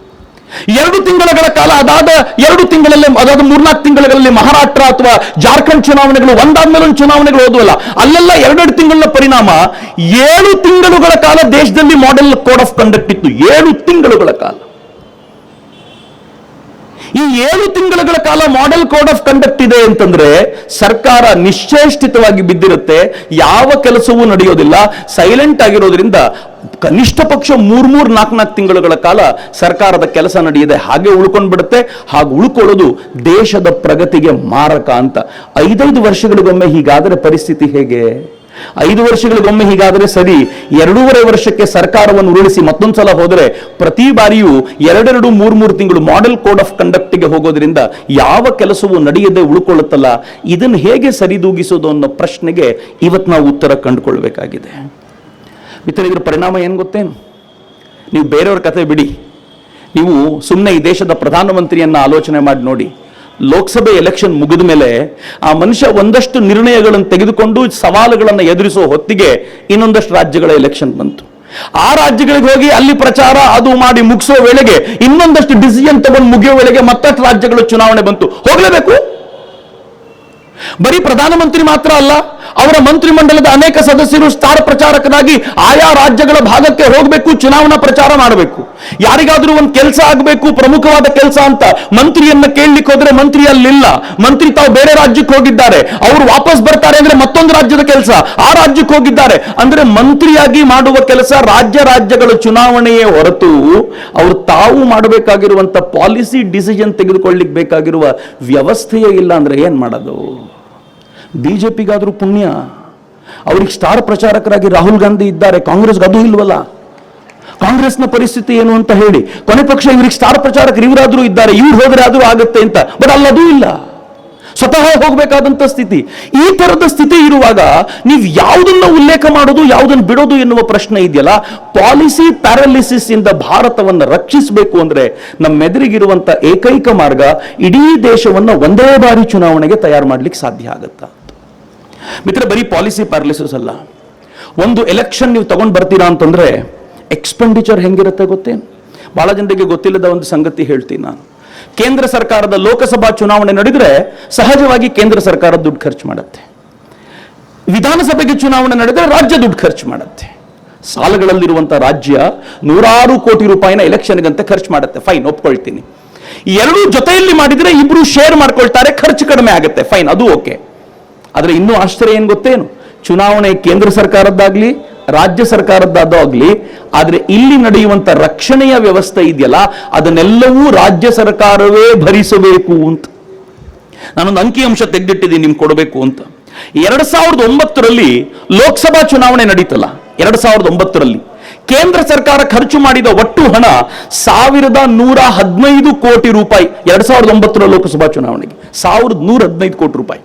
2 ತಿಂಗಳ ಕಾಲ ಅದಾದ 2 ತಿಂಗಳಲ್ಲಿ, ಅದಾದ 3-4 ತಿಂಗಳಲ್ಲಿ ಮಹಾರಾಷ್ಟ್ರ ಅಥವಾ ಜಾರ್ಖಂಡ್ ಚುನಾವಣೆಗಳು ಒಂದಾದ್ಮೇಲೆ ಒಂದು ಚುನಾವಣೆಗಳು ಹೋದ್ವಲ್ಲ, ಅಲ್ಲೆಲ್ಲ 2 ತಿಂಗಳ ಪರಿಣಾಮ 7 ತಿಂಗಳುಗಳ ಕಾಲ ದೇಶದಲ್ಲಿ ಮಾಡೆಲ್ ಕೋಡ್ ಆಫ್ ಕಂಡಕ್ಟ್ ಇತ್ತು. 7 ತಿಂಗಳುಗಳ ಕಾಲ. ಈ 7 ತಿಂಗಳುಗಳ ಕಾಲ ಮಾಡೆಲ್ ಕೋಡ್ ಆಫ್ ಕಂಡಕ್ಟ್ ಇದೆ ಅಂತಂದ್ರೆ ಸರ್ಕಾರ ನಿಶ್ಚೇಷ್ಟಿತವಾಗಿ ಬಿದ್ದಿರುತ್ತೆ, ಯಾವ ಕೆಲಸವೂ ನಡೆಯೋದಿಲ್ಲ, ಸೈಲೆಂಟ್ ಆಗಿರೋದ್ರಿಂದ ಕನಿಷ್ಠ ಪಕ್ಷ 3-4 ತಿಂಗಳುಗಳ ಕಾಲ ಸರ್ಕಾರದ ಕೆಲಸ ನಡೆಯದೆ ಹಾಗೆ ಉಳ್ಕೊಂಡು ಬಿಡುತ್ತೆ. ಹಾಗೆ ಉಳ್ಕೊಳ್ಳೋದು ದೇಶದ ಪ್ರಗತಿಗೆ ಮಾರಕ ಅಂತ. 5 ವರ್ಷಗಳಿಗೊಮ್ಮೆ ಹೀಗಾದರೆ ಪರಿಸ್ಥಿತಿ ಹೇಗೆ? 5 ವರ್ಷಗಳಿಗೊಮ್ಮೆ ಹೀಗಾದರೆ ಸರಿ, 2.5 ವರ್ಷಕ್ಕೆ ಸರ್ಕಾರವನ್ನು ಉರುಳಿಸಿ ಮತ್ತೊಂದ್ಸಲ ಹೋದರೆ ಪ್ರತಿ ಬಾರಿಯೂ 2-3 ತಿಂಗಳು ಮಾಡೆಲ್ ಕೋಡ್ ಆಫ್ ಕಂಡಕ್ಟ್ಗೆ ಹೋಗೋದ್ರಿಂದ ಯಾವ ಕೆಲಸವೂ ನಡೆಯದೆ ಉಳ್ಕೊಳ್ಳುತ್ತಲ್ಲ, ಇದನ್ನು ಹೇಗೆ ಸರಿದೂಗಿಸೋದು ಅನ್ನೋ ಪ್ರಶ್ನೆಗೆ ಇವತ್ತು ನಾವು ಉತ್ತರ ಕಂಡುಕೊಳ್ಬೇಕಾಗಿದೆ. ಇತರ ಪರಿಣಾಮ ಏನು ಗೊತ್ತೇನು? ನೀವು ಬೇರೆಯವ್ರ ಕತೆ ಬಿಡಿ, ನೀವು ಸುಮ್ಮನೆ ಈ ದೇಶದ ಪ್ರಧಾನಮಂತ್ರಿಯನ್ನ ಆಲೋಚನೆ ಮಾಡಿ ನೋಡಿ. ಲೋಕಸಭೆ ಎಲೆಕ್ಷನ್ ಮುಗಿದ ಮೇಲೆ ಆ ಮನುಷ್ಯ ಒಂದಷ್ಟು ನಿರ್ಣಯಗಳನ್ನು ತೆಗೆದುಕೊಂಡು ಸವಾಲುಗಳನ್ನು ಎದುರಿಸೋ ಹೊತ್ತಿಗೆ ಇನ್ನೊಂದಷ್ಟು ರಾಜ್ಯಗಳ ಎಲೆಕ್ಷನ್ ಬಂತು. ಆ ರಾಜ್ಯಗಳಿಗೆ ಹೋಗಿ ಅಲ್ಲಿ ಪ್ರಚಾರ ಅದು ಮಾಡಿ ಮುಗಿಸೋ ವೇಳೆಗೆ ಇನ್ನೊಂದಷ್ಟು ಡಿಸಿಷನ್ ತಗೊಂಡು ಮುಗಿಯೋ ವೇಳೆಗೆ ಮತ್ತಷ್ಟು ರಾಜ್ಯಗಳ ಚುನಾವಣೆ ಬಂತು. ಹೋಗ್ಲೇಬೇಕು. ಬರೀ ಪ್ರಧಾನಮಂತ್ರಿ ಮಾತ್ರ ಅಲ್ಲ, ಅವರ ಮಂತ್ರಿಮಂಡಲದ ಅನೇಕ ಸದಸ್ಯರು ಸ್ಟಾರ್ ಪ್ರಚಾರಕರಾಗಿ ಆಯಾ ರಾಜ್ಯಗಳ ಭಾಗಕ್ಕೆ ಹೋಗಬೇಕು, ಚುನಾವಣಾ ಪ್ರಚಾರ ಮಾಡಬೇಕು. ಯಾರಿಗಾದ್ರೂ ಒಂದು ಕೆಲಸ ಆಗಬೇಕು, ಪ್ರಮುಖವಾದ ಕೆಲಸ ಅಂತ ಮಂತ್ರಿಯನ್ನ ಕೇಳಲಿಕ್ಕೆ ಹೋದ್ರೆ ಮಂತ್ರಿ ಅಲ್ಲಿಲ್ಲ, ಮಂತ್ರಿ ತಾವು ಬೇರೆ ರಾಜ್ಯಕ್ಕೆ ಹೋಗಿದ್ದಾರೆ, ಅವರು ವಾಪಸ್ ಬರ್ತಾರೆ ಅಂದ್ರೆ ಮತ್ತೊಂದು ರಾಜ್ಯದ ಕೆಲಸ, ಆ ರಾಜ್ಯಕ್ಕೆ ಹೋಗಿದ್ದಾರೆ ಅಂದ್ರೆ ಮಂತ್ರಿಯಾಗಿ ಮಾಡುವ ಕೆಲಸ ರಾಜ್ಯಗಳ ಚುನಾವಣೆಯೇ ಹೊರತು ಅವರು ತಾವು ಮಾಡಬೇಕಾಗಿರುವಂತ ಪಾಲಿಸಿ ಡಿಸಿಷನ್ ತೆಗೆದುಕೊಳ್ಳಿಕ್ಕೆ ಬೇಕಾಗಿರುವ ವ್ಯವಸ್ಥೆಯೇ ಇಲ್ಲ ಅಂದ್ರೆ ಏನ್ ಮಾಡೋದು? ಬಿಜೆಪಿಗಾದ್ರೂ ಪುಣ್ಯ, ಅವ್ರಿಗೆ ಸ್ಟಾರ್ ಪ್ರಚಾರಕರಾಗಿ ರಾಹುಲ್ ಗಾಂಧಿ ಇದ್ದಾರೆ, ಕಾಂಗ್ರೆಸ್ಗೆ ಅದು ಇಲ್ವಲ್ಲ. ಕಾಂಗ್ರೆಸ್ನ ಪರಿಸ್ಥಿತಿ ಏನು ಅಂತ ಹೇಳಿ ಕೊನೆ ಪಕ್ಷ ಇವ್ರಿಗೆ ಸ್ಟಾರ್ ಪ್ರಚಾರಕರು ಇವರಾದ್ರೂ ಇದ್ದಾರೆ, ಇವ್ರು ಹೋದ್ರೆ ಆದ್ರೂ ಆಗುತ್ತೆ ಅಂತ, ಬಟ್ ಅಲ್ಲದೂ ಇಲ್ಲ, ಸ್ವತಃ ಹೋಗಬೇಕಾದಂತ ಸ್ಥಿತಿ. ಈ ತರದ ಸ್ಥಿತಿ ಇರುವಾಗ ನೀವು ಯಾವುದನ್ನ ಉಲ್ಲೇಖ ಮಾಡೋದು, ಯಾವುದನ್ನು ಬಿಡೋದು ಎನ್ನುವ ಪ್ರಶ್ನೆ ಇದೆಯಲ್ಲ. ಪಾಲಿಸಿ ಪ್ಯಾರಾಲಿಸಿಸ್ ಇಂದ ಭಾರತವನ್ನು ರಕ್ಷಿಸಬೇಕು ಅಂದ್ರೆ ನಮ್ಮೆದುರಿಗಿರುವಂತ ಏಕೈಕ ಮಾರ್ಗ ಇಡೀ ದೇಶವನ್ನ ಒಂದೇ ಬಾರಿ ಚುನಾವಣೆಗೆ ತಯಾರು ಮಾಡ್ಲಿಕ್ಕೆ ಸಾಧ್ಯ ಆಗುತ್ತಾ? ಮಿತ್ರ, ಬರೀ ಪಾಲಿಸಿ ಪ್ಯಾರಾಲಿಸಿಸ್ ಅಲ್ಲ, ಒಂದು ಎಲೆಕ್ಷನ್ ನೀವು ತಗೊಂಡು ಬರ್ತೀರಾ ಅಂತಂದ್ರೆ ಎಕ್ಸ್ಪೆಂಡಿಚರ್ ಹೆಂಗಿರುತ್ತೆ ಗೊತ್ತೇ? ಬಹಳ ಜನರಿಗೆ ಗೊತ್ತಿಲ್ಲದ ಒಂದು ಸಂಗತಿ ಹೇಳ್ತೀನಿ ನಾನು. ಕೇಂದ್ರ ಸರ್ಕಾರದ ಲೋಕಸಭಾ ಚುನಾವಣೆ ನಡೆದ್ರೆ ಸಹಜವಾಗಿ ಕೇಂದ್ರ ಸರ್ಕಾರ ದುಡ್ಡು ಖರ್ಚು ಮಾಡುತ್ತೆ. ವಿಧಾನಸಭೆಗೆ ಚುನಾವಣೆ ನಡೆದ್ರೆ ರಾಜ್ಯ ದುಡ್ಡು ಖರ್ಚು ಮಾಡುತ್ತೆ. ಸಾಲಗಳಲ್ಲಿರುವಂತಹ ರಾಜ್ಯ 100 ಕೋಟಿ ರೂಪಾಯಿನ ಎಲೆಕ್ಷನ್ಗಂತೆ ಖರ್ಚು ಮಾಡುತ್ತೆ. ಫೈನ್, ಒಪ್ಕೊಳ್ತೀನಿ. ಎರಡೂ ಜೊತೆಯಲ್ಲಿ ಮಾಡಿದ್ರೆ ಇಬ್ರು ಶೇರ್ ಮಾಡ್ಕೊಳ್ತಾರೆ, ಖರ್ಚು ಕಡಿಮೆ ಆಗುತ್ತೆ. ಫೈನ್, ಅದು ಓಕೆ. ಆದ್ರೆ ಇನ್ನೂ ಆಶ್ಚರ್ಯ ಏನ್ ಗೊತ್ತೇನು? ಚುನಾವಣೆ ಕೇಂದ್ರ ಸರ್ಕಾರದ್ದಾಗ್ಲಿ ರಾಜ್ಯ ಸರ್ಕಾರದ್ದಾಗಲಿ, ಆದ್ರೆ ಇಲ್ಲಿ ನಡೆಯುವಂತ ರಕ್ಷಣೆಯ ವ್ಯವಸ್ಥೆ ಇದೆಯಲ್ಲ, ಅದನ್ನೆಲ್ಲವೂ ರಾಜ್ಯ ಸರ್ಕಾರವೇ ಭರಿಸಬೇಕು ಅಂತ ನಾನೊಂದು ಅಂಕಿಅಂಶ ತೆಗೆದಿಟ್ಟಿದ್ದೀನಿ ನಿಮ್ಗೆ ಕೊಡಬೇಕು ಅಂತ. 2009ರಲ್ಲಿ ಲೋಕಸಭಾ ಚುನಾವಣೆ ನಡೀತಲ್ಲ, 2009ರಲ್ಲಿ ಕೇಂದ್ರ ಸರ್ಕಾರ ಖರ್ಚು ಮಾಡಿದ ಒಟ್ಟು ಹಣ 1115 ಕೋಟಿ ರೂಪಾಯಿ. 2009ರ ಲೋಕಸಭಾ ಚುನಾವಣೆಗೆ 1115 ಕೋಟಿ ರೂಪಾಯಿ.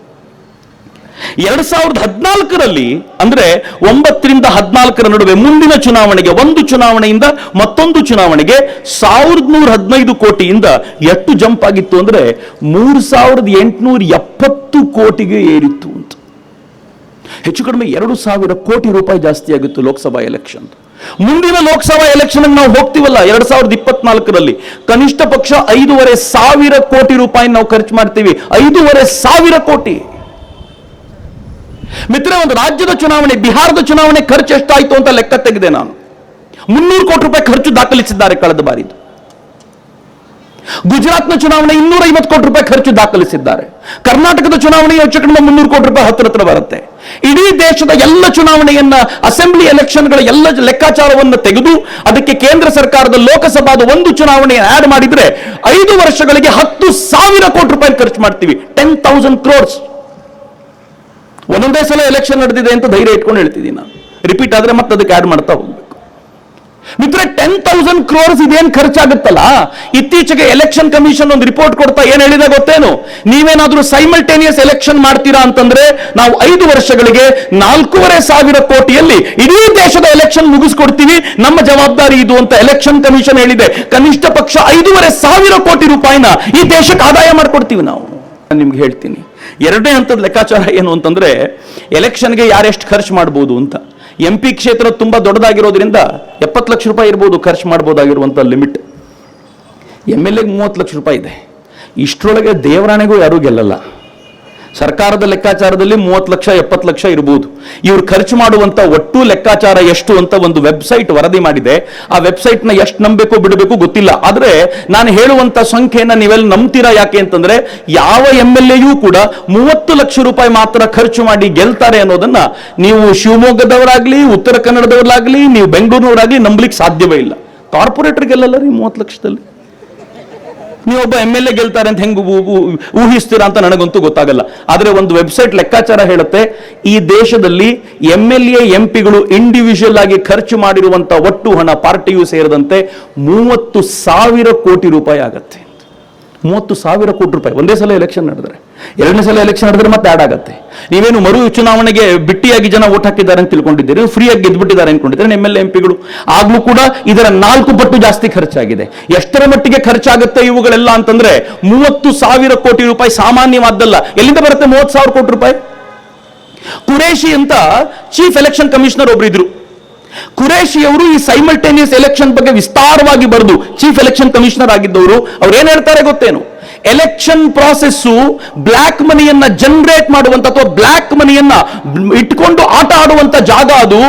2014ರಲ್ಲಿ ಅಂದ್ರೆ 9ರಿಂದ 14ರ ನಡುವೆ ಮುಂದಿನ ಚುನಾವಣೆಗೆ, ಒಂದು ಚುನಾವಣೆಯಿಂದ ಮತ್ತೊಂದು ಚುನಾವಣೆಗೆ 1115 ಕೋಟಿಯಿಂದ ಎಷ್ಟು ಜಂಪ್ ಆಗಿತ್ತು ಅಂದ್ರೆ 3870 ಕೋಟಿಗೆ ಏರಿತ್ತು ಅಂತ. ಹೆಚ್ಚು ಕಡಿಮೆ 2000 ಕೋಟಿ ರೂಪಾಯಿ ಜಾಸ್ತಿ ಆಗಿತ್ತು ಲೋಕಸಭಾ ಎಲೆಕ್ಷನ್. ಮುಂದಿನ ಲೋಕಸಭಾ ಎಲೆಕ್ಷನ್ ನಾವು ಹೋಗ್ತೀವಲ್ಲ 2024ರಲ್ಲಿ, ಕನಿಷ್ಠ ಪಕ್ಷ 5,500 ಕೋಟಿ ರೂಪಾಯಿ ನಾವು ಖರ್ಚು ಮಾಡ್ತೀವಿ. 5,500 ಕೋಟಿ. ಮಿತ್ರ, ಒಂದು ರಾಜ್ಯದ ಚುನಾವಣೆ, ಬಿಹಾರದ ಚುನಾವಣೆ ಖರ್ಚು ಎಷ್ಟಾಯ್ತು ಅಂತ ಲೆಕ್ಕ ತೆಗೆದೆ ನಾನು. 300 ಕೋಟಿ ರೂಪಾಯಿ ಖರ್ಚು ದಾಖಲಿಸಿದ್ದಾರೆ ಕಳೆದ ಬಾರಿದು. ಗುಜರಾತ್ನ ಚುನಾವಣೆ 250 ಕೋಟಿ ರೂಪಾಯಿ ಖರ್ಚು ದಾಖಲಿಸಿದ್ದಾರೆ. ಕರ್ನಾಟಕದ ಚುನಾವಣೆ ಹೆಚ್ಚು ಕಡಿಮೆ 300 ಕೋಟಿ ರೂಪಾಯಿ ಹತ್ರ ಬರುತ್ತೆ. ಇಡೀ ದೇಶದ ಎಲ್ಲ ಚುನಾವಣೆಯನ್ನ, ಅಸೆಂಬ್ಲಿ ಎಲೆಕ್ಷನ್ಗಳ ಎಲ್ಲ ಲೆಕ್ಕಾಚಾರವನ್ನು ತೆಗೆದು ಅದಕ್ಕೆ ಕೇಂದ್ರ ಸರ್ಕಾರದ ಲೋಕಸಭಾದ ಒಂದು ಚುನಾವಣೆ ಆಡ್ ಮಾಡಿದ್ರೆ 5 ವರ್ಷಗಳಿಗೆ 10,000 ಕೋಟಿ ರೂಪಾಯಿ ಖರ್ಚು ಮಾಡ್ತೀವಿ. 10,000 crores. ಒಂದೊಂದೇ ಸಲ ಎಲೆಕ್ಷನ್ ನಡೆದಿದೆ ಅಂತ ಧೈರ್ಯ ಇಟ್ಕೊಂಡು ಹೇಳ್ತಿದ್ದೀನಿ ನಾನು. ರಿಪೀಟ್ ಆದ್ರೆ ಮತ್ತೆ ಅದಕ್ಕೆ ಆಡ್ ಮಾಡ್ತಾ ಹೋಗ್ಬೇಕು. ಮಿತ್ರ, 10,000 crores ಇದೇನು ಖರ್ಚಾಗುತ್ತಲ್ಲ, ಇತ್ತೀಚೆಗೆ ಎಲೆಕ್ಷನ್ ಕಮಿಷನ್ ಒಂದು ರಿಪೋರ್ಟ್ ಕೊಡ್ತಾ ಏನ್ ಹೇಳಿದೆ ಗೊತ್ತೇನು? ನೀವೇನಾದ್ರೂ ಸೈಮಲ್ಟೇನಿಯಸ್ ಎಲೆಕ್ಷನ್ ಮಾಡ್ತೀರಾ ಅಂತಂದ್ರೆ ನಾವು 5 ವರ್ಷಗಳಿಗೆ 4,500 ಕೋಟಿಯಲ್ಲಿ ಇಡೀ ದೇಶದ ಎಲೆಕ್ಷನ್ ಮುಗಿಸ್ಕೊಡ್ತೀವಿ, ನಮ್ಮ ಜವಾಬ್ದಾರಿ ಇದು ಅಂತ ಎಲೆಕ್ಷನ್ ಕಮಿಷನ್ ಹೇಳಿದೆ. ಕನಿಷ್ಠ ಪಕ್ಷ 5,500 ಕೋಟಿ ರೂಪಾಯಿನ ಈ ದೇಶಕ್ಕೆ ಆದಾಯ ಮಾಡ್ಕೊಡ್ತೀವಿ ನಾವು. ನಾನು ನಿಮ್ಗೆ ಹೇಳ್ತೀನಿ, ಎರಡನೇ ಹಂತದ ಲೆಕ್ಕಾಚಾರ ಏನು ಅಂತಂದ್ರೆ ಎಲೆಕ್ಷನ್ಗೆ ಯಾರೆಷ್ಟು ಖರ್ಚು ಮಾಡಬಹುದು ಅಂತ. MP ಕ್ಷೇತ್ರ ತುಂಬಾ ದೊಡ್ಡದಾಗಿರೋದ್ರಿಂದ 70 ಲಕ್ಷ ರೂಪಾಯಿ ಇರ್ಬೋದು ಖರ್ಚು ಮಾಡಬಹುದಾಗಿರುವಂತ ಲಿಮಿಟ್. MLA 30 ಲಕ್ಷ ರೂಪಾಯಿ ಇದೆ. ಇಷ್ಟರೊಳಗೆ ದೇವರಾಣೆಗೂ ಯಾರೂ ಗೆಲ್ಲಲ್ಲ. ಸರ್ಕಾರದ ಲೆಕ್ಕಾಚಾರದಲ್ಲಿ 30 ಲಕ್ಷ 70 ಲಕ್ಷ ಇರಬಹುದು. ಇವ್ರು ಖರ್ಚು ಮಾಡುವಂತ ಒಟ್ಟು ಲೆಕ್ಕಾಚಾರ ಎಷ್ಟು ಅಂತ ಒಂದು ವೆಬ್ಸೈಟ್ ವರದಿ ಮಾಡಿದೆ. ಆ ವೆಬ್ಸೈಟ್ ನ ಎಷ್ಟು ನಂಬಬೇಕು ಬಿಡಬೇಕು ಗೊತ್ತಿಲ್ಲ. ಆದ್ರೆ ನಾನು ಹೇಳುವಂತ ಸಂಖ್ಯೆಯನ್ನ ನೀವೆಲ್ಲ ನಂಬ್ತೀರಾ? ಯಾಕೆ ಅಂತಂದ್ರೆ ಯಾವ MLAಯೂ ಕೂಡ 30 ಲಕ್ಷ ರೂಪಾಯಿ ಮಾತ್ರ ಖರ್ಚು ಮಾಡಿ ಗೆಲ್ತಾರೆ ಅನ್ನೋದನ್ನ ನೀವು ಶಿವಮೊಗ್ಗದವರಾಗ್ಲಿ, ಉತ್ತರ ಕನ್ನಡದವರಾಗ್ಲಿ, ನೀವು ಬೆಂಗಳೂರಿನವರಾಗ್ಲಿ ನಂಬಲಿಕ್ಕೆ ಸಾಧ್ಯವೇ ಇಲ್ಲ. ಕಾರ್ಪೊರೇಟರ್ ಗೆಲ್ಲಲ್ಲ ರೀ 30 ಲಕ್ಷದಲ್ಲಿ. ನೀವೊಬ್ಬ MLA ಗೆಲ್ತಾರೆ ಅಂತ ಹೆಂಗ್ ಊಹಿಸ್ತೀರಾ ಅಂತ ನನಗಂತೂ ಗೊತ್ತಾಗಲ್ಲ. ಆದ್ರೆ ಒಂದು ವೆಬ್ಸೈಟ್ ಲೆಕ್ಕಾಚಾರ ಹೇಳುತ್ತೆ, ಈ ದೇಶದಲ್ಲಿ MLA MP ಗಳು ಇಂಡಿವಿಜುವಲ್ ಆಗಿ ಖರ್ಚು ಮಾಡಿರುವಂತ ಒಟ್ಟು ಹಣ ಪಾರ್ಟಿಯು ಸೇರಿದಂತೆ 30,000 ಕೋಟಿ ರೂಪಾಯಿ ಆಗತ್ತೆ. 30,000 ಕೋಟಿ ರೂಪಾಯಿ ಒಂದೇ ಸಲ ಎಲೆಕ್ಷನ್ ನಡೆದ್ರೆ. ಎರಡನೇ ಸಲ ಎಲೆಕ್ಷನ್ ನಡೆದ್ರೆ ಮತ್ತೆ ಆಡ್ ಆಗತ್ತೆ. ನೀವೇನು ಮರು ಚುನಾವಣೆಗೆ ಬಿಟ್ಟಿಯಾಗಿ ಜನ ಓಟ್ ಹಾಕಿದ್ದಾರೆ ಅಂತ ತಿಳ್ಕೊಂಡಿದ್ದೀರಿ, ಫ್ರೀಯಾಗಿ ಗೆದ್ದುಬಿಟ್ಟಿದ್ದಾರೆ ಅನ್ಕೊಂಡಿದ್ದಾರೆ MLA MP ಗಳು. ಆಗ್ಲೂ ಕೂಡ ಇದರ 4 ಪಟ್ಟು ಜಾಸ್ತಿ ಖರ್ಚಾಗಿದೆ. ಎಷ್ಟರ ಮಟ್ಟಿಗೆ ಖರ್ಚಾಗುತ್ತೆ ಇವುಗಳೆಲ್ಲ ಅಂತಂದ್ರೆ 30,000 ಕೋಟಿ ರೂಪಾಯಿ ಸಾಮಾನ್ಯವಾದ್ದಲ್ಲ. ಎಲ್ಲಿಂದ ಬರುತ್ತೆ 30,000 ಕೋಟಿ ರೂಪಾಯಿ? ಕುರೇಶಿ ಅಂತ ಚೀಫ್ ಎಲೆಕ್ಷನ್ ಕಮಿಷನರ್ ಒಬ್ರು ಇದ್ರು. ಕುರೇಶಿ ಅವರು ಈ ಸೈಮಲ್ಟೇನಿಯಸ್ ಎಲೆಕ್ಷನ್ ಬಗ್ಗೆ ವಿಸ್ತಾರವಾಗಿ ಬರೆದು ಚೀಫ್ ಎಲೆಕ್ಷನ್ ಕಮಿಷನರ್ ಆಗಿದ್ದವರು. ಅವ್ರು ಏನ್ ಹೇಳ್ತಾರೆ ಗೊತ್ತೇನು? ಎಲೆಕ್ಷನ್ ಪ್ರಾಸೆಸ್ ಬ್ಲಾಕ್ ಮನಿಯನ್ನ ಜನರೇಟ್ ಮಾಡುವಂತ ಅಥವಾ ಬ್ಲಾಕ್ ಮನಿಯನ್ನ ಇಟ್ಕೊಂಡು ಆಟ ಆಡುವಂತ ಜಾಗ ಅದು.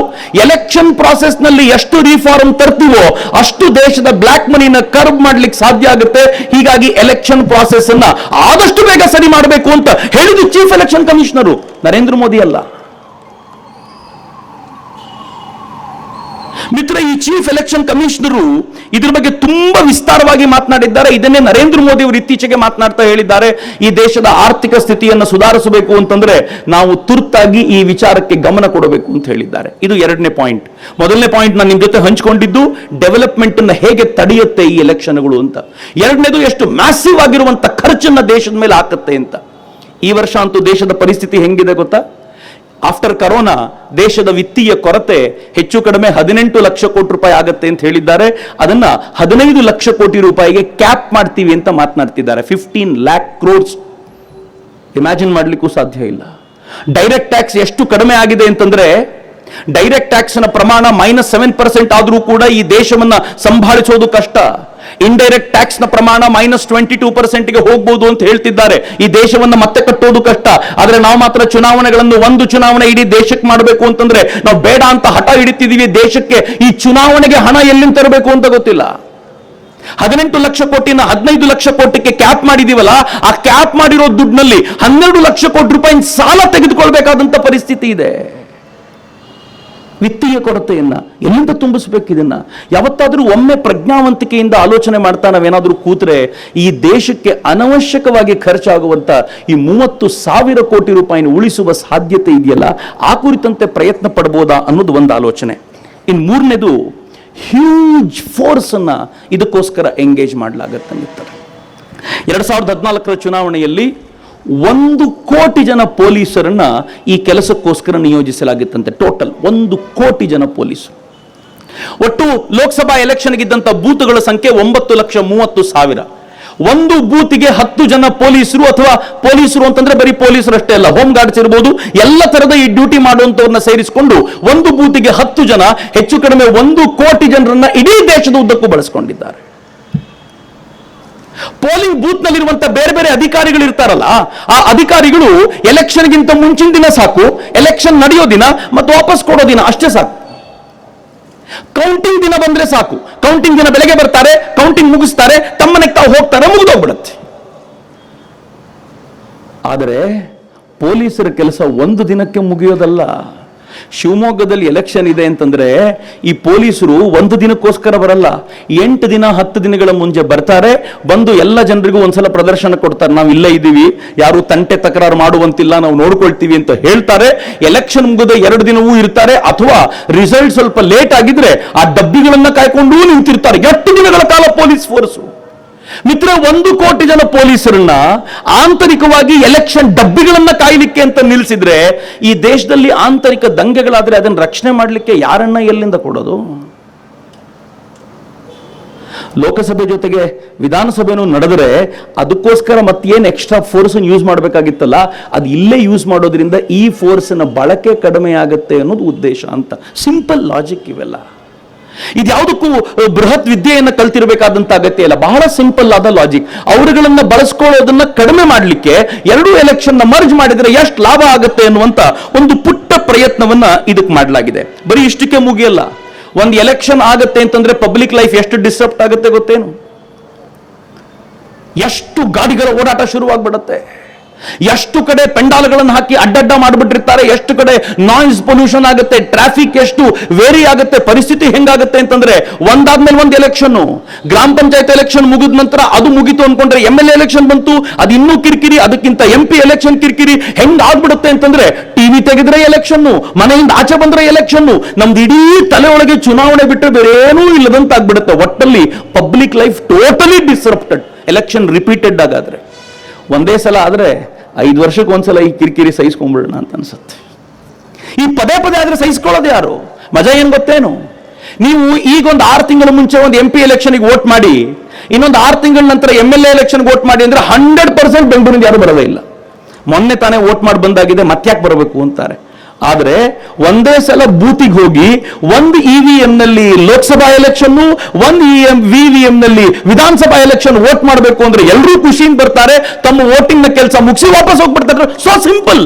ಎಲೆಕ್ಷನ್ ಪ್ರಾಸೆಸ್ ನಲ್ಲಿ ಎಷ್ಟು ರಿಫಾರ್ಮ್ ತರ್ತೀವೋ ಅಷ್ಟು ದೇಶದ ಬ್ಲಾಕ್ ಮನಿನ ಕರ್ಬ್ ಮಾಡ್ಲಿಕ್ಕೆ ಸಾಧ್ಯ ಆಗುತ್ತೆ. ಹೀಗಾಗಿ ಎಲೆಕ್ಷನ್ ಪ್ರಾಸೆಸ್ ಅನ್ನ ಆದಷ್ಟು ಬೇಗ ಸರಿ ಮಾಡಬೇಕು ಅಂತ ಹೇಳಿದ್ದು chief election commissioner, Narendra Modi ಅಲ್ಲ. ಮಿತ್ರ, ಈ ಚೀಫ್ ಎಲೆಕ್ಷನ್ ಕಮಿಷನರು ಇದ್ರ ಬಗ್ಗೆ ತುಂಬಾ ವಿಸ್ತಾರವಾಗಿ ಮಾತನಾಡಿದ್ದಾರೆ. ಇದನ್ನೇ ನರೇಂದ್ರ ಮೋದಿ ಅವರು ಇತ್ತೀಚೆಗೆ ಮಾತನಾಡ್ತಾ ಹೇಳಿದ್ದಾರೆ, ಈ ದೇಶದ ಆರ್ಥಿಕ ಸ್ಥಿತಿಯನ್ನು ಸುಧಾರಿಸಬೇಕು ಅಂತಂದ್ರೆ ನಾವು ತುರ್ತಾಗಿ ಈ ವಿಚಾರಕ್ಕೆ ಗಮನ ಕೊಡಬೇಕು ಅಂತ ಹೇಳಿದ್ದಾರೆ. ಇದು ಎರಡನೇ ಪಾಯಿಂಟ್. ಮೊದಲನೇ ಪಾಯಿಂಟ್ ನಾನು ನಿಮ್ ಜೊತೆ ಹಂಚಿಕೊಂಡಿದ್ದು ಡೆವಲಪ್ಮೆಂಟ್ ಅನ್ನ ಹೇಗೆ ತಡೆಯುತ್ತೆ ಈ ಎಲೆಕ್ಷನ್ಗಳು ಅಂತ. ಎರಡನೇದು ಎಷ್ಟು ಮ್ಯಾಸಿವ್ ಆಗಿರುವಂತ ಖರ್ಚನ್ನ ದೇಶದ ಮೇಲೆ ಹಾಕುತ್ತೆ ಅಂತ. ಈ ವರ್ಷ ಅಂತೂ ದೇಶದ ಪರಿಸ್ಥಿತಿ ಹೆಂಗಿದೆ ಗೊತ್ತಾ? ಆಫ್ಟರ್ ಕರೋನಾ ದೇಶದ ವಿತ್ತೀಯ ಕೊರತೆ ಹೆಚ್ಚು ಕಡಿಮೆ 18 ಲಕ್ಷ ಕೋಟಿ ರೂಪಾಯಿ ಆಗುತ್ತೆ ಅಂತ ಹೇಳಿದ್ದಾರೆ. ಅದನ್ನ 15 ಲಕ್ಷ ಕೋಟಿ ರೂಪಾಯಿಗೆ ಕ್ಯಾಪ್ ಮಾಡ್ತೀವಿ ಅಂತ ಮಾತನಾಡ್ತಿದ್ದಾರೆ. 15 lakh crores. ಇಮ್ಯಾಜಿನ್ ಮಾಡ್ಲಿಕ್ಕೂ ಸಾಧ್ಯ ಇಲ್ಲ. ಡೈರೆಕ್ಟ್ ಟ್ಯಾಕ್ಸ್ ಎಷ್ಟು ಕಡಿಮೆ ಆಗಿದೆ ಅಂತಂದ್ರೆ, ಡೈರೆಕ್ಟ್ ಟ್ಯಾಕ್ಸ್ ನ ಪ್ರಮಾಣ -7% ಆದ್ರೂ ಕೂಡ ಈ ದೇಶವನ್ನ ಸಂಭಾಳಿಸೋದು ಕಷ್ಟ. ಇಂಡೈರೆಕ್ಟ್ ಟ್ಯಾಕ್ಸ್ ನ ಪ್ರಮಾಣ -22% ಗೆ ಹೋಗಬಹುದು ಅಂತ ಹೇಳ್ತಿದ್ದಾರೆ. ಈ ದೇಶವನ್ನ ಮತ್ತೆ ಕಟ್ಟೋದು ಕಷ್ಟ. ಆದ್ರೆ ನಾವು ಮಾತ್ರ ಚುನಾವಣೆಗಳನ್ನು, ಒಂದು ಚುನಾವಣೆ ಇಡೀ ದೇಶಕ್ಕೆ ಮಾಡಬೇಕು ಅಂತಂದ್ರೆ ನಾವು ಬೇಡ ಅಂತ ಹಠ ಹಿಡಿತಿದೀವಿ. ದೇಶಕ್ಕೆ ಈ ಚುನಾವಣೆಗೆ ಹಣ ಎಲ್ಲಿಂದ ತರಬೇಕು ಅಂತ ಗೊತ್ತಿಲ್ಲ. 18 ಲಕ್ಷ ಕೋಟಿನ 15 ಲಕ್ಷ ಕೋಟಿಗೆ ಕ್ಯಾಪ್ ಮಾಡಿದೀವಲ್ಲ, ಆ ಕ್ಯಾಪ್ ಮಾಡಿರೋ ದುಡ್ಡಿನಲ್ಲಿ 12 ಲಕ್ಷ ಕೋಟಿ ರೂಪಾಯಿ ಸಾಲ ತೆಗೆದುಕೊಳ್ಬೇಕಾದಂತ ಪರಿಸ್ಥಿತಿ ಇದೆ. ವಿತ್ತೀಯ ಕೊರತೆಯನ್ನ ಎಲ್ಲಿಂದ ತುಂಬಿಸ್ಬೇಕು ಇದನ್ನ? ಯಾವತ್ತಾದ್ರೂ ಒಮ್ಮೆ ಪ್ರಜ್ಞಾವಂತಿಕೆಯಿಂದ ಆಲೋಚನೆ ಮಾಡ್ತಾ ನಾವೇನಾದ್ರೂ ಕೂತ್ರೆ ಈ ದೇಶಕ್ಕೆ ಅನವಶ್ಯಕವಾಗಿ ಖರ್ಚಾಗುವಂತ ಈ 30,000 ಕೋಟಿ ರೂಪಾಯಿನ ಉಳಿಸುವ ಸಾಧ್ಯತೆ ಇದೆಯಲ್ಲ, ಆ ಕುರಿತಂತೆ ಪ್ರಯತ್ನ ಪಡಬಹುದಾ ಅನ್ನೋದು ಒಂದು ಆಲೋಚನೆ. ಇನ್ನು ಮೂರನೇದು, ಹ್ಯೂಜ್ ಫೋರ್ಸ್ ಅನ್ನ ಇದಕ್ಕೋಸ್ಕರ ಎಂಗೇಜ್ ಮಾಡಲಾಗತ್ತೆ. 2014 ಚುನಾವಣೆಯಲ್ಲಿ 1 ಕೋಟಿ ಜನ ಪೊಲೀಸರನ್ನ ಈ ಕೆಲಸಕ್ಕೋಸ್ಕರ ನಿಯೋಜಿಸಲಾಗಿತ್ತಂತೆ. ಟೋಟಲ್ 1 ಕೋಟಿ ಜನ ಪೊಲೀಸರು. ಒಟ್ಟು ಲೋಕಸಭಾ ಎಲೆಕ್ಷನ್ಗಿದ್ದಂತ ಬೂತ್ಗಳ ಸಂಖ್ಯೆ 9,30,000. ಒಂದು ಬೂತಿಗೆ 10 ಜನ ಪೊಲೀಸರು, ಅಥವಾ ಪೊಲೀಸರು ಅಂತಂದ್ರೆ ಬರೀ ಪೊಲೀಸರು ಅಷ್ಟೇ ಅಲ್ಲ, ಹೋಮ್ ಗಾರ್ಡ್ಸ್ ಇರಬಹುದು, ಎಲ್ಲ ತರದ ಈ ಡ್ಯೂಟಿ ಮಾಡುವಂತವ್ರನ್ನ ಸೇರಿಸಿಕೊಂಡು ಒಂದು ಬೂತಿಗೆ 10 ಜನ, ಹೆಚ್ಚು ಕಡಿಮೆ 1 ಕೋಟಿ ಜನರನ್ನ ಇಡೀ ದೇಶದ ಉದ್ದಕ್ಕೂ ಬಳಸಿಕೊಂಡಿದ್ದಾರೆ. ಪೋಲಿಂಗ್ ಬೂತ್ ನಲ್ಲಿರುವಂತ ಬೇರೆ ಬೇರೆ ಅಧಿಕಾರಿಗಳು ಇರ್ತಾರಲ್ಲ, ಆ ಅಧಿಕಾರಿಗಳು ಎಲೆಕ್ಷನ್ಗಿಂತ ಮುಂಚಿನ ದಿನ ಸಾಕು, ಎಲೆಕ್ಷನ್ ನಡೆಯೋ ದಿನ ಮತ್ತು ವಾಪಸ್ ಕೊಡೋ ದಿನ ಅಷ್ಟೇ ಸಾಕು. ಕೌಂಟಿಂಗ್ ದಿನ ಬಂದ್ರೆ ಸಾಕು, ಕೌಂಟಿಂಗ್ ದಿನ ಬೆಳಗ್ಗೆ ಬರ್ತಾರೆ, ಕೌಂಟಿಂಗ್ ಮುಗಿಸ್ತಾರೆ, ತಮ್ಮನೆಗೆ ತಾವು ಹೋಗ್ತಾರೆ, ಮುಗಿದೋಗ್ಬಿಡುತ್ತೆ. ಆದರೆ ಪೊಲೀಸರ ಕೆಲಸ ಒಂದು ದಿನಕ್ಕೆ ಮುಗಿಯೋದಲ್ಲ. ಶಿವಮೊಗ್ಗದಲ್ಲಿ ಎಲೆಕ್ಷನ್ ಇದೆ ಅಂತಂದ್ರೆ ಈ ಪೊಲೀಸರು ಒಂದು ದಿನಕ್ಕೋಸ್ಕರ ಬರಲ್ಲ, 8 ದಿನ 10 ದಿನಗಳ ಮುಂಚೆ ಬರ್ತಾರೆ. ಬಂದು ಎಲ್ಲ ಜನರಿಗೂ ಒಂದ್ಸಲ ಪ್ರದರ್ಶನ ಕೊಡ್ತಾರೆ, ನಾವು ಇಲ್ಲೇ ಇದ್ದೀವಿ, ಯಾರು ತಂಟೆ ತಕರಾರು ಮಾಡುವಂತಿಲ್ಲ, ನಾವು ನೋಡ್ಕೊಳ್ತೀವಿ ಅಂತ ಹೇಳ್ತಾರೆ. ಎಲೆಕ್ಷನ್ ಮುಗಿದ 2 ದಿನವೂ ಇರ್ತಾರೆ, ಅಥವಾ ರಿಸಲ್ಟ್ ಸ್ವಲ್ಪ ಲೇಟ್ ಆಗಿದ್ರೆ ಆ ಡಬ್ಬಿಗಳನ್ನ ಕಾಯ್ಕೊಂಡು ನಿಂತಿರ್ತಾರೆ 8 ದಿನಗಳ ಕಾಲ ಪೊಲೀಸ್ ಫೋರ್ಸು. ಮಿತ್ರ, 1 ಕೋಟಿ ಜನ ಪೊಲೀಸರನ್ನ ಆಂತರಿಕವಾಗಿ ಎಲೆಕ್ಷನ್ ಡಬ್ಬಿಗಳನ್ನ ಕಾಯಲಿಕ್ಕೆ ಅಂತ ನಿಲ್ಲಿಸಿದ್ರೆ, ಈ ದೇಶದಲ್ಲಿ ಆಂತರಿಕ ದಂಗೆಗಳಾದ್ರೆ ಅದನ್ನು ರಕ್ಷಣೆ ಮಾಡಲಿಕ್ಕೆ ಯಾರನ್ನ ಎಲ್ಲಿಂದ ಕೊಡೋದು? ಲೋಕಸಭೆ ಜೊತೆಗೆ ವಿಧಾನಸಭೆನೂ ನಡೆದರೆ ಅದಕ್ಕೋಸ್ಕರ ಮತ್ತೇನು ಎಕ್ಸ್ಟ್ರಾ ಫೋರ್ಸ್ ಯೂಸ್ ಮಾಡಬೇಕಾಗಿತ್ತಲ್ಲ, ಅದು ಇಲ್ಲೇ ಯೂಸ್ ಮಾಡೋದ್ರಿಂದ ಈ ಫೋರ್ಸ್ನ ಬಳಕೆ ಕಡಿಮೆ ಆಗುತ್ತೆ ಅನ್ನೋದು ಉದ್ದೇಶ ಅಂತ. ಸಿಂಪಲ್ ಲಾಜಿಕ್ ಇವೆಲ್ಲ. ಇದ್ಯಾವುದಕ್ಕೂ ಬೃಹತ್ ವಿದ್ಯೆಯನ್ನು ಕಲ್ತಿರಬೇಕಾದಂತ ಅಗತ್ಯ ಇಲ್ಲ, ಬಹಳ ಸಿಂಪಲ್ ಆದ ಲಾಜಿಕ್. ಅವರುಗಳನ್ನ ಬಳಸ್ಕೊಳ್ಳೋದನ್ನ ಕಡಿಮೆ ಮಾಡಲಿಕ್ಕೆ 2 ಎಲೆಕ್ಷನ್ ಮರ್ಜ್ ಮಾಡಿದ್ರೆ ಎಷ್ಟು ಲಾಭ ಆಗುತ್ತೆ ಅನ್ನುವಂತ ಒಂದು ಪುಟ್ಟ ಪ್ರಯತ್ನವನ್ನ ಇದಕ್ಕೆ ಮಾಡಲಾಗಿದೆ. ಬರೀ ಇಷ್ಟಕ್ಕೆ ಮುಗಿಯಲ್ಲ. ಒಂದು ಎಲೆಕ್ಷನ್ ಆಗುತ್ತೆ ಅಂತಂದ್ರೆ ಪಬ್ಲಿಕ್ ಲೈಫ್ ಎಷ್ಟು ಡಿಸ್ಟರ್ಬ್ ಆಗುತ್ತೆ ಗೊತ್ತೇನು? ಎಷ್ಟು ಗಾಡಿಗಳ ಓಡಾಟ ಶುರುವಾಗ್ಬಿಡುತ್ತೆ, ಎಷ್ಟು ಕಡೆ ಪೆಂಡಾಲ್ಗಳನ್ನು ಹಾಕಿ ಅಡ್ಡಡ್ಡ ಮಾಡಿಬಿಟ್ಟಿರ್ತಾರೆ, ಎಷ್ಟು ಕಡೆ ನಾಯ್ಸ್ ಪೊಲ್ಯೂಷನ್ ಆಗುತ್ತೆ, ಟ್ರಾಫಿಕ್ ಎಷ್ಟು ವೇರಿ ಆಗುತ್ತೆ, ಪರಿಸ್ಥಿತಿ ಹೆಂಗಾಗುತ್ತೆ ಅಂತಂದ್ರೆ ಒಂದಾದ್ಮೇಲೆ ಒಂದು ಎಲೆಕ್ಷನ್. ಗ್ರಾಮ ಪಂಚಾಯತ್ ಎಲೆಕ್ಷನ್ ಮುಗಿದ ನಂತರ ಅದು ಮುಗಿತು ಅನ್ಕೊಂಡ್ರೆ MLA ಎಲೆಕ್ಷನ್ ಬಂತು, ಅದು ಇನ್ನೂ ಕಿರಿಕಿರಿ, ಅದಕ್ಕಿಂತ MP ಎಲೆಕ್ಷನ್ ಕಿರಿಕಿರಿ. ಹೆಂಗ್ ಆಗ್ಬಿಡುತ್ತೆ ಅಂತಂದ್ರೆ ಟಿವಿ ತೆಗೆದ್ರೆ ಎಲೆಕ್ಷನ್, ಮನೆಯಿಂದ ಆಚೆ ಬಂದ್ರೆ ಎಲೆಕ್ಷನ್, ನಮ್ದು ಇಡೀ ತಲೆ ಒಳಗೆ ಚುನಾವಣೆ ಬಿಟ್ಟರೆ ಬೇರೆ ಏನೂ ಇಲ್ಲದಂತ ಆಗ್ಬಿಡುತ್ತೆ. ಒಟ್ಟಲ್ಲಿ public life totally disrupted. Election repeated ಆಗಾದ್ರೆ, ಒಂದೇ ಸಲ ಆದ್ರೆ 5 ವರ್ಷಕ್ಕೆ ಒಂದ್ಸಲ ಈ ಕಿರಿಕಿರಿ ಸಹಿಸ್ಕೊಂಡ್ಬಿಡೋಣ ಅಂತ ಅನ್ಸುತ್ತೆ. ಈ ಪದೇ ಪದೇ ಆದ್ರೆ ಸಹಿಸ್ಕೊಳ್ಳೋದು ಯಾರು? ಮಜಾ ಏನ್ ಗೊತ್ತೇನು? ನೀವು ಈಗ ಒಂದು 6 ತಿಂಗಳ ಮುಂಚೆ ಒಂದು MP ಎಲೆಕ್ಷನ್ಗೆ ವೋಟ್ ಮಾಡಿ, ಇನ್ನೊಂದು 6 ತಿಂಗಳ ನಂತರ MLA ಎಲೆಕ್ಷನ್ಗೆ ವೋಟ್ ಮಾಡಿ ಅಂದ್ರೆ 100% ಬೆಂಗಳೂರಿಂದ ಯಾರು ಬರೋದೇ ಇಲ್ಲ. ಮೊನ್ನೆ ತಾನೇ ವೋಟ್ ಮಾಡಿ ಬಂದಾಗಿದೆ, ಮತ್ತ್ಯಾಕೆ ಬರಬೇಕು ಅಂತಾರೆ. ಆದ್ರೆ ಒಂದೇ ಸಲ ಬೂತಿಗೆ ಹೋಗಿ ಒಂದು EVM ನಲ್ಲಿ ಲೋಕಸಭಾ ಎಲೆಕ್ಷನ್, ಒಂದು VVM ನಲ್ಲಿ ವಿಧಾನಸಭಾ ಎಲೆಕ್ಷನ್ ವೋಟ್ ಮಾಡಬೇಕು ಅಂದ್ರೆ ಎಲ್ಲರೂ ಖುಷಿಯಿಂದ ಬರ್ತಾರೆ, ತಮ್ಮ ವೋಟಿಂಗ್ ನ ಕೆಲಸ ಮುಗಿಸಿ ವಾಪಸ್ ಹೋಗ್ಬಿಡ್ತಾರೆ. So simple.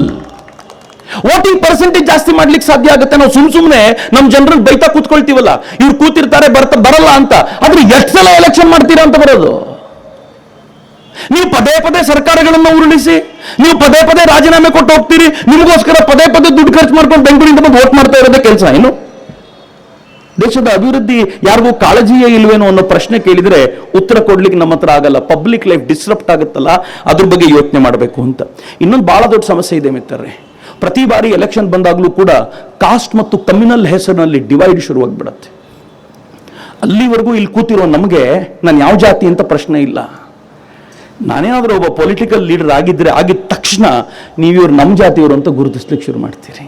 ವೋಟಿಂಗ್ ಪರ್ಸೆಂಟೇಜ್ ಜಾಸ್ತಿ ಮಾಡ್ಲಿಕ್ಕೆ ಸಾಧ್ಯ ಆಗುತ್ತೆ. ನಾವು ಸುಮ್ನೆ ನಮ್ಮ ಜನರಿಗೆ ಬೈತಾ ಕೂತ್ಕೊಳ್ತೀವಲ್ಲ, ಇವ್ರು ಕೂತಿರ್ತಾರೆ ಬರಲ್ಲ ಅಂತ. ಆದ್ರೆ ಎಷ್ಟು ಸಲ ಎಲೆಕ್ಷನ್ ಮಾಡ್ತೀರಾ ಅಂತ ಬರೋದು? ನೀವು ಪದೇ ಪದೇ ಸರ್ಕಾರಗಳನ್ನು ಉರುಳಿಸಿ, ನೀವು ಪದೇ ಪದೇ ರಾಜೀನಾಮೆ ಕೊಟ್ಟು ಹೋಗ್ತೀರಿ, ನಿಮಗೋಸ್ಕರ ಪದೇ ಪದೇ ದುಡ್ಡು ಖರ್ಚು ಮಾಡ್ಕೊಂಡು ಬೆಂಗಳೂರಿಂದ ಬಂದು ವೋಟ್ ಮಾಡ್ತಾ ಇರೋದೇ ಕೆಲಸ ಏನು? ದೇಶದ ಅಭಿವೃದ್ಧಿ ಯಾರಿಗೂ ಕಾಳಜಿಯೇ ಇಲ್ವೇನೋ ಅನ್ನೋ ಪ್ರಶ್ನೆ ಕೇಳಿದ್ರೆ ಉತ್ತರ ಕೊಡ್ಲಿಕ್ಕೆ ನಮ್ಮ ಹತ್ರ ಆಗಲ್ಲ. ಪಬ್ಲಿಕ್ ಲೈಫ್ ಡಿಸ್ರಪ್ಟ್ ಆಗುತ್ತಲ್ಲ, ಅದ್ರ ಬಗ್ಗೆ ಯೋಚನೆ ಮಾಡಬೇಕು ಅಂತ. ಇನ್ನೊಂದು ಬಹಳ ದೊಡ್ಡ ಸಮಸ್ಯೆ ಇದೆ ಮಿತ್ರರೇ. ಪ್ರತಿ ಬಾರಿ ಎಲೆಕ್ಷನ್ ಬಂದಾಗಲೂ ಕೂಡ ಕಾಸ್ಟ್ ಮತ್ತು ಕಮ್ಯುನಲ್ ಹೆಸರಿನಲ್ಲಿ ಡಿವೈಡ್ ಶುರುವಾಗ್ಬಿಡತ್ತೆ. ಅಲ್ಲಿವರೆಗೂ ಇಲ್ಲಿ ಕೂತಿರೋ ನಮಗೆ ನಾನು ಯಾವ ಜಾತಿ ಅಂತ ಪ್ರಶ್ನೆ ಇಲ್ಲ. ನಾನೇನಾದ್ರೂ ಒಬ್ಬ ಪೊಲಿಟಿಕಲ್ ಲೀಡರ್ ಆಗಿದ್ದ ತಕ್ಷಣ ನೀವು ಇವ್ರು ನಮ್ಮ ಜಾತಿಯವರು ಅಂತ ಗುರುತಿಸ್ಲಿಕ್ಕೆ ಶುರು ಮಾಡ್ತೀರಿ.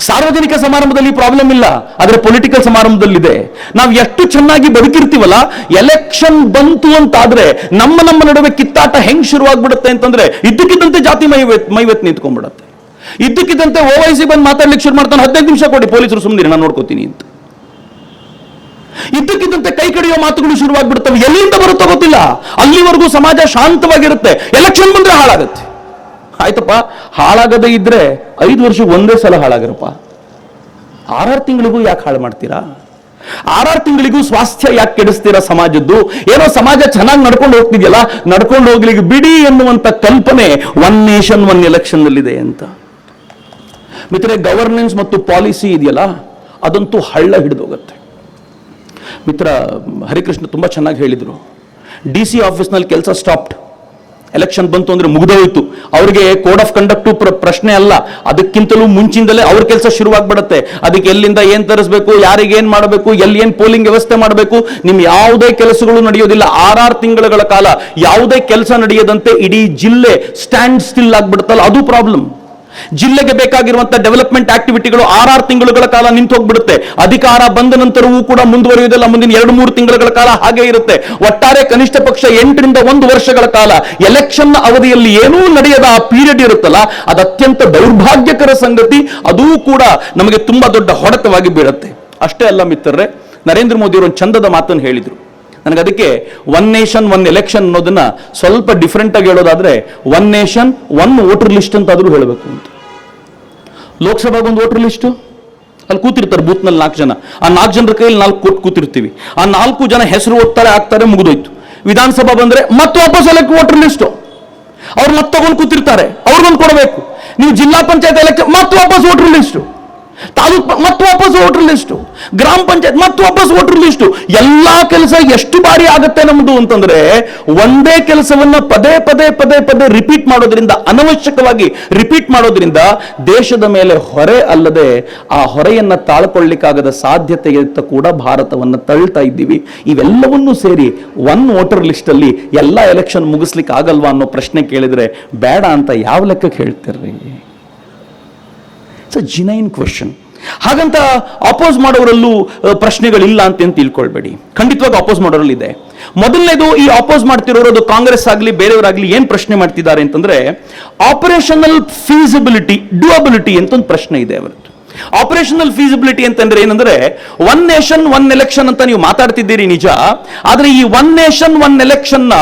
ಸಾರ್ವಜನಿಕ ಸಮಾರಂಭದಲ್ಲಿ ಪ್ರಾಬ್ಲಮ್ ಇಲ್ಲ, ಆದರೆ ಪೊಲಿಟಿಕಲ್ ಸಮಾರಂಭದಲ್ಲಿದೆ. ನಾವು ಎಷ್ಟು ಚೆನ್ನಾಗಿ ಬದುಕಿರ್ತೀವಲ್ಲ, ಎಲೆಕ್ಷನ್ ಬಂತು ಅಂತಾದ್ರೆ ನಮ್ಮ ನಡುವೆ ಕಿತ್ತಾಟ ಹೆಂಗ್ ಶುರುವಾಗ್ಬಿಡುತ್ತೆ ಅಂತಂದ್ರೆ ಇದ್ದಕ್ಕಿದ್ದಂತೆ ಜಾತಿ ಮೈವೆತ್ ನಿಂತ್ಕೊಂಡ್ಬಿಡುತ್ತೆ. ಇದ್ದಕ್ಕಿದ್ದಂತೆ OIC ಬಂದು ಮಾತಾಡ್ಲಿಕ್ಕೆ ಶುರು ಮಾಡ್ತಾನೆ, 15 ನಿಮಿಷ ಕೊಡಿ ಪೊಲೀಸರು ಸುಮ್ಮನೆ ನಾನು ನೋಡ್ಕೋತೀನಿ ಅಂತ. ಇದ್ದಕ್ಕಿದ್ದಂತೆ ಕೈ ಕಡಿಯೋ ಮಾತುಗಳು ಶುರುವಾಗ್ಬಿಡ್ತವೆ. ಎಲ್ಲಿಂದ ಬರುತ್ತೋ ಗೊತ್ತಿಲ್ಲ. ಅಲ್ಲಿವರೆಗೂ ಸಮಾಜ ಶಾಂತವಾಗಿರುತ್ತೆ, ಎಲೆಕ್ಷನ್ ಬಂದ್ರೆ ಹಾಳಾಗತ್ತೆ. ಆಯ್ತಪ್ಪ, ಹಾಳಾಗದೇ ಇದ್ರೆ 5 ವರ್ಷಕ್ಕೆ ಒಂದೇ ಸಲ ಹಾಳಾಗಿರಪ್ಪ. 6 ತಿಂಗಳಿಗೂ ಯಾಕೆ ಹಾಳು ಮಾಡ್ತೀರಾ? 6 ತಿಂಗಳಿಗೂ ಸ್ವಾಸ್ಥ್ಯ ಯಾಕೆ ಕೆಡಿಸ್ತೀರಾ ಸಮಾಜದ್ದು? ಏನೋ ಸಮಾಜ ಚೆನ್ನಾಗಿ ನಡ್ಕೊಂಡು ಹೋಗ್ತಿದೆಯಲ್ಲ, ನಡ್ಕೊಂಡು ಹೋಗ್ಲಿಕ್ಕೆ ಬಿಡಿ ಎನ್ನುವಂತ ಕಲ್ಪನೆ ಒನ್ ನೇಷನ್ ಒನ್ ಎಲೆಕ್ಷನ್ ನಲ್ಲಿದೆ ಅಂತ. ಮಿತ್ರರೇ, ಗವರ್ನೆನ್ಸ್ ಮತ್ತು ಪಾಲಿಸಿ ಇದೆಯಲ್ಲ, ಅದಂತೂ ಹಳ್ಳ ಹಿಡಿದೋಗುತ್ತೆ. ಮಿತ್ರ ಹರಿಕೃಷ್ಣ ತುಂಬ ಚೆನ್ನಾಗಿ ಹೇಳಿದರು. DC ಆಫೀಸ್ನಲ್ಲಿ ಕೆಲಸ ಸ್ಟಾಪ್ಡ್, ಎಲೆಕ್ಷನ್ ಬಂತು ಅಂದ್ರೆ ಮುಗಿದೋಯ್ತು. ಅವ್ರಿಗೆ ಕೋಡ್ ಆಫ್ ಕಂಡಕ್ಟ್ ಪ್ರಶ್ನೆ ಅಲ್ಲ, ಅದಕ್ಕಿಂತಲೂ ಮುಂಚಿಂದಲೇ ಅವ್ರ ಕೆಲಸ ಶುರುವಾಗ್ಬಿಡುತ್ತೆ. ಅದಕ್ಕೆ ಎಲ್ಲಿಂದ ಏನ್ ತರಿಸಬೇಕು, ಯಾರಿಗೆ ಏನ್ ಮಾಡಬೇಕು, ಎಲ್ಲಿ ಏನ್ ಪೋಲಿಂಗ್ ವ್ಯವಸ್ಥೆ ಮಾಡಬೇಕು, ನಿಮ್ ಯಾವುದೇ ಕೆಲಸಗಳು ನಡೆಯೋದಿಲ್ಲ. 6 ತಿಂಗಳ ಕಾಲ ಯಾವುದೇ ಕೆಲಸ ನಡೆಯದಂತೆ ಇಡೀ ಜಿಲ್ಲೆ ಸ್ಟ್ಯಾಂಡ್ ಸ್ಟಿಲ್ ಆಗ್ಬಿಡುತ್ತಲ್ಲ, ಅದು ಪ್ರಾಬ್ಲಮ್. ಜಿಲ್ಲೆಗೆ ಬೇಕಾಗಿರುವಂತಹ ಡೆವಲಪ್ಮೆಂಟ್ ಆಕ್ಟಿವಿಟಿಗಳು 6 ತಿಂಗಳ ಕಾಲ ನಿಂತು ಹೋಗ್ಬಿಡುತ್ತೆ. ಅಧಿಕಾರ ಬಂದ ನಂತರವೂ ಕೂಡ ಮುಂದುವರಿಯುವುದಿಲ್ಲ, ಮುಂದಿನ 2-3 ತಿಂಗಳ ಕಾಲ ಹಾಗೆ ಇರುತ್ತೆ. ಒಟ್ಟಾರೆ ಕನಿಷ್ಠ ಪಕ್ಷ 8 ರಿಂದ 1 ವರ್ಷಗಳ ಕಾಲ ಎಲೆಕ್ಷನ್ ಅವಧಿಯಲ್ಲಿ ಏನೂ ನಡೆಯದ ಆ ಪೀರಿಯಡ್ ಇರುತ್ತಲ್ಲ, ಅದು ಅತ್ಯಂತ ದೌರ್ಭಾಗ್ಯಕರ ಸಂಗತಿ. ಅದೂ ಕೂಡ ನಮಗೆ ತುಂಬಾ ದೊಡ್ಡ ಹೊಡೆತವಾಗಿ ಬೀಳುತ್ತೆ. ಅಷ್ಟೇ ಅಲ್ಲ ಮಿತ್ರರೇ, ನರೇಂದ್ರ ಮೋದಿ ಅವರು ಒಂದು ಚಂದದ ಮಾತನ್ನು ಹೇಳಿದರು. ನನಗೆ ಅದಕ್ಕೆ 1 ನೇಷನ್ 1 ಎಲೆಕ್ಷನ್ ಅನ್ನೋದನ್ನ ಸ್ವಲ್ಪ ಡಿಫ್ರೆಂಟ್ ಆಗಿ ಹೇಳೋದಾದ್ರೆ 1 ನೇಷನ್ 1 ವೋಟರ್ ಲಿಸ್ಟ್ ಅಂತಾದ್ರೂ ಹೇಳಬೇಕು ಅಂತ. ಲೋಕಸಭಾಗೆ ಒಂದು ವೋಟರ್ ಲಿಸ್ಟ್, ಅಲ್ಲಿ ಕೂತಿರ್ತಾರೆ ಬೂತ್ನಲ್ಲಿ 4 ಜನ. ಆ 4 ಜನರ ಕೈಯಲ್ಲಿ 4 ಕೊಟ್ಟು ಕೂತಿರ್ತೀವಿ. ಆ 4 ಜನ ಹೆಸರು ಓದ್ತಾರೆ, ಆಗ್ತಾರೆ, ಮುಗಿದೋಯ್ತು. ವಿಧಾನಸಭಾ ಬಂದ್ರೆ ಮತ್ತೆ ವಾಪಸ್ ಎಲೆಕ್ಟ್ ವೋಟರ್ ಲಿಸ್ಟ್, ಅವ್ರು ಮತ್ತೆ ತಗೊಂಡು ಕೂತಿರ್ತಾರೆ, ಅವ್ರಿಗೊಂದು ಕೊಡಬೇಕು. ನೀವು ಜಿಲ್ಲಾ ಪಂಚಾಯತ್ ಎಲೆಕ್ಷನ್ ಮತ್ತೆ ವಾಪಸ್ ವೋಟರ್ ಲಿಸ್ಟ್, ತಾಲೂಕ್ ಮತ್ತೆ ವಾಪಸ್ ವೋಟರ್ ಲಿಸ್ಟ್, ಗ್ರಾಮ ಪಂಚಾಯತ್ ಮತ್ತೆ ವಾಪಸ್ ವೋಟರ್ ಲಿಸ್ಟ್. ಎಲ್ಲಾ ಕೆಲಸ ಎಷ್ಟು ಬಾರಿ ಆಗುತ್ತೆ ನಮ್ದು ಅಂತಂದ್ರೆ, ಒಂದೇ ಕೆಲಸವನ್ನ ಪದೇ ಪದೇ ಪದೇ ಪದೇ ರಿಪೀಟ್ ಮಾಡೋದ್ರಿಂದ, ಅನವಶ್ಯಕವಾಗಿ ರಿಪೀಟ್ ಮಾಡೋದ್ರಿಂದ ದೇಶದ ಮೇಲೆ ಹೊರೆ ಅಲ್ಲದೆ ಆ ಹೊರೆಯನ್ನ ತಾಳ್ಕೊಳ್ಳಿಕ್ಕಾಗದ ಸಾಧ್ಯತೆಯತ್ತ ಕೂಡ ಭಾರತವನ್ನ ತಳ್ತಾ ಇದ್ದೀವಿ. ಇವೆಲ್ಲವನ್ನೂ ಸೇರಿ 1 ವೋಟರ್ ಲಿಸ್ಟ್ ಅಲ್ಲಿ ಎಲ್ಲಾ ಎಲೆಕ್ಷನ್ ಮುಗಿಸ್ಲಿಕ್ಕೆ ಆಗಲ್ವಾ ಅನ್ನೋ ಪ್ರಶ್ನೆ ಕೇಳಿದ್ರೆ ಬೇಡ ಅಂತ ಯಾವ ಲೆಕ್ಕಕ್ಕೆ ಹೇಳ್ತಿರ್ರಿ? It's a genuine question. ಹಾಗಂತ ಅಪೋಸ್ ಮಾಡೋರಲ್ಲೂ ಪ್ರಶ್ನೆಗಳಿಲ್ಲ ಅಂತ ತಿಳ್ಕೊಳ್ಬೇಡಿ. ಖಂಡಿತವಾಗಿ ಅಪೋಸ್ ಮಾಡೋರಲ್ಲಿ ಇದೆ. ಮೊದಲನೇದು, ಈ ಅಪೋಸ್ ಮಾಡ್ತಿರೋರು, ಅದು ಕಾಂಗ್ರೆಸ್ ಆಗಲಿ ಬೇರೆಯವರಾಗಲಿ, ಏನ್ ಪ್ರಶ್ನೆ ಮಾಡ್ತಿದ್ದಾರೆ ಅಂತಂದ್ರೆ ಆಪರೇಷನಲ್ ಫೀಸಿಬಿಲಿಟಿ, ಡ್ಯೂಯಬಿಲಿಟಿ ಅಂತ ಒಂದು ಪ್ರಶ್ನೆ ಇದೆ ಅವರದ್ದು. ಆಪರೇಷನಲ್ ಫೀಸಿಬಿಲಿಟಿ ಅಂತಂದ್ರೆ ಏನಂದ್ರೆ 1 ನೇಷನ್ 1 ಎಲೆಕ್ಷನ್ ಅಂತ ನೀವು ಮಾತಾಡ್ತಿದ್ದೀರಿ ನಿಜ, ಆದ್ರೆ ಈ 1 ನೇಷನ್ 1 ಎಲೆಕ್ಷನ್ ನ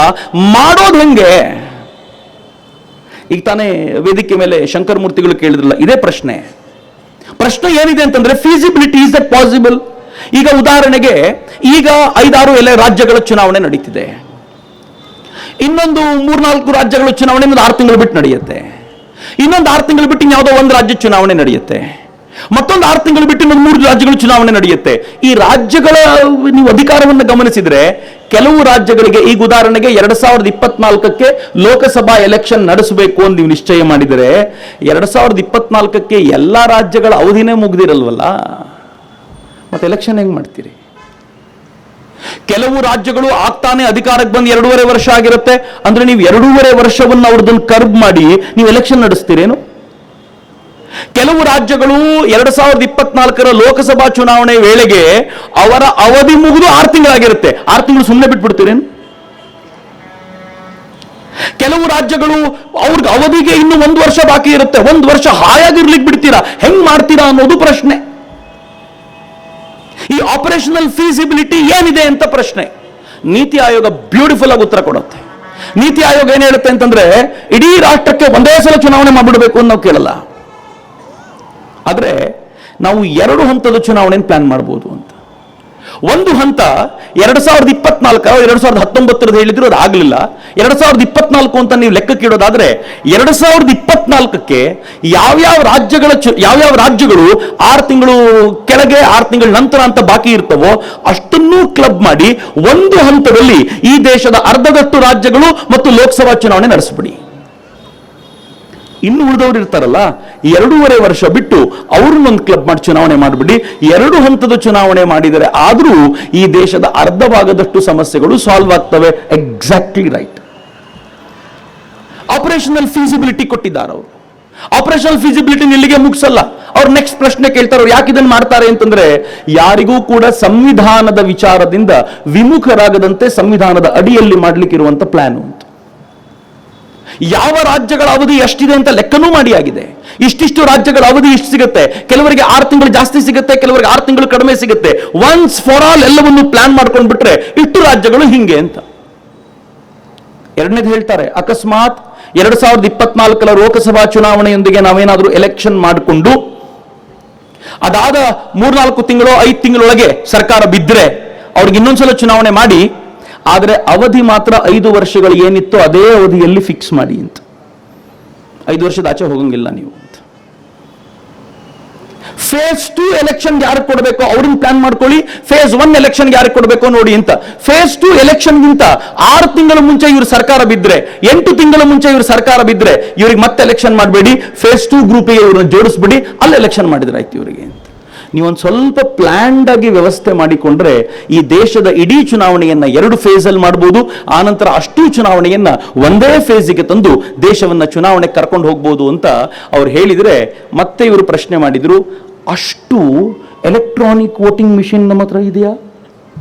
ಮಾಡೋದು ಹೆಂಗೆ? ಈಗ ತಾನೇ ವೇದಿಕೆ ಮೇಲೆ ಶಂಕರ್ ಮೂರ್ತಿಗಳು ಕೇಳಿದ್ರಲ್ಲ, ಇದೇ ಪ್ರಶ್ನೆ ಏನಿದೆ ಅಂತಂದ್ರೆ ಫೀಸಿಬಿಲಿಟಿ, ಇಸ್ ದಟ್ ಪಾಸಿಬಲ್? ಈಗ ಉದಾಹರಣೆಗೆ ಈಗ 5-6 ರಾಜ್ಯಗಳ ಚುನಾವಣೆ ನಡೀತಿದೆ. ಇನ್ನೊಂದು 3-4 ರಾಜ್ಯಗಳ ಚುನಾವಣೆ 6 ತಿಂಗಳು ಬಿಟ್ಟು ನಡೆಯುತ್ತೆ. ಇನ್ನೊಂದು 6 ತಿಂಗಳು ಬಿಟ್ಟು ಯಾವುದೋ ಒಂದು ರಾಜ್ಯ ಚುನಾವಣೆ ನಡೆಯುತ್ತೆ. ಮತ್ತೊಂದು 6 ತಿಂಗಳು ಬಿಟ್ಟು ಇನ್ನೊಂದು 3 ರಾಜ್ಯಗಳ ಚುನಾವಣೆ ನಡೆಯುತ್ತೆ. ಈ ರಾಜ್ಯಗಳ ನೀವು ಅಧಿಕಾರವನ್ನು ಗಮನಿಸಿದ್ರೆ ಕೆಲವು ರಾಜ್ಯಗಳಿಗೆ, ಈಗ ಉದಾಹರಣೆಗೆ 2024ಕ್ಕೆ ಲೋಕಸಭಾ ಎಲೆಕ್ಷನ್ ನಡೆಸಬೇಕು ಅಂತ ನೀವು ನಿಶ್ಚಯ ಮಾಡಿದರೆ 2024ಕ್ಕೆ ಎಲ್ಲಾ ರಾಜ್ಯಗಳ ಅವಧಿನೇ ಮುಗ್ದಿರಲ್ವಲ್ಲ, ಮತ್ತೆ ಎಲೆಕ್ಷನ್ ಹೆಂಗ್ ಮಾಡ್ತೀರಿ? ಕೆಲವು ರಾಜ್ಯಗಳು ಆಗ್ತಾನೆ ಅಧಿಕಾರಕ್ಕೆ ಬಂದು 2.5 ವರ್ಷ ಆಗಿರುತ್ತೆ. ಅಂದ್ರೆ ನೀವು 2.5 ವರ್ಷವನ್ನು ಅವ್ರದನ್ನು ಕರ್ಬ್ ಮಾಡಿ ನೀವು ಎಲೆಕ್ಷನ್ ನಡೆಸ್ತೀರೇನು? ಕೆಲವು ರಾಜ್ಯಗಳು 2024ರ ಲೋಕಸಭಾ ಚುನಾವಣೆ ವೇಳೆಗೆ ಅವರ ಅವಧಿ ಮುಗಿದು 6 ತಿಂಗಳಾಗಿರುತ್ತೆ. 6 ತಿಂಗಳು ಸುಮ್ಮನೆ ಬಿಟ್ಬಿಡ್ತೀರೇನು? ಕೆಲವು ರಾಜ್ಯಗಳು ಅವ್ರಿಗೆ ಅವಧಿಗೆ ಇನ್ನು 1 ವರ್ಷ ಬಾಕಿ ಇರುತ್ತೆ. 1 ವರ್ಷ ಹಾಯಾಗಿರ್ಲಿಕ್ಕೆ ಬಿಡ್ತೀರಾ? ಹೆಂಗ್ ಮಾಡ್ತೀರಾ ಅನ್ನೋದು ಪ್ರಶ್ನೆ. ಈ ಆಪರೇಷನಲ್ ಫೀಸಿಬಿಲಿಟಿ ಏನಿದೆ ಅಂತ ಪ್ರಶ್ನೆ ನೀತಿ ಆಯೋಗ ಬ್ಯೂಟಿಫುಲ್ ಆಗಿ ಉತ್ತರ ಕೊಡುತ್ತೆ. ನೀತಿ ಆಯೋಗ ಏನ್ ಹೇಳುತ್ತೆ ಅಂತಂದ್ರೆ, ಇಡೀ ರಾಷ್ಟ್ರಕ್ಕೆ ಒಂದೇ ಸಲ ಚುನಾವಣೆ ಮಾಡ್ಬಿಡ್ಬೇಕು ಅಂತ ನಾವು ಕೇಳಲ್ಲ, ಆದ್ರೆ ನಾವು 2 ಹಂತದ ಚುನಾವಣೆ ಪ್ಲಾನ್ ಮಾಡಬಹುದು ಅಂತ. ಒಂದು ಹಂತ 2024 2019 ಹೇಳಿದ್ರು, ಅದು ಆಗಲಿಲ್ಲ. 2024 ಅಂತ ನೀವು ಲೆಕ್ಕಕ್ಕೆ ಇಡೋದಾದ್ರೆ 2024ಕ್ಕೆ ಯಾವ್ಯಾವ ರಾಜ್ಯಗಳು 6 ತಿಂಗಳು ಕೆಳಗೆ 6 ತಿಂಗಳ ನಂತರ ಅಂತ ಬಾಕಿ ಇರ್ತವೋ ಅಷ್ಟನ್ನೂ ಕ್ಲಬ್ ಮಾಡಿ ಒಂದು ಹಂತದಲ್ಲಿ ಈ ದೇಶದ ಅರ್ಧದಷ್ಟು ರಾಜ್ಯಗಳು ಮತ್ತು ಲೋಕಸಭಾ ಚುನಾವಣೆ ನಡೆಸಬಿಡಿ. ಇನ್ನು ಉಳಿದವರು ಇರ್ತಾರಲ್ಲ, 2.5 ವರ್ಷ ಬಿಟ್ಟು ಅವ್ರನ್ನೊಂದು ಕ್ಲಬ್ ಮಾಡಿ ಚುನಾವಣೆ ಮಾಡಿಬಿಡಿ. 2 ಹಂತದ ಚುನಾವಣೆ ಮಾಡಿದರೆ ಆದರೂ ಈ ದೇಶದ ಅರ್ಧ ಭಾಗದಷ್ಟು ಸಮಸ್ಯೆಗಳು ಸಾಲ್ವ್ ಆಗ್ತವೆ. Exactly right. ಆಪರೇಷನಲ್ ಫೀಸಿಬಿಲಿಟಿ ಕೊಟ್ಟಿದ್ದಾರೆ ಅವರು. ಆಪರೇಷನಲ್ ಫೀಸಿಬಿಲಿಟಿ ಇಲ್ಲಿಗೆ ಮುಗಿಸಲ್ಲ. ಅವ್ರು ನೆಕ್ಸ್ಟ್ ಪ್ರಶ್ನೆ ಕೇಳ್ತಾರೆ, ಅವ್ರು ಯಾಕೆ ಇದನ್ನು ಮಾಡ್ತಾರೆ ಅಂತಂದ್ರೆ, ಯಾರಿಗೂ ಕೂಡ ಸಂವಿಧಾನದ ವಿಚಾರದಿಂದ ವಿಮುಖರಾಗದಂತೆ ಸಂವಿಧಾನದ ಅಡಿಯಲ್ಲಿ ಮಾಡ್ಲಿಕ್ಕಿರುವಂತ ಪ್ಲಾನ್ ಅಂತ. ಯಾವ ರಾಜ್ಯಗಳ ಅವಧಿ ಎಷ್ಟಿದೆ ಅಂತ ಲೆಕ್ಕನೂ ಮಾಡಿ ಆಗಿದೆ. ಇಷ್ಟಿಷ್ಟು ರಾಜ್ಯಗಳ ಅವಧಿ ಇಷ್ಟು ಸಿಗುತ್ತೆ, ಕೆಲವರಿಗೆ 6 ತಿಂಗಳು ಜಾಸ್ತಿ ಸಿಗುತ್ತೆ, ಕೆಲವರಿಗೆ 6 ತಿಂಗಳು ಕಡಿಮೆ ಸಿಗುತ್ತೆ. ಒನ್ಸ್ ಫಾರ್ ಆಲ್ ಎಲ್ಲವನ್ನು ಪ್ಲಾನ್ ಮಾಡ್ಕೊಂಡು ಬಿಟ್ರೆ ಇಷ್ಟು ರಾಜ್ಯಗಳು ಹಿಂಗೆ ಅಂತ. ಎರಡನೇದು ಹೇಳ್ತಾರೆ, ಅಕಸ್ಮಾತ್ 2024 ಲೋಕಸಭಾ ಚುನಾವಣೆಯೊಂದಿಗೆ ನಾವೇನಾದ್ರೂ ಎಲೆಕ್ಷನ್ ಮಾಡಿಕೊಂಡು ಅದಾದ 3-4 ತಿಂಗಳು 5 ತಿಂಗಳೊಳಗೆ ಸರ್ಕಾರ ಬಿದ್ದರೆ ಅವ್ರಿಗೆ ಇನ್ನೊಂದ್ಸಲ ಚುನಾವಣೆ ಮಾಡಿ, ಆದರೆ ಅವಧಿ ಮಾತ್ರ 5 ವರ್ಷಗಳು ಏನಿತ್ತೋ ಅದೇ ಅವಧಿಯಲ್ಲಿ ಫಿಕ್ಸ್ ಮಾಡಿ ಅಂತ. 5 ವರ್ಷದ ಆಚೆ ಹೋಗಂಗಿಲ್ಲ ನೀವು. ಫೇಸ್ 2 ಎಲೆಕ್ಷನ್ ಯಾರಿಗೆ ಕೊಡಬೇಕು ಅವ್ರನ್ನ ಪ್ಲಾನ್ ಮಾಡ್ಕೊಳ್ಳಿ, ಫೇಸ್ 1 ಎಲೆಕ್ಷನ್ ಯಾರಿಗೆ ಕೊಡಬೇಕು ನೋಡಿ ಅಂತ. ಫೇಸ್ 2 ಎಲೆಕ್ಷನ್ಗಿಂತ 6 ತಿಂಗಳ ಮುಂಚೆ ಇವ್ರ ಸರ್ಕಾರ ಬಿದ್ರೆ, 8 ತಿಂಗಳ ಮುಂಚೆ ಇವ್ರ ಸರ್ಕಾರ ಬಿದ್ರೆ ಇವ್ರಿಗೆ ಮತ್ತೆ ಎಲೆಕ್ಷನ್ ಮಾಡಬೇಡಿ, ಫೇಸ್ 2 ಗ್ರೂಪಿಗೆ ಇವ್ರನ್ನ ಜೋಡಿಸ್ಬಿಡಿ, ಅಲ್ಲಿ ಎಲೆಕ್ಷನ್ ಮಾಡಿದ್ರೆ ಆಯ್ತು ಇವರಿಗೆ ಅಂತ. ನೀವೊಂದು ಸ್ವಲ್ಪ ಪ್ಲಾನ್ಡ್ ಆಗಿ ವ್ಯವಸ್ಥೆ ಮಾಡಿಕೊಂಡ್ರೆ ಈ ದೇಶದ ಇಡೀ ಚುನಾವಣೆಯನ್ನ 2 ಫೇಸ್ ಅಲ್ಲಿ ಮಾಡಬಹುದು. ಆನಂತರ ಅಷ್ಟೂ ಚುನಾವಣೆಯನ್ನ ಒಂದೇ ಫೇಸ್ಗೆ ತಂದು ದೇಶವನ್ನ ಚುನಾವಣೆ ಕರ್ಕೊಂಡು ಹೋಗ್ಬೋದು ಅಂತ ಅವ್ರು ಹೇಳಿದ್ರೆ, ಮತ್ತೆ ಇವರು ಪ್ರಶ್ನೆ ಮಾಡಿದ್ರು, ಅಷ್ಟು ಎಲೆಕ್ಟ್ರಾನಿಕ್ ವೋಟಿಂಗ್ ಮಿಷಿನ್ ನಮ್ಮ ಹತ್ರ ಇದೆಯಾ?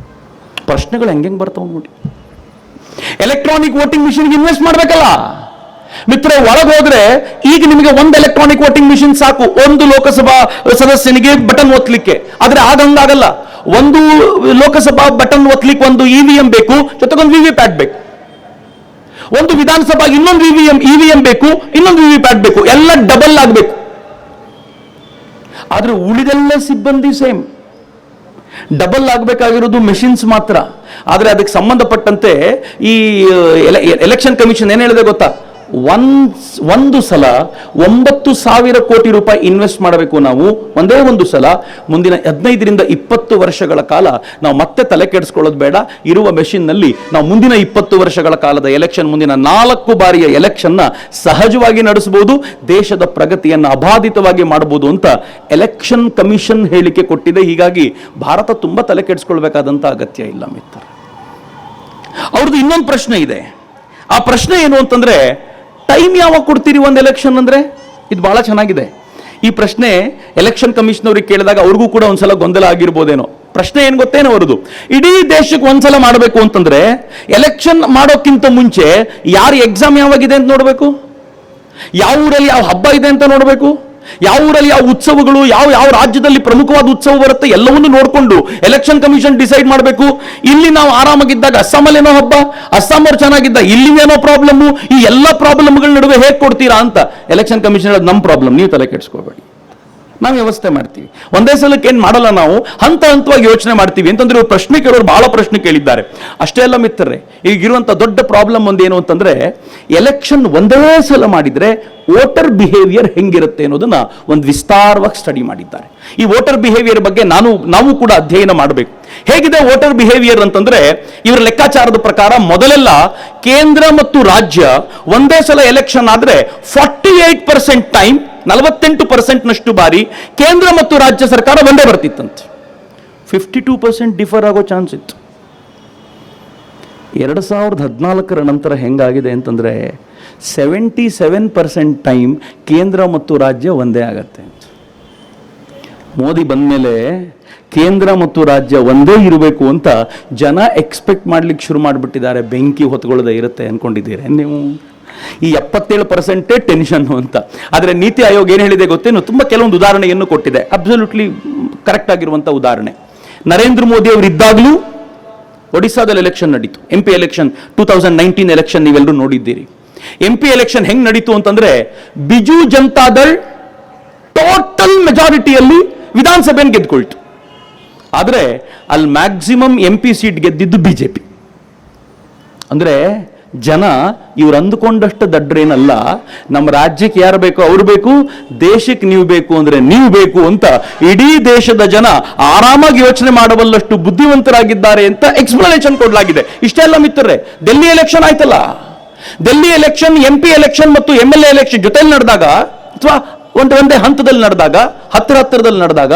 ಪ್ರಶ್ನೆಗಳು ಹೆಂಗೆ ಬರ್ತಾವ ನೋಡಿ. ಎಲೆಕ್ಟ್ರಾನಿಕ್ ವೋಟಿಂಗ್ ಮಿಷಿನ್ಗೆ ಇನ್ವೆಸ್ಟ್ ಮಾಡ್ಬೇಕಲ್ಲ ಮಿತ್ರ. ಒಳಗೆ ಹೋದ್ರೆ ಈಗ ನಿಮಗೆ ಒಂದು ಎಲೆಕ್ಟ್ರಾನಿಕ್ ವೋಟಿಂಗ್ ಮಿಷಿನ್ ಸಾಕು ಒಂದು ಲೋಕಸಭಾ ಸದಸ್ಯನಿಗೆ ಬಟನ್ ಒತ್ತಲಿಕ್ಕೆ. ಆದ್ರೆ ಆಗಂಗಾಗಲ್ಲ. ಒಂದು ಲೋಕಸಭಾ ಬಟನ್ ಒತ್ತಲಿಕ್ಕೆ ಒಂದು ಇವಿಎಂ ಬೇಕು, ಜೊತೆಗೊಂದು ವಿವಿಪ್ಯಾಟ್ ಬೇಕು. ಒಂದು ವಿಧಾನಸಭಾ ಇನ್ನೊಂದು ಇವಿಎಂ ಬೇಕು, ಇನ್ನೊಂದು ವಿವಿಪ್ಯಾಟ್ ಬೇಕು. ಎಲ್ಲ ಡಬಲ್ ಆಗಬೇಕು. ಆದ್ರೆ ಉಳಿದೆಲ್ಲ ಸಿಬ್ಬಂದಿ ಸೇಮ್. ಡಬಲ್ ಆಗಬೇಕಾಗಿರೋದು ಮೆಷಿನ್ಸ್ ಮಾತ್ರ. ಆದ್ರೆ ಅದಕ್ಕೆ ಸಂಬಂಧಪಟ್ಟಂತೆ ಈ ಎಲೆಕ್ಷನ್ ಕಮಿಷನ್ ಏನ್ ಹೇಳಿದೆ ಗೊತ್ತಾ? ಒಂದು ಸಲ 9,000 ಕೋಟಿ ರೂಪಾಯಿ ಇನ್ವೆಸ್ಟ್ ಮಾಡಬೇಕು ನಾವು ಒಂದೇ ಒಂದು ಸಲ. ಮುಂದಿನ 15ರಿಂದ 20 ವರ್ಷಗಳ ಕಾಲ ನಾವು ಮತ್ತೆ ತಲೆ ಕೆಡಿಸ್ಕೊಳ್ಳೋದು ಬೇಡ. ಇರುವ ಮೆಷಿನ್ ನಲ್ಲಿ ನಾವು ಮುಂದಿನ 20 ವರ್ಷಗಳ ಕಾಲದ ಎಲೆಕ್ಷನ್, ಮುಂದಿನ 4 ಬಾರಿಯ ಎಲೆಕ್ಷನ್ ನ ಸಹಜವಾಗಿ ನಡೆಸಬಹುದು, ದೇಶದ ಪ್ರಗತಿಯನ್ನು ಅಬಾಧಿತವಾಗಿ ಮಾಡಬಹುದು ಅಂತ ಎಲೆಕ್ಷನ್ ಕಮಿಷನ್ ಹೇಳಿಕೆ ಕೊಟ್ಟಿದೆ. ಹೀಗಾಗಿ ಭಾರತ ತುಂಬಾ ತಲೆ ಕೆಡಿಸ್ಕೊಳ್ಬೇಕಾದಂತ ಅಗತ್ಯ ಇಲ್ಲ ಮಿತ್ರ. ಅವ್ರದ್ದು ಇನ್ನೊಂದು ಪ್ರಶ್ನೆ ಇದೆ. ಆ ಪ್ರಶ್ನೆ ಏನು ಅಂತಂದ್ರೆ, ಟೈಮ್ ಯಾವಾಗ ಕೊಡ್ತೀರಿ ಒಂದು ಎಲೆಕ್ಷನ್ ಅಂದ್ರೆ? ಇದು ಬಹಳ ಚೆನ್ನಾಗಿದೆ. ಈ ಪ್ರಶ್ನೆ ಎಲೆಕ್ಷನ್ ಕಮಿಷನ್ ಅವ್ರಿಗೆ ಕೇಳಿದಾಗ ಅವ್ರಿಗೂ ಕೂಡ ಒಂದ್ಸಲ ಗೊಂದಲ ಆಗಿರ್ಬೋದೇನೋ. ಪ್ರಶ್ನೆ ಏನ್ ಗೊತ್ತೇನೋ ಅವರದು, ಇಡೀ ದೇಶಕ್ಕೆ ಒಂದ್ಸಲ ಮಾಡಬೇಕು ಅಂತಂದ್ರೆ ಎಲೆಕ್ಷನ್ ಮಾಡೋಕ್ಕಿಂತ ಮುಂಚೆ ಯಾರು ಎಕ್ಸಾಮ್ ಯಾವಾಗಿದೆ ಅಂತ ನೋಡಬೇಕು, ಯಾವ ಊರಲ್ಲಿ ಯಾವ ಹಬ್ಬ ಇದೆ ಅಂತ ನೋಡಬೇಕು, ಯಾವ ಊರಲ್ಲಿ ಯಾವ ಉತ್ಸವಗಳು, ಯಾವ ರಾಜ್ಯದಲ್ಲಿ ಪ್ರಮುಖವಾದ ಉತ್ಸವ ಬರುತ್ತೆ, ಎಲ್ಲವನ್ನೂ ನೋಡಿಕೊಂಡು ಎಲೆಕ್ಷನ್ ಕಮಿಷನ್ ಡಿಸೈಡ್ ಮಾಡಬೇಕು. ಇಲ್ಲಿ ನಾವು ಆರಾಮಾಗಿದ್ದಾಗ ಅಸ್ಸಾಮಲ್ಲಿ ಏನೋ ಹಬ್ಬ, ಅಸ್ಸಾಂ ಅವ್ರು ಚೆನ್ನಾಗಿದ್ದ ಇಲ್ಲಿ ಏನೋ ಪ್ರಾಬ್ಲಮ್, ಈ ಎಲ್ಲ ಪ್ರಾಬ್ಲಮ್ಗಳ ನಡುವೆ ಹೇಗೆ ಕೊಡ್ತೀರಾ ಅಂತ ಎಲೆಕ್ಷನ್ ಕಮಿಷನ್ ಹೇಳೋದು ನಮ್ಮ ಪ್ರಾಬ್ಲಮ್, ನೀವು ತಲೆ ಕೆಡಿಸ್ಕೋಬೇಡಿ, ನಾವು ವ್ಯವಸ್ಥೆ ಮಾಡ್ತೀವಿ. ಒಂದೇ ಸಲಕ್ಕೆ ಏನ್ ಮಾಡಲ್ಲ, ನಾವು ಹಂತ ಹಂತವಾಗಿ ಯೋಚನೆ ಮಾಡ್ತೀವಿ ಅಂತಂದ್ರೆ ಇವ್ರು ಪ್ರಶ್ನೆ ಕೇಳೋರು ಬಹಳ ಪ್ರಶ್ನೆ ಕೇಳಿದ್ದಾರೆ. ಅಷ್ಟೇ ಅಲ್ಲ ಮಿತ್ರರೇ, ಈಗಿರುವಂತ ದೊಡ್ಡ ಪ್ರಾಬ್ಲಮ್ ಒಂದೇನು ಅಂತಂದ್ರೆ, ಎಲೆಕ್ಷನ್ ಒಂದೇ ಸಲ ಮಾಡಿದ್ರೆ ವೋಟರ್ ಬಿಹೇವಿಯರ್ ಹೆಂಗಿರುತ್ತೆ ಅನ್ನೋದನ್ನ ಒಂದು ವಿಸ್ತಾರವಾಗಿ ಸ್ಟಡಿ ಮಾಡಿದ್ದಾರೆ. ಈ ವೋಟರ್ ಬಿಹೇವಿಯರ್ ಬಗ್ಗೆ ನಾವು ಕೂಡ ಅಧ್ಯಯನ ಮಾಡಬೇಕು. ಹೇಗಿದೆ ವೋಟರ್ ಬಿಹೇವಿಯರ್ ಅಂತಂದ್ರೆ, ಇವರ ಲೆಕ್ಕಾಚಾರದ ಪ್ರಕಾರ ಮೊದಲೆಲ್ಲ ಕೇಂದ್ರ ಮತ್ತು ರಾಜ್ಯ ಒಂದೇ ಸಲ ಎಲೆಕ್ಷನ್ ಆದ್ರೆ 48% ಟೈಮ್, 48% ನಷ್ಟು ಬಾರಿ ಕೇಂದ್ರ ಮತ್ತು ರಾಜ್ಯ ಸರ್ಕಾರ ಒಂದೇ ಬರ್ತಿತ್ತಂತೆ. 52% ಡಿಫರ್ ಆಗೋ ಚಾನ್ಸ್ ಇತ್ತು. 2014ರ ನಂತರ ಹೆಂಗಾಗಿದೆ ಅಂತಂದ್ರೆ 77% ಟೈಮ್ ಕೇಂದ್ರ ಮತ್ತು ರಾಜ್ಯ ಒಂದೇ ಆಗತ್ತೆ. ಮೋದಿ ಬಂದ್ಮೇಲೆ ಕೇಂದ್ರ ಮತ್ತು ರಾಜ್ಯ ಒಂದೇ ಇರಬೇಕು ಅಂತ ಜನ ಎಕ್ಸ್ಪೆಕ್ಟ್ ಮಾಡ್ಲಿಕ್ಕೆ ಶುರು ಮಾಡಿಬಿಟ್ಟಿದ್ದಾರೆ. ಬೆಂಕಿ ಹೊತ್ಕೊಳ್ಳೋದೇ ಇರುತ್ತೆ ಅನ್ಕೊಂಡಿದ್ದೀರಿ ನೀವು? ಈ 77% ಟೆನ್ಷನ್ ಅಂತ. ಆದರೆ ನೀತಿ ಆಯೋಗ ಏನು ಹೇಳಿದೆ ಗೊತ್ತೇನು? ತುಂಬಾ ಕೆಲವೊಂದು ಉದಾಹರಣೆಯನ್ನು ಕೊಟ್ಟಿದೆ, ಅಬ್ಸಲ್ಯೂಟ್ಲಿ ಕರೆಕ್ಟ್ ಆಗಿರುವಂತ ಉದಾಹರಣೆ. ನರೇಂದ್ರ ಮೋದಿ ಅವರು ಇದ್ದಾಗಲೂ ಒಡಿಸ್ಸಾದಲ್ಲಿ ಎಲೆಕ್ಷನ್ ನಡೀತು, MP ಎಲೆಕ್ಷನ್ 2019 ಎಲೆಕ್ಷನ್ ನೀವೆಲ್ಲರೂ ನೋಡಿದ್ದೀರಿ. MP ಎಲೆಕ್ಷನ್ ಹೆಂಗ್ ನಡೀತು ಅಂತಂದ್ರೆ, ಬಿಜು ಜನತಾದಳ್ ಟೋಟಲ್ ಮೆಜಾರಿಟಿಯಲ್ಲಿ ವಿಧಾನಸಭೆಯನ್ನು ಗೆದ್ಕೊಳ್ತು. ಆದ್ರೆ ಅಲ್ಲಿ ಮ್ಯಾಕ್ಸಿಮಮ್ MP ಸೀಟ್ ಗೆದ್ದಿದ್ದು ಬಿಜೆಪಿ. ಅಂದ್ರೆ ಜನ ಇವ್ರು ಅಂದುಕೊಂಡಷ್ಟು ದಡ್ರೇನಲ್ಲ. ನಮ್ಮ ರಾಜ್ಯಕ್ಕೆ ಯಾರು ಬೇಕು ಅವ್ರು ಬೇಕು, ದೇಶಕ್ಕೆ ನೀವು ಬೇಕು ಅಂದ್ರೆ ನೀವು ಬೇಕು ಅಂತ ಇಡೀ ದೇಶದ ಜನ ಆರಾಮಾಗಿ ಯೋಚನೆ ಮಾಡಬಲ್ಲಷ್ಟು ಬುದ್ಧಿವಂತರಾಗಿದ್ದಾರೆ ಅಂತ ಎಕ್ಸ್ಪ್ಲನೇಷನ್ ಕೊಡಲಾಗಿದೆ. ಇಷ್ಟೆಲ್ಲ ಮಿತ್ರರೇ, ಡೆಲ್ಲಿ ಎಲೆಕ್ಷನ್ ಆಯ್ತಲ್ಲ, ಡೆಲ್ಲಿ ಎಲೆಕ್ಷನ್ MP ಎಲೆಕ್ಷನ್ ಮತ್ತು MLA ಎಲೆಕ್ಷನ್ ಜೊತೆಲಿ ನಡೆದಾಗ, ಅಥವಾ ಒಂದೇ ಹಂತದಲ್ಲಿ ನಡೆದಾಗ, ಹತ್ತಿರದಲ್ಲಿ ನಡೆದಾಗ,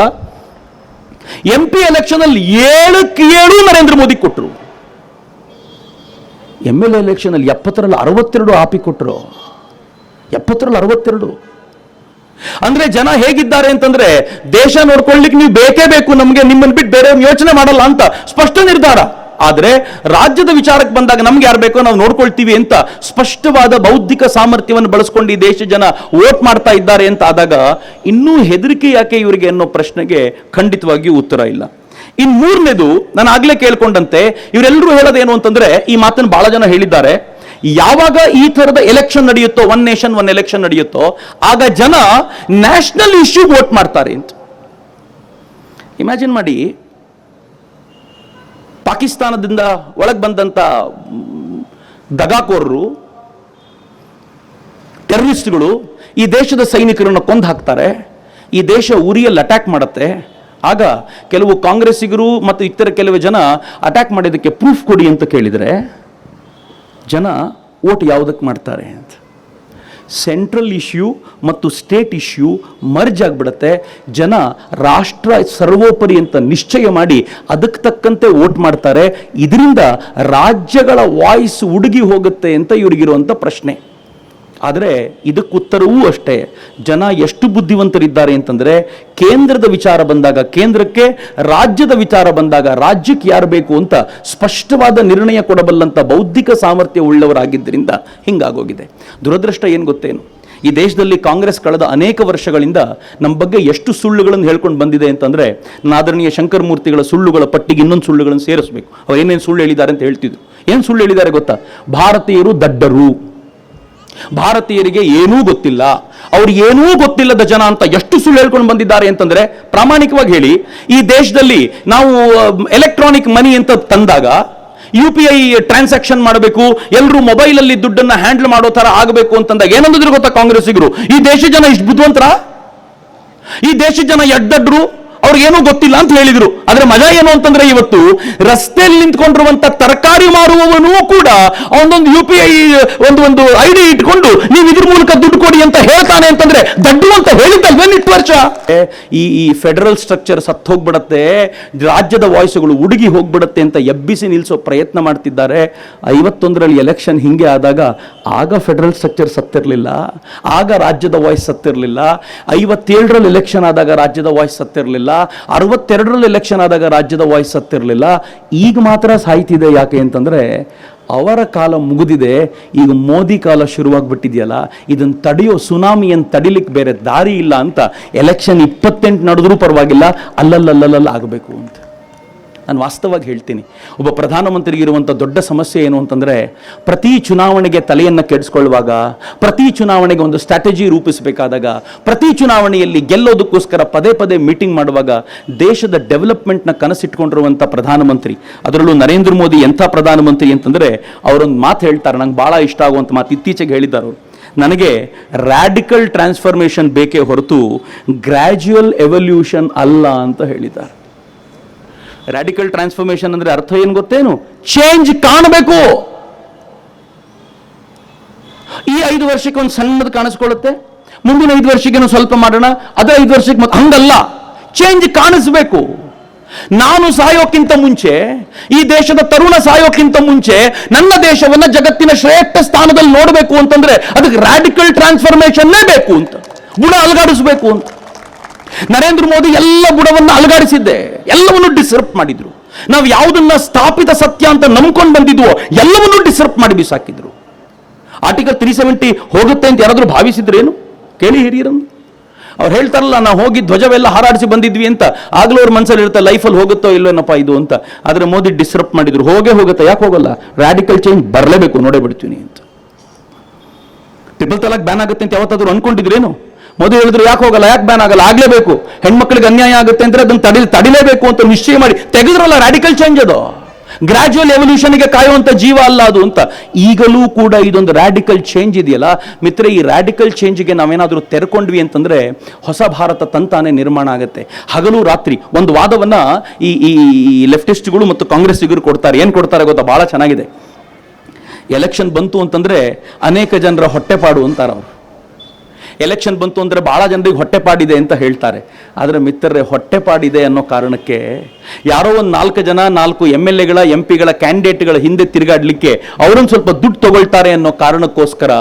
MP ಎಲೆಕ್ಷನ್ ಅಲ್ಲಿ 7ಕ್ಕೆ 7 ನರೇಂದ್ರ ಮೋದಿ ಕೊಟ್ಟರು. MLA ಎಲೆಕ್ಷನ್ ಅಲ್ಲಿ 70ರಲ್ಲಿ 62 ಆಪಿ ಕೊಟ್ಟರು. 70ರಲ್ಲಿ 62. ಅಂದ್ರೆ ಜನ ಹೇಗಿದ್ದಾರೆ ಅಂತಂದ್ರೆ, ದೇಶ ನೋಡ್ಕೊಳ್ಳಿಕ್ಕೆ ನೀವು ಬೇಕೇ ಬೇಕು, ನಮಗೆ ನಿಮ್ಮನ್ನು ಬಿಟ್ಟು ಬೇರೆ ಯೋಚನೆ ಮಾಡಲ್ಲ ಅಂತ ಸ್ಪಷ್ಟ ನಿರ್ಧಾರ. ಆದ್ರೆ ರಾಜ್ಯದ ವಿಚಾರಕ್ಕೆ ಬಂದಾಗ ನಮ್ಗೆ ಯಾರು ಬೇಕೋ ನಾವು ನೋಡ್ಕೊಳ್ತೀವಿ ಅಂತ ಸ್ಪಷ್ಟವಾದ ಬೌದ್ಧಿಕ ಸಾಮರ್ಥ್ಯವನ್ನು ಬಳಸ್ಕೊಂಡು ಈ ದೇಶ ಜನ ವೋಟ್ ಮಾಡ್ತಾ ಇದ್ದಾರೆ ಅಂತ ಆದಾಗ ಇನ್ನೂ ಹೆದರಿಕೆ ಯಾಕೆ ಇವರಿಗೆ ಅನ್ನೋ ಪ್ರಶ್ನೆಗೆ ಖಂಡಿತವಾಗಿಯೂ ಉತ್ತರ ಇಲ್ಲ. ಇನ್ ಮೂರನೇದು, ನಾನು ಆಗ್ಲೇ ಕೇಳ್ಕೊಂಡಂತೆ ಇವರೆಲ್ಲರೂ ಹೇಳೋದೇನು ಅಂತಂದ್ರೆ, ಈ ಮಾತನ್ನು ಬಹಳ ಜನ ಹೇಳಿದ್ದಾರೆ, ಯಾವಾಗ ಈ ತರದ ಎಲೆಕ್ಷನ್ ನಡೆಯುತ್ತೋ, ಒನ್ ನೇಷನ್ ಒನ್ ಎಲೆಕ್ಷನ್ ನಡೆಯುತ್ತೋ, ಆಗ ಜನ ನ್ಯಾಷನಲ್ ಇಶ್ಯೂ ವೋಟ್ ಮಾಡ್ತಾರೆ ಅಂತ. ಇಮ್ಯಾಜಿನ್ ಮಾಡಿ, ಪಾಕಿಸ್ತಾನದಿಂದ ಒಳಗೆ ಬಂದಂತ ದಗಾಕೋರರು, ಟೆರರಿಸ್ಟ್ಗಳು ಈ ದೇಶದ ಸೈನಿಕರನ್ನು ಕೊಂದು ಹಾಕ್ತಾರೆ. ಈ ದೇಶ ಉರಿಯಲ್ಲಿ ಅಟ್ಯಾಕ್ ಮಾಡುತ್ತೆ, ಆಗ ಕೆಲವು ಕಾಂಗ್ರೆಸ್ಸಿಗರು ಮತ್ತು ಇತರ ಕೆಲವು ಜನ ಅಟ್ಯಾಕ್ ಮಾಡಿದ್ದಕ್ಕೆ ಪ್ರೂಫ್ ಕೊಡಿ ಅಂತ ಕೇಳಿದರೆ ಜನ ವೋಟ್ ಯಾವುದಕ್ಕೆ ಮಾಡ್ತಾರೆ ಅಂತ. ಸೆಂಟ್ರಲ್ ಇಶ್ಯೂ ಮತ್ತು ಸ್ಟೇಟ್ ಇಶ್ಯೂ ಮರ್ಜ್ ಆಗಿಬಿಡುತ್ತೆ. ಜನ ರಾಷ್ಟ್ರ ಸರ್ವೋಪರಿ ಅಂತ ನಿಶ್ಚಯ ಮಾಡಿ ಅದಕ್ಕೆ ತಕ್ಕಂತೆ ವೋಟ್ ಮಾಡ್ತಾರೆ. ಇದರಿಂದ ರಾಜ್ಯಗಳ ವಾಯ್ಸ್ ಉಡುಗಿ ಹೋಗುತ್ತೆ ಅಂತ ಇವರಿಗಿರುವಂಥ ಪ್ರಶ್ನೆ. ಆದರೆ ಇದಕ್ಕೆ ಉತ್ತರವೂ ಅಷ್ಟೇ, ಜನ ಎಷ್ಟು ಬುದ್ಧಿವಂತರಿದ್ದಾರೆ ಅಂತಂದರೆ ಕೇಂದ್ರದ ವಿಚಾರ ಬಂದಾಗ ಕೇಂದ್ರಕ್ಕೆ, ರಾಜ್ಯದ ವಿಚಾರ ಬಂದಾಗ ರಾಜ್ಯಕ್ಕೆ ಯಾರು ಬೇಕು ಅಂತ ಸ್ಪಷ್ಟವಾದ ನಿರ್ಣಯ ಕೊಡಬಲ್ಲಂಥ ಬೌದ್ಧಿಕ ಸಾಮರ್ಥ್ಯ ಉಳ್ಳವರಾಗಿದ್ದರಿಂದ ಹಿಂಗಾಗೋಗಿದೆ. ದುರದೃಷ್ಟ ಏನು ಗೊತ್ತೇನು, ಈ ದೇಶದಲ್ಲಿ ಕಾಂಗ್ರೆಸ್ ಕಳೆದ ಅನೇಕ ವರ್ಷಗಳಿಂದ ನಮ್ಮ ಬಗ್ಗೆ ಎಷ್ಟು ಸುಳ್ಳುಗಳನ್ನು ಹೇಳ್ಕೊಂಡು ಬಂದಿದೆ ಅಂತಂದರೆ, ಆದರಣೀಯ ಶಂಕರಮೂರ್ತಿಗಳ ಸುಳ್ಳುಗಳ ಪಟ್ಟಿಗೆ ಇನ್ನೊಂದು ಸುಳ್ಳುಗಳನ್ನು ಸೇರಿಸಬೇಕು. ಅವ್ರು ಏನೇನು ಸುಳ್ಳು ಹೇಳಿದ್ದಾರೆ ಅಂತ ಹೇಳ್ತಿದ್ರು. ಏನು ಸುಳ್ಳು ಹೇಳಿದ್ದಾರೆ ಗೊತ್ತಾ? ಭಾರತೀಯರು ದಡ್ಡರು, ಭಾರತೀಯರಿಗೆ ಏನೂ ಗೊತ್ತಿಲ್ಲ, ಅವ್ರಿಗೆ ಏನೂ ಗೊತ್ತಿಲ್ಲದ ಜನ ಅಂತ ಎಷ್ಟು ಸುಳ್ಳು ಹೇಳ್ಕೊಂಡು ಬಂದಿದ್ದಾರೆ ಅಂತಂದ್ರೆ, ಪ್ರಾಮಾಣಿಕವಾಗಿ ಹೇಳಿ, ಈ ದೇಶದಲ್ಲಿ ನಾವು ಎಲೆಕ್ಟ್ರಾನಿಕ್ ಮನಿ ಅಂತ ತಂದಾಗ UPI ಟ್ರಾನ್ಸಾಕ್ಷನ್ ಮಾಡಬೇಕು, ಎಲ್ಲರೂ ಮೊಬೈಲಲ್ಲಿ ದುಡ್ಡನ್ನು ಹ್ಯಾಂಡಲ್ ಮಾಡೋ ತರ ಆಗಬೇಕು ಅಂತಂದಾಗ ಏನಂದ್ರೆ ಗೊತ್ತಾ ಕಾಂಗ್ರೆಸ್ಸಿಗರು? ಈ ದೇಶದ ಜನ ಇಷ್ಟು ಬುದ್ಧಿವಂತರ, ಈ ದೇಶದ ಜನ ಎಡ್ಡಡ್ರು, ಅವ್ರಿಗೇನೂ ಗೊತ್ತಿಲ್ಲ ಅಂತ ಹೇಳಿದ್ರು. ಆದ್ರೆ ಮಜಾ ಏನು ಅಂತಂದ್ರೆ, ಇವತ್ತು ರಸ್ತೆಯಲ್ಲಿ ನಿಂತ್ಕೊಂಡಿರುವಂತ ತರಕಾರಿ ಮಾರುವವನು ಕೂಡ ಅವನೊಂದು UPI ಒಂದು ID ಇಟ್ಕೊಂಡು ನೀವು ಇದ್ರ ಮೂಲಕ ದುಡ್ಡು ಕೊಡಿ ಅಂತ ಹೇಳ್ತಾನೆ ಅಂತಂದ್ರೆ ದಡ್ಡು ಅಂತ ಹೇಳಿದ್ದಲ್ವೇನು ಇಷ್ಟು ವರ್ಷ? ಈ ಫೆಡರಲ್ ಸ್ಟ್ರಕ್ಚರ್ ಸತ್ತು ಹೋಗ್ಬಿಡತ್ತೆ, ರಾಜ್ಯದ ವಾಯ್ಸ್ಗಳು ಉಡುಗಿ ಹೋಗ್ಬಿಡತ್ತೆ ಅಂತ ಎಬ್ಬಿಸಿ ನಿಲ್ಲಿಸೋ ಪ್ರಯತ್ನ ಮಾಡ್ತಿದ್ದಾರೆ. 51ರಲ್ಲಿ ಎಲೆಕ್ಷನ್ ಹಿಂಗೆ ಆದಾಗ ಆಗ ಫೆಡರಲ್ ಸ್ಟ್ರಕ್ಚರ್ ಸತ್ತಿರಲಿಲ್ಲ, ಆಗ ರಾಜ್ಯದ ವಾಯ್ಸ್ ಸತ್ತಿರಲಿಲ್ಲ. 57ರಲ್ಲಿ ಎಲೆಕ್ಷನ್ ಆದಾಗ ರಾಜ್ಯದ ವಾಯ್ಸ್ ಸತ್ತಿರಲಿಲ್ಲ, 62ರಲ್ಲಿ ಎಲೆಕ್ಷನ್ ಆದಾಗ ರಾಜ್ಯದ ವಾಯ್ಸ್ ಸತ್ತಿರಲಿಲ್ಲ. ಈಗ ಮಾತ್ರ ಸಾಯ್ತಿದೆ. ಯಾಕೆ ಅಂತಂದ್ರೆ ಅವರ ಕಾಲ ಮುಗಿದಿದೆ, ಈಗ ಮೋದಿ ಕಾಲ ಶುರುವಾಗ್ಬಿಟ್ಟಿದೆಯಲ್ಲ, ಇದನ್ನು ತಡೆಯೋ ಸುನಾಮಿಯನ್ನು ತಡಿಲಿಕ್ಕೆ ಬೇರೆ ದಾರಿ ಇಲ್ಲ ಅಂತ ಎಲೆಕ್ಷನ್ 28 ನಡೆದ್ರೂ ಪರವಾಗಿಲ್ಲ, ಅಲ್ಲಲ್ಲ ಆಗಬೇಕು ಅಂತ. ನಾನು ವಾಸ್ತವವಾಗಿ ಹೇಳ್ತೀನಿ, ಒಬ್ಬ ಪ್ರಧಾನಮಂತ್ರಿಗಿರುವಂಥ ದೊಡ್ಡ ಸಮಸ್ಯೆ ಏನು ಅಂತಂದರೆ, ಪ್ರತಿ ಚುನಾವಣೆಗೆ ತಲೆಯನ್ನು ಕೆಡಿಸ್ಕೊಳ್ಳುವಾಗ, ಪ್ರತಿ ಚುನಾವಣೆಗೆ ಒಂದು ಸ್ಟ್ರಾಟಜಿ ರೂಪಿಸಬೇಕಾದಾಗ, ಪ್ರತಿ ಚುನಾವಣೆಯಲ್ಲಿ ಗೆಲ್ಲೋದಕ್ಕೋಸ್ಕರ ಪದೇ ಪದೇ ಮೀಟಿಂಗ್ ಮಾಡುವಾಗ ದೇಶದ ಡೆವಲಪ್ಮೆಂಟ್ನ ಕನಸಿಟ್ಕೊಂಡಿರುವಂಥ ಪ್ರಧಾನಮಂತ್ರಿ, ಅದರಲ್ಲೂ ನರೇಂದ್ರ ಮೋದಿ ಎಂಥ ಪ್ರಧಾನಮಂತ್ರಿ ಅಂತಂದರೆ, ಅವರೊಂದು ಮಾತು ಹೇಳ್ತಾರೆ, ನಂಗೆ ಭಾಳ ಇಷ್ಟ ಆಗುವಂಥ ಮಾತು ಇತ್ತೀಚೆಗೆ ಹೇಳಿದ್ದಾರೆ ಅವರು. ನನಗೆ ರ್ಯಾಡಿಕಲ್ ಟ್ರಾನ್ಸ್ಫಾರ್ಮೇಷನ್ ಬೇಕೇ ಹೊರತು ಗ್ರ್ಯಾಜುಯಲ್ ಎವಲ್ಯೂಷನ್ ಅಲ್ಲ ಅಂತ ಹೇಳಿದ್ದಾರೆ. ರ್ಯಾಡಿಕಲ್ ಟ್ರಾನ್ಸ್ಫಾರ್ಮೇಷನ್ ಅಂದ್ರೆ ಅರ್ಥ ಏನು ಗೊತ್ತೇನು? ಚೇಂಜ್ ಕಾಣಬೇಕು. ಈ 5 ವರ್ಷಕ್ಕೆ ಒಂದು ಸಣ್ಣದು ಕಾಣಿಸ್ಕೊಳ್ಳುತ್ತೆ, ಮುಂದಿನ 5 ವರ್ಷಕ್ಕೆ ಸ್ವಲ್ಪ ಮಾಡೋಣ, ಅದೇ 5 ವರ್ಷಕ್ಕೆ ಮತ್ತೆ ಹಂಗಲ್ಲ, ಚೇಂಜ್ ಕಾಣಿಸ್ಬೇಕು. ನಾನು ಸಾಯೋಕ್ಕಿಂತ ಮುಂಚೆ, ಈ ದೇಶದ ತರುಣ ಸಾಯೋಕ್ಕಿಂತ ಮುಂಚೆ ನನ್ನ ದೇಶವನ್ನ ಜಗತ್ತಿನ ಶ್ರೇಷ್ಠ ಸ್ಥಾನದಲ್ಲಿ ನೋಡಬೇಕು ಅಂತಂದ್ರೆ ಅದಕ್ಕೆ ರ್ಯಾಡಿಕಲ್ ಟ್ರಾನ್ಸ್ಫಾರ್ಮೇಷನ್ನೇ ಬೇಕು ಅಂತ, ಬುಡ ಅಲುಗಾಡಿಸ್ಬೇಕು ಅಂತ. ನರೇಂದ್ರ ಮೋದಿ ಎಲ್ಲ ಬುಡವನ್ನು ಅಲುಗಾಡಿಸಿದ್ದೆ, ಎಲ್ಲವನ್ನು ಡಿಸ್ರಪ್ಟ್ ಮಾಡಿದ್ರು. ನಾವು ಯಾವುದನ್ನ ಸ್ಥಾಪಿತ ಸತ್ಯ ಅಂತ ನಂಬ್ಕೊಂಡು ಬಂದಿದ್ವೋ ಎಲ್ಲವನ್ನೂ ಡಿಸ್ರಪ್ಟ್ ಮಾಡಿ ಬಿಸಾಕಿದ್ರು. ಆರ್ಟಿಕಲ್ 370 ಹೋಗುತ್ತೆ ಅಂತ ಯಾರಾದ್ರೂ ಭಾವಿಸಿದ್ರೇನು? ಕೇಳಿ ಹಿರಿಯರನ್ನು. ಅವ್ರು ಹೇಳ್ತಾರಲ್ಲ, ನಾವು ಹೋಗಿ ಧ್ವಜವೆಲ್ಲ ಹಾರಾಡಿಸಿ ಬಂದಿದ್ವಿ ಅಂತ, ಆಗ್ಲೂ ಅವ್ರ ಮನಸ್ಸಲ್ಲಿ ಇರುತ್ತೆ ಲೈಫಲ್ಲಿ ಹೋಗುತ್ತೋ ಇಲ್ವೇನಪ್ಪ ಇದು ಅಂತ. ಆದರೆ ಮೋದಿ ಡಿಸ್ರಪ್ಟ್ ಮಾಡಿದ್ರು. ಹೋಗುತ್ತೆ, ಯಾಕೆ ಹೋಗಲ್ಲ? ರ್ಯಾಡಿಕಲ್ ಚೇಂಜ್ ಬರಲೇಬೇಕು, ನೋಡೇ ಬಿಡ್ತೀನಿ ಅಂತ. ಟ್ರಿಪಲ್ ತಲಾಕ್ ಬ್ಯಾನ್ ಆಗುತ್ತೆ ಅಂತ ಯಾವತ್ತಾದ್ರೂ ಅನ್ಕೊಂಡಿದ್ರೇನು? ಮೋದಿ ಹೇಳಿದ್ರು ಯಾಕೆ ಹೋಗಲ್ಲ, ಯಾಕೆ ಬ್ಯಾನ್ ಆಗಲ್ಲ, ಆಗ್ಲೇಬೇಕು. ಹೆಣ್ಮಕ್ಳಿಗೆ ಅನ್ಯಾಯ ಆಗುತ್ತೆ ಅಂದ್ರೆ ಅದನ್ನು ತಡಿಲೇಬೇಕು ಅಂತ ನಿಶ್ಚಯ ಮಾಡಿ ತೆಗೆದ್ರಲ್ಲ. ರ್ಯಾಡಿಕಲ್ ಚೇಂಜ್ ಅದು, ಗ್ರಾಜುವಲ್ ಎವಲ್ಯೂಷನ್ಗೆ ಕಾಯುವಂತ ಜೀವ ಅಲ್ಲ ಅದು ಅಂತ. ಈಗಲೂ ಕೂಡ ಇದೊಂದು ರ್ಯಾಡಿಕಲ್ ಚೇಂಜ್ ಇದೆಯಲ್ಲ ಮಿತ್ರ, ಈ ರ್ಯಾಡಿಕಲ್ ಚೇಂಜ್ಗೆ ನಾವೇನಾದರೂ ತೆರ್ಕೊಂಡ್ವಿ ಅಂತಂದ್ರೆ ಹೊಸ ಭಾರತ ತಂತಾನೆ ನಿರ್ಮಾಣ ಆಗುತ್ತೆ. ಹಗಲು ರಾತ್ರಿ ಒಂದು ವಾದವನ್ನ ಈ ಲೆಫ್ಟಿಸ್ಟ್ಗಳು ಮತ್ತು ಕಾಂಗ್ರೆಸ್ಸಿಗರು ಕೊಡ್ತಾರೆ. ಏನು ಕೊಡ್ತಾರೆ ಗೊತ್ತಾ? ಬಹಳ ಚೆನ್ನಾಗಿದೆ. ಎಲೆಕ್ಷನ್ ಬಂತು ಅಂತಂದ್ರೆ ಅನೇಕ ಜನರ ಹೊಟ್ಟೆಪಾಡು ಅಂತಾರೆ ಅವರು. ಎಲೆಕ್ಷನ್ ಬಂತು ಅಂದರೆ ಭಾಳ ಜನರಿಗೆ ಹೊಟ್ಟೆಪಾಡಿದೆ ಅಂತ ಹೇಳ್ತಾರೆ. ಆದರೆ ಮಿತ್ರರೇ, ಹೊಟ್ಟೆಪಾಡಿದೆ ಅನ್ನೋ ಕಾರಣಕ್ಕೆ ಯಾರೋ ಒಂದು 4 ಜನ 4 MLAಗಳ MP ಗಳ ಕ್ಯಾಂಡಿಡೇಟ್ಗಳ ಹಿಂದೆ ತಿರುಗಾಡಲಿಕ್ಕೆ ಅವರೊಂದು ಸ್ವಲ್ಪ ದುಡ್ಡು ತಗೊಳ್ತಾರೆ ಅನ್ನೋ ಕಾರಣಕ್ಕೋಸ್ಕರ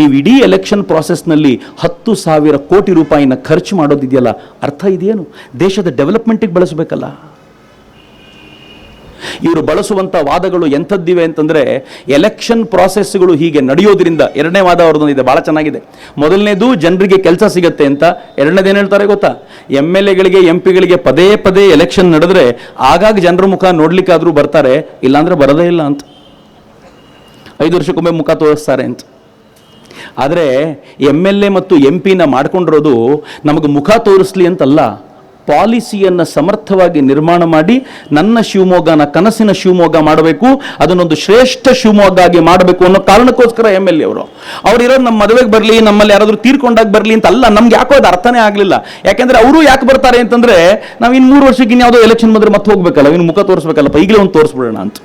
ನೀವು ಇಡೀ ಎಲೆಕ್ಷನ್ ಪ್ರಾಸೆಸ್ನಲ್ಲಿ 10,000 ಕೋಟಿ ರೂಪಾಯಿನ ಖರ್ಚು ಮಾಡೋದಿದೆಯಲ್ಲ, ಅರ್ಥ ಇದೆಯೇನು? ದೇಶದ ಡೆವಲಪ್ಮೆಂಟಿಗೆ ಬಳಸಬೇಕಲ್ಲ. ಇವರು ಬಳಸುವಂಥ ವಾದಗಳು ಎಂಥದ್ದಿವೆ ಅಂತಂದರೆ, ಎಲೆಕ್ಷನ್ ಪ್ರಾಸೆಸ್ಗಳು ಹೀಗೆ ನಡೆಯೋದ್ರಿಂದ, ಎರಡನೇ ವಾದ ಅವ್ರದ್ದೊಂದಿದೆ ಭಾಳ ಚೆನ್ನಾಗಿದೆ. ಮೊದಲನೇದು ಜನರಿಗೆ ಕೆಲಸ ಸಿಗುತ್ತೆ ಅಂತ, ಎರಡನೇದೇನು ಹೇಳ್ತಾರೆ ಗೊತ್ತಾ? MLAಗಳಿಗೆ MP ಗಳಿಗೆ ಪದೇ ಪದೇ ಎಲೆಕ್ಷನ್ ನಡೆದ್ರೆ ಆಗಾಗ ಜನರ ಮುಖ ನೋಡ್ಲಿಕ್ಕಾದ್ರೂ ಬರ್ತಾರೆ, ಇಲ್ಲಾಂದ್ರೆ ಬರೋದೇ ಇಲ್ಲ ಅಂತ. 5 ವರ್ಷಕ್ಕೊಮ್ಮೆ ಮುಖ ತೋರಿಸ್ತಾರೆ ಅಂತ. ಆದರೆ MLA ಮತ್ತು MP ಮಾಡ್ಕೊಂಡಿರೋದು ನಮಗೆ ಮುಖ ತೋರಿಸ್ಲಿ ಅಂತಲ್ಲ, ಪಾಲಿಸಿಯನ್ನು ಸಮರ್ಥವಾಗಿ ನಿರ್ಮಾಣ ಮಾಡಿ ನನ್ನ ಶಿವಮೊಗ್ಗನ ಕನಸಿನ ಶಿವಮೊಗ್ಗ ಮಾಡಬೇಕು, ಅದನ್ನೊಂದು ಶ್ರೇಷ್ಠ ಶಿವಮೊಗ್ಗ ಆಗಿ ಮಾಡಬೇಕು ಅನ್ನೋ ಕಾರಣಕ್ಕೋಸ್ಕರ MLA ಅವರು ಇರೋದು ನಮ್ಮ ಮದುವೆಗೆ ಬರಲಿ, ನಮ್ಮಲ್ಲಿ ಯಾರಾದ್ರೂ ತೀರ್ಕೊಂಡಾಗ ಬರಲಿ ಅಂತ ಅಲ್ಲ. ನಮ್ಗೆ ಯಾಕೋ ಅದು ಅರ್ಥನೇ ಆಗಲಿಲ್ಲ. ಯಾಕೆಂದ್ರೆ ಅವರು ಯಾಕೆ ಬರ್ತಾರೆ ಅಂತಂದ್ರೆ, ನಾವು ಇನ್ನು 3 ವರ್ಷಕ್ಕೆ ಇನ್ಯಾವುದೋ ಎಲೆಕ್ಷನ್ ಬಂದ್ರೆ ಮತ್ತೆ ಹೋಗ್ಬೇಕಲ್ಲ, ಇನ್ನು ಮುಖ ತೋರಿಸ್ಬೇಕಲ್ಲಪ್ಪ, ಈಗಲೇ ಒಂದು ತೋರಿಸ್ಬಿಡೋಣ ಅಂತ.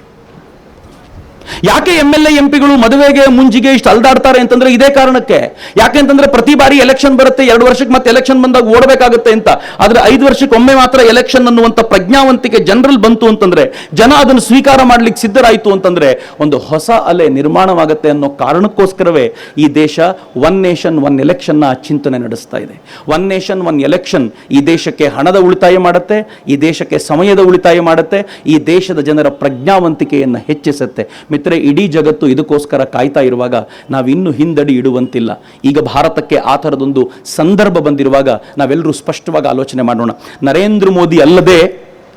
ಯಾಕೆ MLA MPಗಳು ಮದುವೆಗೆ ಮುಂಜಿಗೆ ಇಷ್ಟು ಅಲ್ದಾಡ್ತಾರೆ ಅಂತಂದ್ರೆ ಇದೇ ಕಾರಣಕ್ಕೆ. ಯಾಕೆಂತಂದ್ರೆ ಪ್ರತಿ ಬಾರಿ ಎಲೆಕ್ಷನ್ ಬರುತ್ತೆ, 2 ವರ್ಷಕ್ಕೆ ಮತ್ತೆ ಎಲೆಕ್ಷನ್ ಬಂದಾಗ ಓಡಬೇಕಾಗುತ್ತೆ ಅಂತ. ಆದ್ರೆ 5 ವರ್ಷಕ್ಕೆ ಒಮ್ಮೆ ಮಾತ್ರ ಎಲೆಕ್ಷನ್ ಅನ್ನುವಂಥ ಪ್ರಜ್ಞಾವಂತಿಕೆ ಜನರಲ್ ಬಂತು ಅಂತಂದ್ರೆ, ಜನ ಅದನ್ನು ಸ್ವೀಕಾರ ಮಾಡ್ಲಿಕ್ಕೆ ಸಿದ್ಧರಾಯಿತು ಅಂತಂದ್ರೆ ಒಂದು ಹೊಸ ಅಲೆ ನಿರ್ಮಾಣವಾಗುತ್ತೆ ಅನ್ನೋ ಕಾರಣಕ್ಕೋಸ್ಕರವೇ ಈ ದೇಶ ಒನ್ ನೇಷನ್ ಒನ್ ಎಲೆಕ್ಷನ್ ನ ಚಿಂತನೆ ನಡೆಸ್ತಾ ಇದೆ. ಒನ್ ನೇಷನ್ ಒನ್ ಎಲೆಕ್ಷನ್ ಈ ದೇಶಕ್ಕೆ ಹಣದ ಉಳಿತಾಯ ಮಾಡುತ್ತೆ, ಈ ದೇಶಕ್ಕೆ ಸಮಯದ ಉಳಿತಾಯ ಮಾಡುತ್ತೆ, ಈ ದೇಶದ ಜನರ ಪ್ರಜ್ಞಾವಂತಿಕೆಯನ್ನು ಹೆಚ್ಚಿಸುತ್ತೆ. ಮಿತ್ರರೆ, ಇಡೀ ಜಗತ್ತು ಇದಕ್ಕೋಸ್ಕರ ಕಾಯ್ತಾ ಇರುವಾಗ ನಾವಿನ್ನೂ ಹಿಂದಡಿ ಇಡುವಂತಿಲ್ಲ. ಈಗ ಭಾರತಕ್ಕೆ ಆ ಥರದೊಂದು ಸಂದರ್ಭ ಬಂದಿರುವಾಗ ನಾವೆಲ್ಲರೂ ಸ್ಪಷ್ಟವಾಗಿ ಆಲೋಚನೆ ಮಾಡೋಣ. ನರೇಂದ್ರ ಮೋದಿ ಅಲ್ಲದೆ,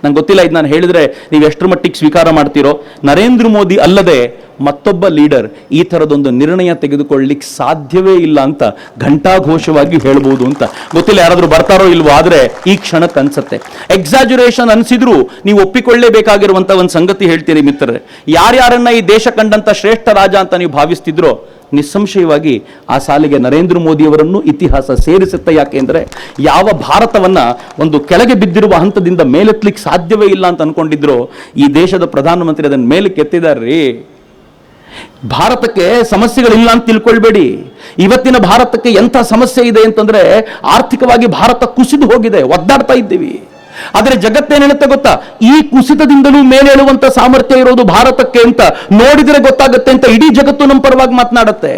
ನಂಗೆ ಗೊತ್ತಿಲ್ಲ ಇದು ನಾನು ಹೇಳಿದ್ರೆ ನೀವು ಎಷ್ಟರ ಮಟ್ಟಿಗೆ ಸ್ವೀಕಾರ ಮಾಡ್ತೀರೋ, ನರೇಂದ್ರ ಮೋದಿ ಅಲ್ಲದೆ ಮತ್ತೊಬ್ಬ ಲೀಡರ್ ಈ ಥರದೊಂದು ನಿರ್ಣಯ ತೆಗೆದುಕೊಳ್ಳಲಿಕ್ಕೆ ಸಾಧ್ಯವೇ ಇಲ್ಲ ಅಂತ ಘಂಟಾಘೋಷವಾಗಿ ಹೇಳ್ಬೋದು ಅಂತ. ಗೊತ್ತಿಲ್ಲ ಯಾರಾದರೂ ಬರ್ತಾರೋ ಇಲ್ವೋ, ಆದರೆ ಈ ಕ್ಷಣಕ್ಕೆ ಅನ್ಸುತ್ತೆ. ಎಕ್ಸಾಜುರೇಷನ್ ಅನ್ಸಿದ್ರು ನೀವು ಒಪ್ಪಿಕೊಳ್ಳೇಬೇಕಾಗಿರುವಂಥ ಒಂದು ಸಂಗತಿ ಹೇಳ್ತೀರಿ ಮಿತ್ರರೇ. ಯಾರ್ಯಾರನ್ನ ಈ ದೇಶ ಕಂಡಂತ ಶ್ರೇಷ್ಠ ರಾಜ ಅಂತ ನೀವು ಭಾವಿಸ್ತಿದ್ರೋ, ನಿಸ್ಸಂಶಯವಾಗಿ ಆ ಸಾಲಿಗೆ ನರೇಂದ್ರ ಮೋದಿಯವರನ್ನು ಇತಿಹಾಸ ಸೇರಿಸುತ್ತೆ. ಯಾಕೆ ಅಂದರೆ, ಯಾವ ಭಾರತವನ್ನ ಒಂದು ಕೆಳಗೆ ಬಿದ್ದಿರುವ ಹಂತದಿಂದ ಮೇಲೆತ್ತಲಿಕ್ಕೆ ಸಾಧ್ಯವೇ ಇಲ್ಲ ಅಂತ ಅನ್ಕೊಂಡಿದ್ರು, ಈ ದೇಶದ ಪ್ರಧಾನಮಂತ್ರಿ ಅದನ್ನು ಮೇಲಕ್ಕೆ ಎತ್ತಿದಾರ್ರೀ. ಭಾರತಕ್ಕೆ ಸಮಸ್ಯೆಗಳಿಲ್ಲ ಅಂತ ತಿಳ್ಕೊಳ್ಬೇಡಿ. ಇವತ್ತಿನ ಭಾರತಕ್ಕೆ ಎಂಥ ಸಮಸ್ಯೆ ಇದೆ ಅಂತಂದ್ರೆ, ಆರ್ಥಿಕವಾಗಿ ಭಾರತ ಕುಸಿದು ಹೋಗಿದೆ, ಒದ್ದಾಡ್ತಾ ಇದ್ದೀವಿ. ಆದರೆ ಜಗತ್ತೇನು ಹೇಳುತ್ತೆ ಗೊತ್ತಾ, ಈ ಕುಸಿತದಿಂದಲೂ ಮೇಲೇಳುವಂತ ಸಾಮರ್ಥ್ಯ ಇರೋದು ಭಾರತಕ್ಕೆ ಅಂತ ನೋಡಿದ್ರೆ ಗೊತ್ತಾಗುತ್ತೆ ಅಂತ ಇಡೀ ಜಗತ್ತು ನಮ್ಮ ಪರವಾಗಿ ಮಾತನಾಡುತ್ತೆ.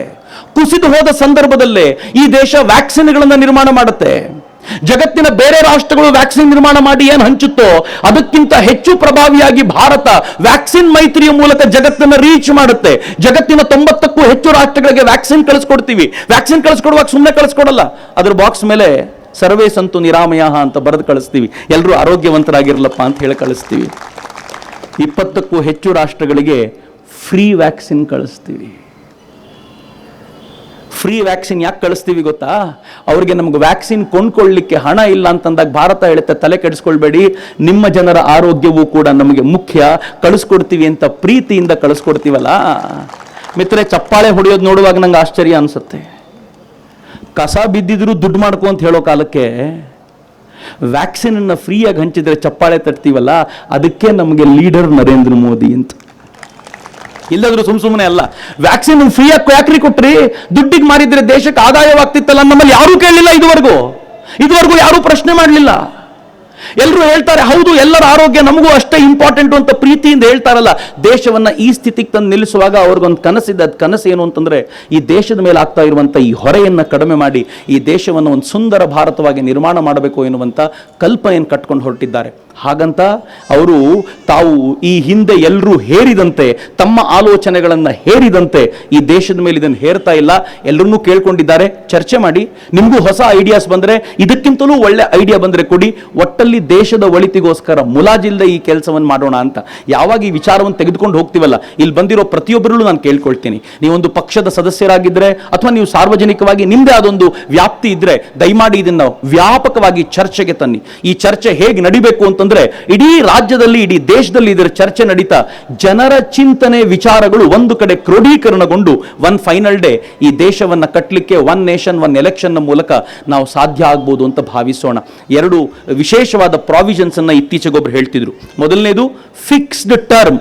ಕುಸಿದು ಹೋದ ಸಂದರ್ಭದಲ್ಲೇ ಈ ದೇಶ ವ್ಯಾಕ್ಸಿನ್ಗಳನ್ನು ನಿರ್ಮಾಣ ಮಾಡುತ್ತೆ. ಜಗತ್ತಿನ ಬೇರೆ ರಾಷ್ಟ್ರಗಳು ವ್ಯಾಕ್ಸಿನ್ ನಿರ್ಮಾಣ ಮಾಡಿ ಏನು ಹಂಚುತ್ತೋ ಅದಕ್ಕಿಂತ ಹೆಚ್ಚು ಪ್ರಭಾವಿಯಾಗಿ ಭಾರತ ವ್ಯಾಕ್ಸಿನ್ ಮೈತ್ರಿಯ ಮೂಲಕ ಜಗತ್ತನ್ನು ರೀಚ್ ಮಾಡುತ್ತೆ. ಜಗತ್ತಿನ 90ಕ್ಕೂ ಹೆಚ್ಚು ರಾಷ್ಟ್ರಗಳಿಗೆ ವ್ಯಾಕ್ಸಿನ್ ಕಳಿಸ್ಕೊಡ್ತೀವಿ. ವ್ಯಾಕ್ಸಿನ್ ಕಳಿಸ್ಕೊಡುವಾಗ ಸುಮ್ಮನೆ ಕಳಿಸ್ಕೊಡಲ್ಲ, ಅದ್ರ ಬಾಕ್ಸ್ ಮೇಲೆ ಸರ್ವೇ ಸಂತು ನಿರಾಮಯ ಅಂತ ಬರೆದು ಕಳಿಸ್ತೀವಿ, ಎಲ್ಲರೂ ಆರೋಗ್ಯವಂತರಾಗಿರ್ಲಪ್ಪ ಅಂತ ಹೇಳಿ ಕಳಿಸ್ತೀವಿ. 20ಕ್ಕೂ ಹೆಚ್ಚು ರಾಷ್ಟ್ರಗಳಿಗೆ ಫ್ರೀ ವ್ಯಾಕ್ಸಿನ್ ಕಳಿಸ್ತೀವಿ. ಫ್ರೀ ವ್ಯಾಕ್ಸಿನ್ ಯಾಕೆ ಕಳಿಸ್ತೀವಿ ಗೊತ್ತಾ? ಅವ್ರಿಗೆ ನಮ್ಗೆ ವ್ಯಾಕ್ಸಿನ್ ಕೊಂಡ್ಕೊಳ್ಳಿಕ್ಕೆ ಹಣ ಇಲ್ಲ ಅಂತಂದಾಗ ಭಾರತ ಹೇಳುತ್ತೆ, ತಲೆ ಕೆಡಿಸ್ಕೊಳ್ಬೇಡಿ, ನಿಮ್ಮ ಜನರ ಆರೋಗ್ಯವೂ ಕೂಡ ನಮಗೆ ಮುಖ್ಯ, ಕಳಿಸ್ಕೊಡ್ತೀವಿ ಅಂತ ಪ್ರೀತಿಯಿಂದ ಕಳಿಸ್ಕೊಡ್ತೀವಲ್ಲ. ಮಿತ್ರರೆ, ಚಪ್ಪಾಳೆ ಹೊಡೆಯೋದು ನೋಡುವಾಗ ನಂಗೆ ಆಶ್ಚರ್ಯ ಅನ್ಸುತ್ತೆ. ಕಸ ಬಿದ್ದಿದ್ರು ದುಡ್ಡು ಮಾಡ್ಕೊ ಅಂತ ಹೇಳೋ ಕಾಲಕ್ಕೆ ವ್ಯಾಕ್ಸಿನ್ ಅನ್ನ ಫ್ರೀಯಾಗಿ ಹಂಚಿದ್ರೆ ಚಪ್ಪಾಳೆ ತಟ್ತೀವಲ್ಲ, ಅದಕ್ಕೆ ನಮಗೆ ಲೀಡರ್ ನರೇಂದ್ರ ಮೋದಿ ಅಂತ. ಇಲ್ಲದ್ರು ಸುಮ್ಮನೆ ಅಲ್ಲ. ವ್ಯಾಕ್ಸಿನ್ ಫ್ರೀಯಾಗಿ ಯಾಕ್ರಿ ಕೊಟ್ರಿ? ದುಡ್ಡಿಗೆ ಮಾರಿದ್ರೆ ದೇಶಕ್ಕೆ ಆದಾಯವಾಗ್ತಿತ್ತಲ್ಲ. ನಮ್ಮಲ್ಲಿ ಯಾರೂ ಕೇಳಲಿಲ್ಲ, ಇದುವರೆಗೂ ಯಾರೂ ಪ್ರಶ್ನೆ ಮಾಡಲಿಲ್ಲ. ಎಲ್ಲರೂ ಹೇಳ್ತಾರೆ, ಹೌದು ಎಲ್ಲರ ಆರೋಗ್ಯ ನಮಗೂ ಅಷ್ಟೇ ಇಂಪಾರ್ಟೆಂಟ್ ಅಂತ ಪ್ರೀತಿಯಿಂದ ಹೇಳ್ತಾರಲ್ಲ. ದೇಶವನ್ನ ಈ ಸ್ಥಿತಿಗೆ ತಂದು ನಿಲ್ಲಿಸುವಾಗ ಅವ್ರಿಗೊಂದು ಕನಸಿದೆ. ಅದು ಕನಸು ಏನು ಅಂತಂದ್ರೆ, ಈ ದೇಶದ ಮೇಲೆ ಆಗ್ತಾ ಇರುವಂತ ಈ ಹೊರೆಯನ್ನು ಕಡಿಮೆ ಮಾಡಿ ಈ ದೇಶವನ್ನು ಒಂದು ಸುಂದರ ಭಾರತವಾಗಿ ನಿರ್ಮಾಣ ಮಾಡಬೇಕು ಎನ್ನುವಂತ ಕಲ್ಪನೆಯನ್ನು ಕಟ್ಕೊಂಡು ಹೊರಟಿದ್ದಾರೆ. ಹಾಗಂತ ಅವರು ತಾವು ಈ ಹಿಂದೆ ಎಲ್ಲರೂ ಹೇರಿದಂತೆ, ತಮ್ಮ ಆಲೋಚನೆಗಳನ್ನು ಹೇರಿದಂತೆ ಈ ದೇಶದ ಮೇಲೆ ಇದನ್ನು ಹೇರ್ತಾ ಇಲ್ಲ. ಎಲ್ಲರನ್ನೂ ಕೇಳ್ಕೊಂಡಿದ್ದಾರೆ, ಚರ್ಚೆ ಮಾಡಿ, ನಿಮಗೂ ಹೊಸ ಐಡಿಯಾಸ್ ಬಂದರೆ, ಇದಕ್ಕಿಂತಲೂ ಒಳ್ಳೆ ಐಡಿಯಾ ಬಂದರೆ ಕೊಡಿ, ಒಟ್ಟಲ್ಲಿ ದೇಶದ ಒಳಿತಿಗೋಸ್ಕರ ಮುಲಾಜಿಲ್ಲದೆ ಈ ಕೆಲಸವನ್ನು ಮಾಡೋಣ ಅಂತ. ಯಾವಾಗ ಈ ವಿಚಾರವನ್ನು ತೆಗೆದುಕೊಂಡು ಹೋಗ್ತೀವಲ್ಲ, ಇಲ್ಲಿ ಬಂದಿರೋ ಪ್ರತಿಯೊಬ್ಬರಲ್ಲೂ ನಾನು ಕೇಳ್ಕೊಳ್ತೀನಿ, ನೀವೊಂದು ಪಕ್ಷದ ಸದಸ್ಯರಾಗಿದ್ದರೆ ಅಥವಾ ನೀವು ಸಾರ್ವಜನಿಕವಾಗಿ ನಿಮ್ಮದೇ ಅದೊಂದು ವ್ಯಾಪ್ತಿ ಇದ್ರೆ, ದಯಮಾಡಿ ಇದನ್ನು ವ್ಯಾಪಕವಾಗಿ ಚರ್ಚೆಗೆ ತನ್ನಿ. ಈ ಚರ್ಚೆ ಹೇಗೆ ನಡಿಬೇಕು ಅಂತಂದ್ರೆ, ಇಡೀ ರಾಜ್ಯದಲ್ಲಿ, ಇಡೀ ದೇಶದಲ್ಲಿ ಇದರ ಚರ್ಚೆ ನಡೀತಾ ಜನರ ಚಿಂತನೆ ವಿಚಾರಗಳು ಒಂದು ಕಡೆ ಕ್ರೋಢೀಕರಣಗೊಂಡು ಒನ್ ಫೈನಲ್ ಡೇ ಈ ದೇಶವನ್ನ ಕಟ್ಟಲಿಕ್ಕೆ ಒನ್ ನೇಷನ್ ಒನ್ ಎಲೆಕ್ಷನ್ ಮೂಲಕ ನಾವು ಸಾಧ್ಯ ಆಗ್ಬೋದು ಅಂತ ಭಾವಿಸೋಣ. 2 ವಿಶೇಷವಾದ ಪ್ರಾವಿಷನ್ಸ್ ಅನ್ನ ಇತ್ತೀಚೆಗೊಬ್ರು ಹೇಳ್ತಿದ್ರು. ಮೊದಲನೇದು ಫಿಕ್ಸ್ಡ್ ಟರ್ಮ್.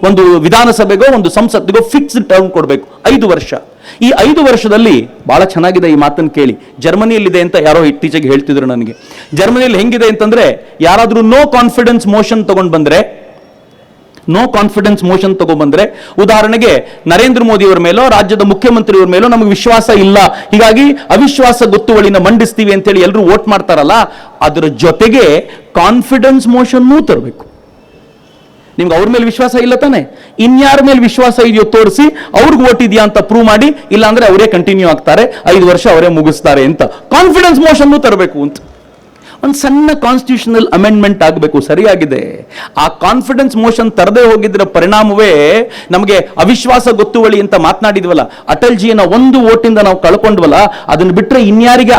ಒಂದು ವಿಧಾನಸಭೆಗೋ ಒಂದು ಸಂಸತ್ತಿಗೋ ಫಿಕ್ಸ್ಡ್ ಟರ್ಮ್ ಕೊಡಬೇಕು, 5 ವರ್ಷ. ಈ 5 ವರ್ಷದಲ್ಲಿ ಬಹಳ ಚೆನ್ನಾಗಿದೆ, ಈ ಮಾತನ್ನು ಕೇಳಿ. ಜರ್ಮನಿಯಲ್ಲಿದೆ ಅಂತ ಯಾರೋ ಇತ್ತೀಚೆಗೆ ಹೇಳ್ತಿದ್ರು ನನಗೆ. ಜರ್ಮನಿಯಲ್ಲಿ ಹೆಂಗಿದೆ ಅಂತಂದ್ರೆ, ಯಾರಾದ್ರೂ ನೋ ಕಾನ್ಫಿಡೆನ್ಸ್ ಮೋಷನ್ ತಗೊಂಡ್ಬಂದ್ರೆ, ಉದಾಹರಣೆಗೆ ನರೇಂದ್ರ ಮೋದಿ ಅವರ ಮೇಲೋ ರಾಜ್ಯದ ಮುಖ್ಯಮಂತ್ರಿಯವರ ಮೇಲೋ ನಮಗೆ ವಿಶ್ವಾಸ ಇಲ್ಲ, ಹೀಗಾಗಿ ಅವಿಶ್ವಾಸ ಗೊತ್ತುವಳಿನ ಮಂಡಿಸ್ತೀವಿ ಅಂತೇಳಿ ಎಲ್ಲರೂ ವೋಟ್ ಮಾಡ್ತಾರಲ್ಲ, ಅದರ ಜೊತೆಗೆ ಕಾನ್ಫಿಡೆನ್ಸ್ ಮೋಷನ್ನೂ ತರಬೇಕು. ನಿಮ್ಗೆ ಅವ್ರ ಮೇಲೆ ವಿಶ್ವಾಸ ಇಲ್ಲ ತಾನೆ, ಇನ್ಯಾರ ಮೇಲೆ ವಿಶ್ವಾಸ ಇದೆಯೋ ತೋರಿಸಿ, ಅವ್ರಿಗೆ ಓಟ್ ಇದೆಯಾ ಅಂತ ಪ್ರೂವ್ ಮಾಡಿ, ಇಲ್ಲ ಅಂದ್ರೆ ಅವರೇ ಕಂಟಿನ್ಯೂ ಆಗ್ತಾರೆ, 5 ವರ್ಷ ಅವರೇ ಮುಗಿಸ್ತಾರೆ ಅಂತ ಕಾನ್ಫಿಡೆನ್ಸ್ ಮೋಷನ್ ತರಬೇಕು ಅಂತ. ಒಂದು ಸಣ್ಣ ಕಾನ್ಸ್ಟಿಟ್ಯೂಷನಲ್ ಅಮೆಂಡ್ಮೆಂಟ್ ಆಗಬೇಕು, ಸರಿಯಾಗಿದೆ. ಆ ಕಾನ್ಫಿಡೆನ್ಸ್ ಮೋಷನ್ ತರದೇ ಹೋಗಿದ್ರ ಪರಿಣಾಮವೇ ನಮಗೆ ಅವಿಶ್ವಾಸ ಗೊತ್ತುವಳಿ ಅಂತ ಮಾತನಾಡಿದ್ವಲ್ಲ, ಅಟಲ್ ಜಿಯನ್ನ ಒಂದು ವೋಟಿಂದ ನಾವು ಕಳ್ಕೊಂಡ್ವಲ್ಲ, ಅದನ್ನ ಬಿಟ್ರೆ ಇನ್ಯಾರಿಗೆ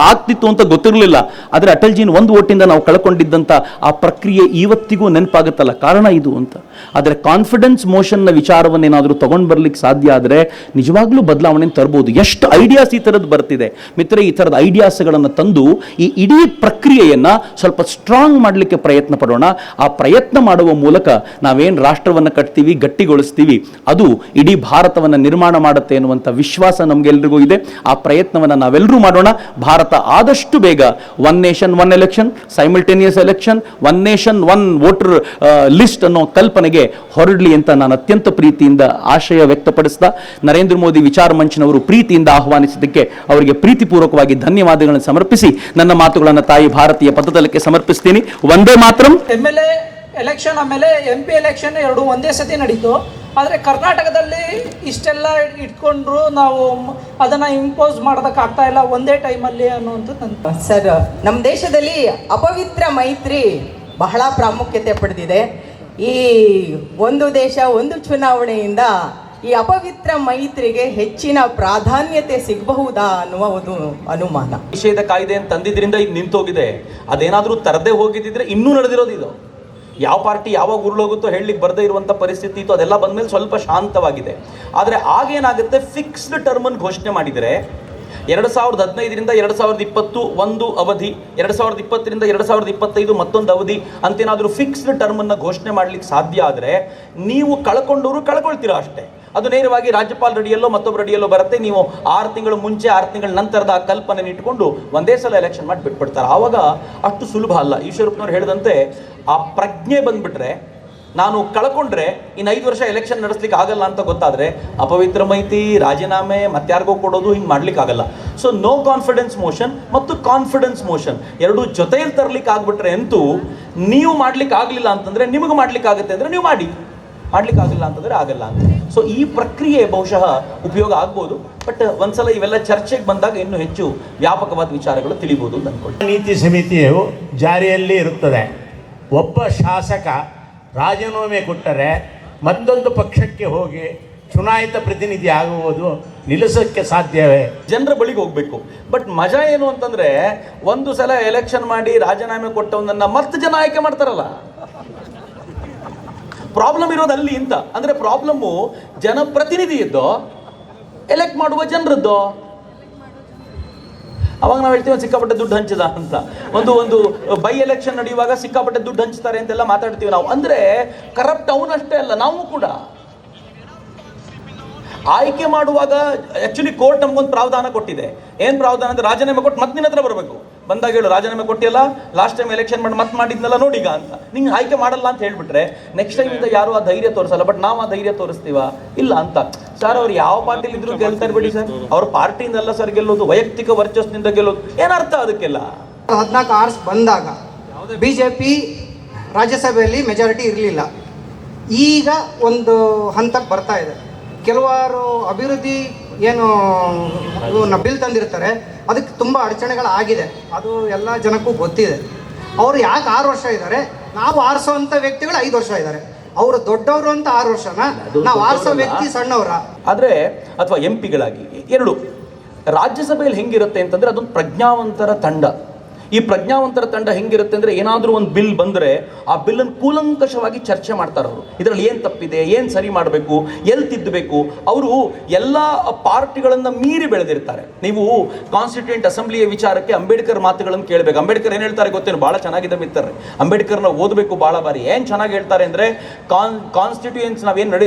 ಆಗ್ತಿತ್ತು ಅಂತ ಗೊತ್ತಿರಲಿಲ್ಲ. ಆದ್ರೆ ಅಟಲ್ ಜಿನ ಒಂದು ವೋಟಿಂದ ನಾವು ಕಳ್ಕೊಂಡಿದ್ದಂತ ಆ ಪ್ರಕ್ರಿಯೆ ಇವತ್ತಿಗೂ ನೆನಪಾಗುತ್ತಲ್ಲ, ಕಾರಣ ಇದು ಅಂತ. ಆದ್ರೆ ಕಾನ್ಫಿಡೆನ್ಸ್ ಮೋಷನ್ ನ ವಿಚಾರವನ್ನೇನಾದ್ರೂ ತಗೊಂಡ್ ಬರ್ಲಿಕ್ಕೆ ಸಾಧ್ಯ ಆದ್ರೆ ನಿಜವಾಗ್ಲೂ ಬದಲಾವಣೆ ತರಬಹುದು. ಎಷ್ಟು ಐಡಿಯಾಸ್ ಈ ತರದ್ ಬರ್ತಿದೆ ಮಿತ್ರ, ಈ ತರದ ಐಡಿಯಾಸ್ಗಳನ್ನು ತಂದು ಈ ಇಡೀ ಪ್ರಕ್ರಿಯೆಯನ್ನ ಸ್ವಲ್ಪ ಸ್ಟ್ರಾಂಗ್ ಮಾಡಲಿಕ್ಕೆ ಪ್ರಯತ್ನ ಪಡೋಣ. ಆ ಪ್ರಯತ್ನ ಮಾಡುವ ಮೂಲಕ ನಾವೇನ್ ರಾಷ್ಟ್ರವನ್ನು ಕಟ್ತೀವಿ, ಗಟ್ಟಿಗೊಳಿಸ್ತೀವಿ, ಅದು ಇಡೀ ಭಾರತವನ್ನು ನಿರ್ಮಾಣ ಮಾಡುತ್ತೆ ಎನ್ನುವಂತ ವಿಶ್ವಾಸ ನಮ್ಗೆಲ್ರಿಗೂ ಇದೆ. ಆ ಪ್ರಯತ್ನವನ್ನು ನಾವೆಲ್ಲರೂ ಮಾಡೋಣ. ಭಾರತ ಆದಷ್ಟು ಬೇಗ one nation one election, simultaneous election, one nation one voter list ಅನ್ನೋ ಕಲ್ಪನೆಗೆ ಹೊರಡಲಿ ಅಂತ ನಾನು ಅತ್ಯಂತ ಪ್ರೀತಿಯಿಂದ ಆಶಯ ವ್ಯಕ್ತಪಡಿಸಿದ ನರೇಂದ್ರ ಮೋದಿ ವಿಚಾರ ಮಂಚನವರು ಪ್ರೀತಿಯಿಂದ ಆಹ್ವಾನಿಸಿದ್ದಕ್ಕೆ ಅವರಿಗೆ ಪ್ರೀತಿಪೂರ್ವಕವಾಗಿ ಧನ್ಯವಾದಗಳನ್ನು ಸಮರ್ಪಿಸಿ ನನ್ನ ಮಾತುಗಳನ್ನು ತಾಯಿ ಭಾರತೀಯ ಪದತಲಕ್ಕೆ ಸಮರ್ಪಿಸ್ತೀನಿ. ವಂದೇ ಮಾತರಂ. MLA ಎಲೆಕ್ಷನ್ ಆಮೇಲೆ MP ಎಲೆಕ್ಷನ್ ಎರಡು ಒಂದೇ ಸತಿ ನಡೀತು. ಆದರೆ ಕರ್ನಾಟಕದಲ್ಲಿ ಇಷ್ಟೆಲ್ಲ ಇಟ್ಕೊಂಡ್ರು ನಾವು ಅದನ್ನು ಇಂಪೋಸ್ ಮಾಡೋದಕ್ಕಾಗ್ತಾ ಇಲ್ಲ ಒಂದೇ ಟೈಮಲ್ಲಿ ಅನ್ನುವಂಥದ್ದು ನನ್ನ ಸರ್. ನಮ್ಮ ದೇಶದಲ್ಲಿ ಅಪವಿತ್ರ ಮೈತ್ರಿ ಬಹಳ ಪ್ರಾಮುಖ್ಯತೆ ಪಡೆದಿದೆ. ಈ ಒಂದು ದೇಶ ಒಂದು ಚುನಾವಣೆಯಿಂದ ಈ ಅಪವಿತ್ರ ಮೈತ್ರಿಗೆ ಹೆಚ್ಚಿನ ಪ್ರಾಧಾನ್ಯತೆ ಸಿಗಬಹುದಾ ಅನ್ನುವ ಒಂದು ಅನುಮಾನ. ನಿಷೇಧ ಕಾಯ್ದೆ ಅಂತ ತಂದಿದ್ರಿಂದ ಈಗ ನಿಂತೋಗಿದೆ. ಅದೇನಾದ್ರೂ ತರದೇ ಹೋಗಿದ್ದಿದ್ರೆ ಇನ್ನೂ ನಡೆದಿರೋದು ಇದು. ಯಾವ ಪಾರ್ಟಿ ಯಾವಾಗ ಉರುಳೋಗುತ್ತೋ ಹೇಳಲಿಕ್ಕೆ ಬರದೇ ಇರುವಂಥ ಪರಿಸ್ಥಿತಿ ಇತ್ತು. ಅದೆಲ್ಲ ಬಂದಮೇಲೆ ಸ್ವಲ್ಪ ಶಾಂತವಾಗಿದೆ. ಆದರೆ ಆಗೇನಾಗುತ್ತೆ, ಫಿಕ್ಸ್ಡ್ ಟರ್ಮನ್ನು ಘೋಷಣೆ ಮಾಡಿದರೆ 2015ರಿಂದ 2020 ಒಂದು ಅವಧಿ, 2020ರಿಂದ 2025 ಮತ್ತೊಂದು ಅವಧಿ ಅಂತೇನಾದರೂ ಫಿಕ್ಸ್ಡ್ ಟರ್ಮನ್ನು ಘೋಷಣೆ ಮಾಡಲಿಕ್ಕೆ ಸಾಧ್ಯ ಆದರೆ ನೀವು ಕಳ್ಕೊಂಡವರು ಕಳ್ಕೊಳ್ತೀರಾ ಅಷ್ಟೇ. ಅದು ನೇರವಾಗಿ ರಾಜ್ಯಪಾಲ ರೆಡಿಯಲ್ಲೋ ಮತ್ತೊಬ್ಬ ರೆಡಿಯಲ್ಲೋ ಬರುತ್ತೆ. ನೀವು 6 ತಿಂಗಳು ಮುಂಚೆ 6 ತಿಂಗಳ ನಂತರದ ಆ ಕಲ್ಪನೆ ಇಟ್ಕೊಂಡು ಒಂದೇ ಸಲ ಎಲೆಕ್ಷನ್ ಮಾಡಿ ಬಿಟ್ಬಿಡ್ತಾರೆ. ಆವಾಗ ಅಷ್ಟು ಸುಲಭ ಅಲ್ಲ. ಈಶ್ವರಪ್ಪನವ್ರು ಹೇಳಿದಂತೆ ಆ ಪ್ರಜ್ಞೆ ಬಂದ್ಬಿಟ್ರೆ, ನಾನು ಕಳ್ಕೊಂಡ್ರೆ ಇನ್ನು 5 ವರ್ಷ ಎಲೆಕ್ಷನ್ ನಡೆಸ್ಲಿಕ್ಕೆ ಆಗಲ್ಲ ಅಂತ ಗೊತ್ತಾದರೆ ಅಪವಿತ್ರ ಮೈತ್ರಿ, ರಾಜೀನಾಮೆ, ಮತ್ತಾರಿಗೋ ಕೊಡೋದು ಹಿಂಗೆ ಮಾಡ್ಲಿಕ್ಕೆ ಆಗಲ್ಲ. ಸೊ ನೋ ಕಾನ್ಫಿಡೆನ್ಸ್ ಮೋಷನ್ ಮತ್ತು ಕಾನ್ಫಿಡೆನ್ಸ್ ಮೋಷನ್ ಎರಡೂ ಜೊತೆಯಲ್ಲಿ ತರಲಿಕ್ಕೆ ಆಗ್ಬಿಟ್ರೆ ಅಂತೂ ನೀವು ಮಾಡ್ಲಿಕ್ಕೆ ಆಗಲಿಲ್ಲ ಅಂತಂದ್ರೆ ನಿಮಗೆ ಮಾಡ್ಲಿಕ್ಕೆ ಆಗುತ್ತೆ ಅಂದರೆ ನೀವು ಮಾಡ್ಲಿಕ್ಕೆ ಆಗಿಲ್ಲ ಅಂತಂದ್ರೆ ಆಗಲ್ಲ ಅಂತ. ಸೊ ಈ ಪ್ರಕ್ರಿಯೆ ಬಹುಶಃ ಉಪಯೋಗ ಆಗ್ಬೋದು. ಬಟ್ ಒಂದ್ಸಲ ಇವೆಲ್ಲ ಚರ್ಚೆಗೆ ಬಂದಾಗ ಇನ್ನೂ ಹೆಚ್ಚು ವ್ಯಾಪಕವಾದ ವಿಚಾರಗಳು ತಿಳಿಬಹುದು ಅಂತ ಅನ್ಕೊಳ್ತೀನಿ. ನೀತಿ ಸಮಿತಿಯು ಜಾರಿಯಲ್ಲಿ ಇರುತ್ತದೆ. ಒಬ್ಬ ಶಾಸಕ ರಾಜೀನಾಮೆ ಕೊಟ್ಟರೆ ಮತ್ತೊಂದು ಪಕ್ಷಕ್ಕೆ ಹೋಗಿ ಚುನಾಯಿತ ಪ್ರತಿನಿಧಿ ಆಗುವುದು ನಿಲ್ಲಿಸೋಕ್ಕೆ ಸಾಧ್ಯವೇ? ಜನರ ಬಳಿಗೆ ಹೋಗ್ಬೇಕು. ಬಟ್ ಮಜಾ ಏನು ಅಂತಂದ್ರೆ, ಒಂದು ಸಲ ಎಲೆಕ್ಷನ್ ಮಾಡಿ ರಾಜೀನಾಮೆ ಕೊಟ್ಟವನನ್ನ ಮತ್ತೆ ಜನ ಆಯ್ಕೆ ಮಾಡ್ತಾರಲ್ಲ. ಪ್ರಾಬ್ಲಮ್ ಇರೋದು ಅಲ್ಲಿ ಅಂತ. ಅಂದ್ರೆ ಪ್ರಾಬ್ಲಮ್ಮು ಜನಪ್ರತಿನಿಧಿಯದ್ದೋ ಎಲೆಕ್ಟ್ ಮಾಡುವ ಜನರದ್ದೋ. ಅವಾಗ ನಾವು ಹೇಳ್ತೀವಿ ಸಿಕ್ಕಾಪಟ್ಟೆ ದುಡ್ಡು ಹಂಚದ ಅಂತ. ಒಂದು ಬೈ ಎಲೆಕ್ಷನ್ ನಡೆಯುವಾಗ ಸಿಕ್ಕಾಪಟ್ಟೆ ದುಡ್ಡು ಹಂಚ್ತಾರೆ ಅಂತೆಲ್ಲ ಮಾತಾಡ್ತೀವಿ ನಾವು. ಅಂದ್ರೆ ಕರಪ್ಟ್ ಅವನಷ್ಟೇ ಅಲ್ಲ, ನಾವು ಕೂಡ ಆಯ್ಕೆ ಮಾಡುವಾಗ ಆಕ್ಚುಲಿ ಕೋರ್ಟ್ ನಮ್ಗೊಂದು ಪ್ರಾವಧಾನ ಕೊಟ್ಟಿದೆ. ಏನ್ ಪ್ರಾವಧಾನ ಅಂದ್ರೆ, ರಾಜೀನಾಮೆ ಕೊಟ್ಟು ಮತ್ತೆ ನಿನ್ನ ಹತ್ರ ಬರಬೇಕು. ಬಂದಾಗ ಹೇಳು, ರಾಜೀನಾಮೆ ಕೊಟ್ಟಿಯಲ್ಲ, ಲಾಸ್ಟ್ ಟೈಮ್ ಎಲೆಕ್ಷನ್ ಮಾಡಿ ಮತ್ತೆ ಮಾಡಿದ್ನಲ್ಲ ನೋಡೀಗ ಅಂತ. ನಿಂಗೆ ಆಯ್ಕೆ ಮಾಡಲ್ಲ ಅಂತ ಹೇಳ್ಬಿಟ್ರೆ ನೆಕ್ಸ್ಟ್ ಟೈಮ್ ಇಂದ ಯಾರು ಆ ಧೈರ್ಯ ತೋರಿಸಲ್ಲ. ಬಟ್ ನಾವು ಆ ಧೈರ್ಯ ತೋರಿಸ್ತೀವ? ಇಲ್ಲ ಅಂತ. ಸರ್ ಅವ್ರು ಯಾವ ಪಾರ್ಟಿಲಿ ಇದ್ರು ಗೆಲ್ತಾರೆ ಬಿಡಿ ಸರ್. ಅವ್ರ ಪಾರ್ಟಿಯಿಂದಲ್ಲ ಸರ್ ಗೆಲ್ಲೋದು, ವೈಯಕ್ತಿಕ ವರ್ಚಸ್ನಿಂದ ಗೆಲ್ಲೋದು. ಏನರ್ಥ ಅದಕ್ಕೆಲ್ಲ? 14 hours ಬಂದಾಗ BJP ರಾಜ್ಯಸಭೆಯಲ್ಲಿ ಮೆಜಾರಿಟಿ ಇರಲಿಲ್ಲ. ಈಗ ಒಂದು ಹಂತಕ್ಕೆ ಬರ್ತಾ ಇದೆ. ಕೆಲವಾರು ಅಭಿವೃದ್ಧಿ ಏನು ಬಿಲ್ ತಂದಿರ್ತಾರೆ, ಅದಕ್ಕೆ ತುಂಬ ಅಡಚಣೆಗಳಾಗಿದೆ. ಅದು ಎಲ್ಲ ಜನಕ್ಕೂ ಗೊತ್ತಿದೆ. ಅವರು ಯಾಕೆ 6 ವರ್ಷ ಇದ್ದಾರೆ? ನಾವು ಆರಿಸೋವಂಥ ವ್ಯಕ್ತಿಗಳು 5 ವರ್ಷ ಇದ್ದಾರೆ. ಅವರು ದೊಡ್ಡವರು ಅಂತ 6 ವರ್ಷನ, ನಾವು ಆರಿಸೋ ವ್ಯಕ್ತಿ ಸಣ್ಣವರ. ಆದರೆ ಅಥವಾ MP ಗಳಾಗಿ ಎರಡು ರಾಜ್ಯಸಭೆಯಲ್ಲಿ ಹೆಂಗಿರುತ್ತೆ ಅಂತಂದ್ರೆ, ಅದೊಂದು ಪ್ರಜ್ಞಾವಂತರ ತಂಡ. ಈ ಪ್ರಜ್ಞಾವಂತರ ತಂಡ ಹೆಂಗಿರುತ್ತೆ ಅಂದರೆ, ಏನಾದರೂ ಒಂದು ಬಿಲ್ ಬಂದರೆ ಆ ಬಿಲ್ಲನ್ನು ಕೂಲಂಕಷವಾಗಿ ಚರ್ಚೆ ಮಾಡ್ತಾರೆ. ಅವರು ಇದರಲ್ಲಿ ಏನು ತಪ್ಪಿದೆ, ಏನು ಸರಿ ಮಾಡಬೇಕು, ಎಲ್ಲಿ ತಿದ್ದಬೇಕು. ಅವರು ಎಲ್ಲ ಪಾರ್ಟಿಗಳನ್ನು ಮೀರಿ ಬೆಳೆದಿರ್ತಾರೆ. ನೀವು ಕಾನ್ಸ್ಟಿಟ್ಯೂಯೆಂಟ್ ಅಸೆಂಬ್ಲಿಯ ವಿಚಾರಕ್ಕೆ ಅಂಬೇಡ್ಕರ್ ಮಾತುಗಳನ್ನು ಕೇಳಬೇಕು. ಅಂಬೇಡ್ಕರ್ ಏನು ಹೇಳ್ತಾರೆ ಗೊತ್ತೇನು? ಭಾಳ ಚೆನ್ನಾಗಿದೆ ಮಿತ್ರರೆ. ಅಂಬೇಡ್ಕರ್ನ ಓದಬೇಕು ಭಾಳ ಬಾರಿ. ಏನು ಚೆನ್ನಾಗಿ ಹೇಳ್ತಾರೆ ಅಂದರೆ, ಕಾನ್ಸ್ಟಿಟ್ಯೂಯೆನ್ಸ್ ನಾವೇನು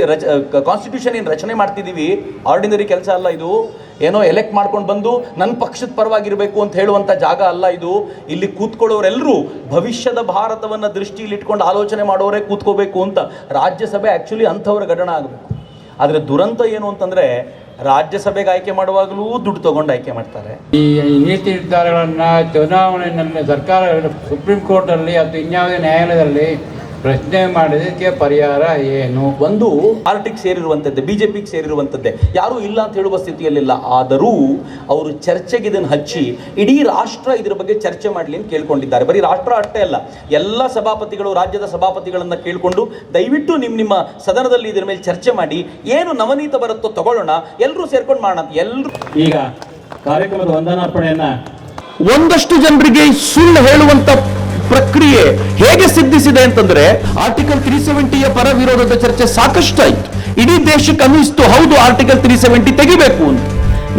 ಕಾನ್ಸ್ಟಿಟ್ಯೂಷನ್ ಏನು ರಚನೆ ಮಾಡ್ತಿದ್ದೀವಿ, ಆರ್ಡಿನರಿ ಕೆಲಸ ಅಲ್ಲ ಇದು. ಏನೋ ಎಲೆಕ್ಟ್ ಮಾಡ್ಕೊಂಡು ಬಂದು ನನ್ನ ಪಕ್ಷದ ಪರವಾಗಿರಬೇಕು ಅಂತ ಹೇಳುವಂಥ ಜಾಗ ಅಲ್ಲ ಇದು. ಇಲ್ಲಿ ಕೂತ್ಕೊಳ್ಳೋರೆಲ್ಲರೂ ಭವಿಷ್ಯದ ಭಾರತವನ್ನು ದೃಷ್ಟಿಯಲ್ಲಿ ಇಟ್ಕೊಂಡು ಆಲೋಚನೆ ಮಾಡೋರೇ ಕೂತ್ಕೋಬೇಕು ಅಂತ. ರಾಜ್ಯಸಭೆ ಆ್ಯಕ್ಚುಲಿ ಅಂಥವ್ರ ಗಡಣ ಆಗಬೇಕು. ಆದರೆ ದುರಂತ ಏನು ಅಂತಂದರೆ, ರಾಜ್ಯಸಭೆಗೆ ಆಯ್ಕೆ ಮಾಡುವಾಗಲೂ ದುಡ್ಡು ತೊಗೊಂಡು ಆಯ್ಕೆ ಮಾಡ್ತಾರೆ. ಈ ನೀತಿ ನಿರ್ಧಾರಗಳನ್ನು ಚುನಾವಣೆಯಲ್ಲಿ ಸರ್ಕಾರ ಸುಪ್ರೀಂ ಕೋರ್ಟಲ್ಲಿ ಅಥವಾ ಇನ್ಯಾವುದೇ ನ್ಯಾಯಾಲಯದಲ್ಲಿ ಪ್ರಶ್ನೆ ಮಾಡಿದಕ್ಕೆ ಪರಿಹಾರ ಏನು? ಒಂದು ಪಾರ್ಟಿಗೆ ಸೇರಿರುವಂಥದ್ದೇ, ಬಿಜೆಪಿಗೆ ಸೇರಿರುವಂಥದ್ದೇ, ಯಾರೂ ಇಲ್ಲ ಅಂತ ಹೇಳುವ ಸ್ಥಿತಿಯಲ್ಲಿಲ್ಲ. ಆದರೂ ಅವರು ಚರ್ಚೆಗೆ ಇದನ್ನು ಹಚ್ಚಿ ಇಡೀ ರಾಷ್ಟ್ರ ಇದ್ರ ಬಗ್ಗೆ ಚರ್ಚೆ ಮಾಡಲಿ ಅಂತ ಕೇಳ್ಕೊಂಡಿದ್ದಾರೆ. ಬರೀ ರಾಷ್ಟ್ರ ಅಷ್ಟೇ ಅಲ್ಲ, ಎಲ್ಲ ಸಭಾಪತಿಗಳು, ರಾಜ್ಯದ ಸಭಾಪತಿಗಳನ್ನ ಕೇಳಿಕೊಂಡು ದಯವಿಟ್ಟು ನಿಮ್ಮ ಸದನದಲ್ಲಿ ಇದ್ರ ಮೇಲೆ ಚರ್ಚೆ ಮಾಡಿ, ಏನು ನವನೀತ ಬರುತ್ತೋ ತಗೊಳ್ಳೋಣ, ಎಲ್ಲರೂ ಸೇರ್ಕೊಂಡು ಮಾಡೋಣ. ಎಲ್ಲರೂ ಈಗ ಕಾರ್ಯಕ್ರಮದ ವಂದನಾರ್ಪಣೆಯನ್ನ ಒಂದಷ್ಟು ಜನರಿಗೆ ಸುಳ್ಳು ಹೇಳುವಂತ ಪ್ರಕ್ರಿಯೆ ಹೇಗೆ ಸಿದ್ಧಿಸಿದೆ ಅಂತಂದ್ರೆ, ಆರ್ಟಿಕಲ್ 370ಯ ಪರ ವಿರೋಧದ ಚರ್ಚೆ ಸಾಕಷ್ಟು ಆಯ್ತು. ಇಡೀ ದೇಶಕ್ಕೆ ಅನ್ನಿಸ್ತು ಹೌದು ಆರ್ಟಿಕಲ್ 370 ತೆಗಿಬೇಕು ಅಂತ.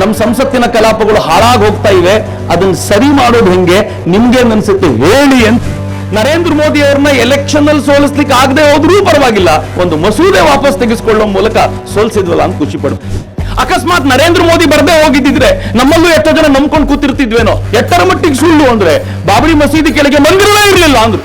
ನಮ್ಮ ಸಂಸತ್ತಿನ ಕಲಾಪಗಳು ಹಾಳಾಗಿ ಹೋಗ್ತಾ ಇವೆ, ಅದನ್ನ ಸರಿ ಮಾಡೋದು ಹೆಂಗೆ ನಿಮ್ಗೆ ಅನ್ಸುತ್ತೆ ಹೇಳಿ ಅಂತ. ನರೇಂದ್ರ ಮೋದಿ ಅವ್ರನ್ನ ಎಲೆಕ್ಷನ್ ಅಲ್ಲಿ ಸೋಲಿಸ್ಲಿಕ್ಕೆ ಆಗದೆ ಹೋದ್ರೂ ಪರವಾಗಿಲ್ಲ, ಒಂದು ಮಸೂದೆ ವಾಪಸ್ ತೆಗೆಸಿಕೊಳ್ಳುವ ಮೂಲಕ ಸೋಲಿಸಿದ್ವಲ್ಲ ಅಂತ ಖುಷಿ ಪಡು. ಅಕಸ್ಮಾತ್ ನರೇಂದ್ರ ಮೋದಿ ಬರದೇ ಹೋಗಿದ್ದಿದ್ರೆ ನಮ್ಮಲ್ಲೂ ಎಷ್ಟೋ ಜನ ನಂಬ್ಕೊಂಡು ಕೂತಿರ್ತಿದ್ವೇನೋ. ಎಷ್ಟರ ಮಟ್ಟಿಗೆ ಸುಳ್ಳು ಅಂದ್ರೆ ಬಾಬರಿ ಮಸೀದಿ ಕೆಳಗೆ ಮಂದಿರವೇ ಇರಲಿಲ್ಲ ಅಂದ್ರು.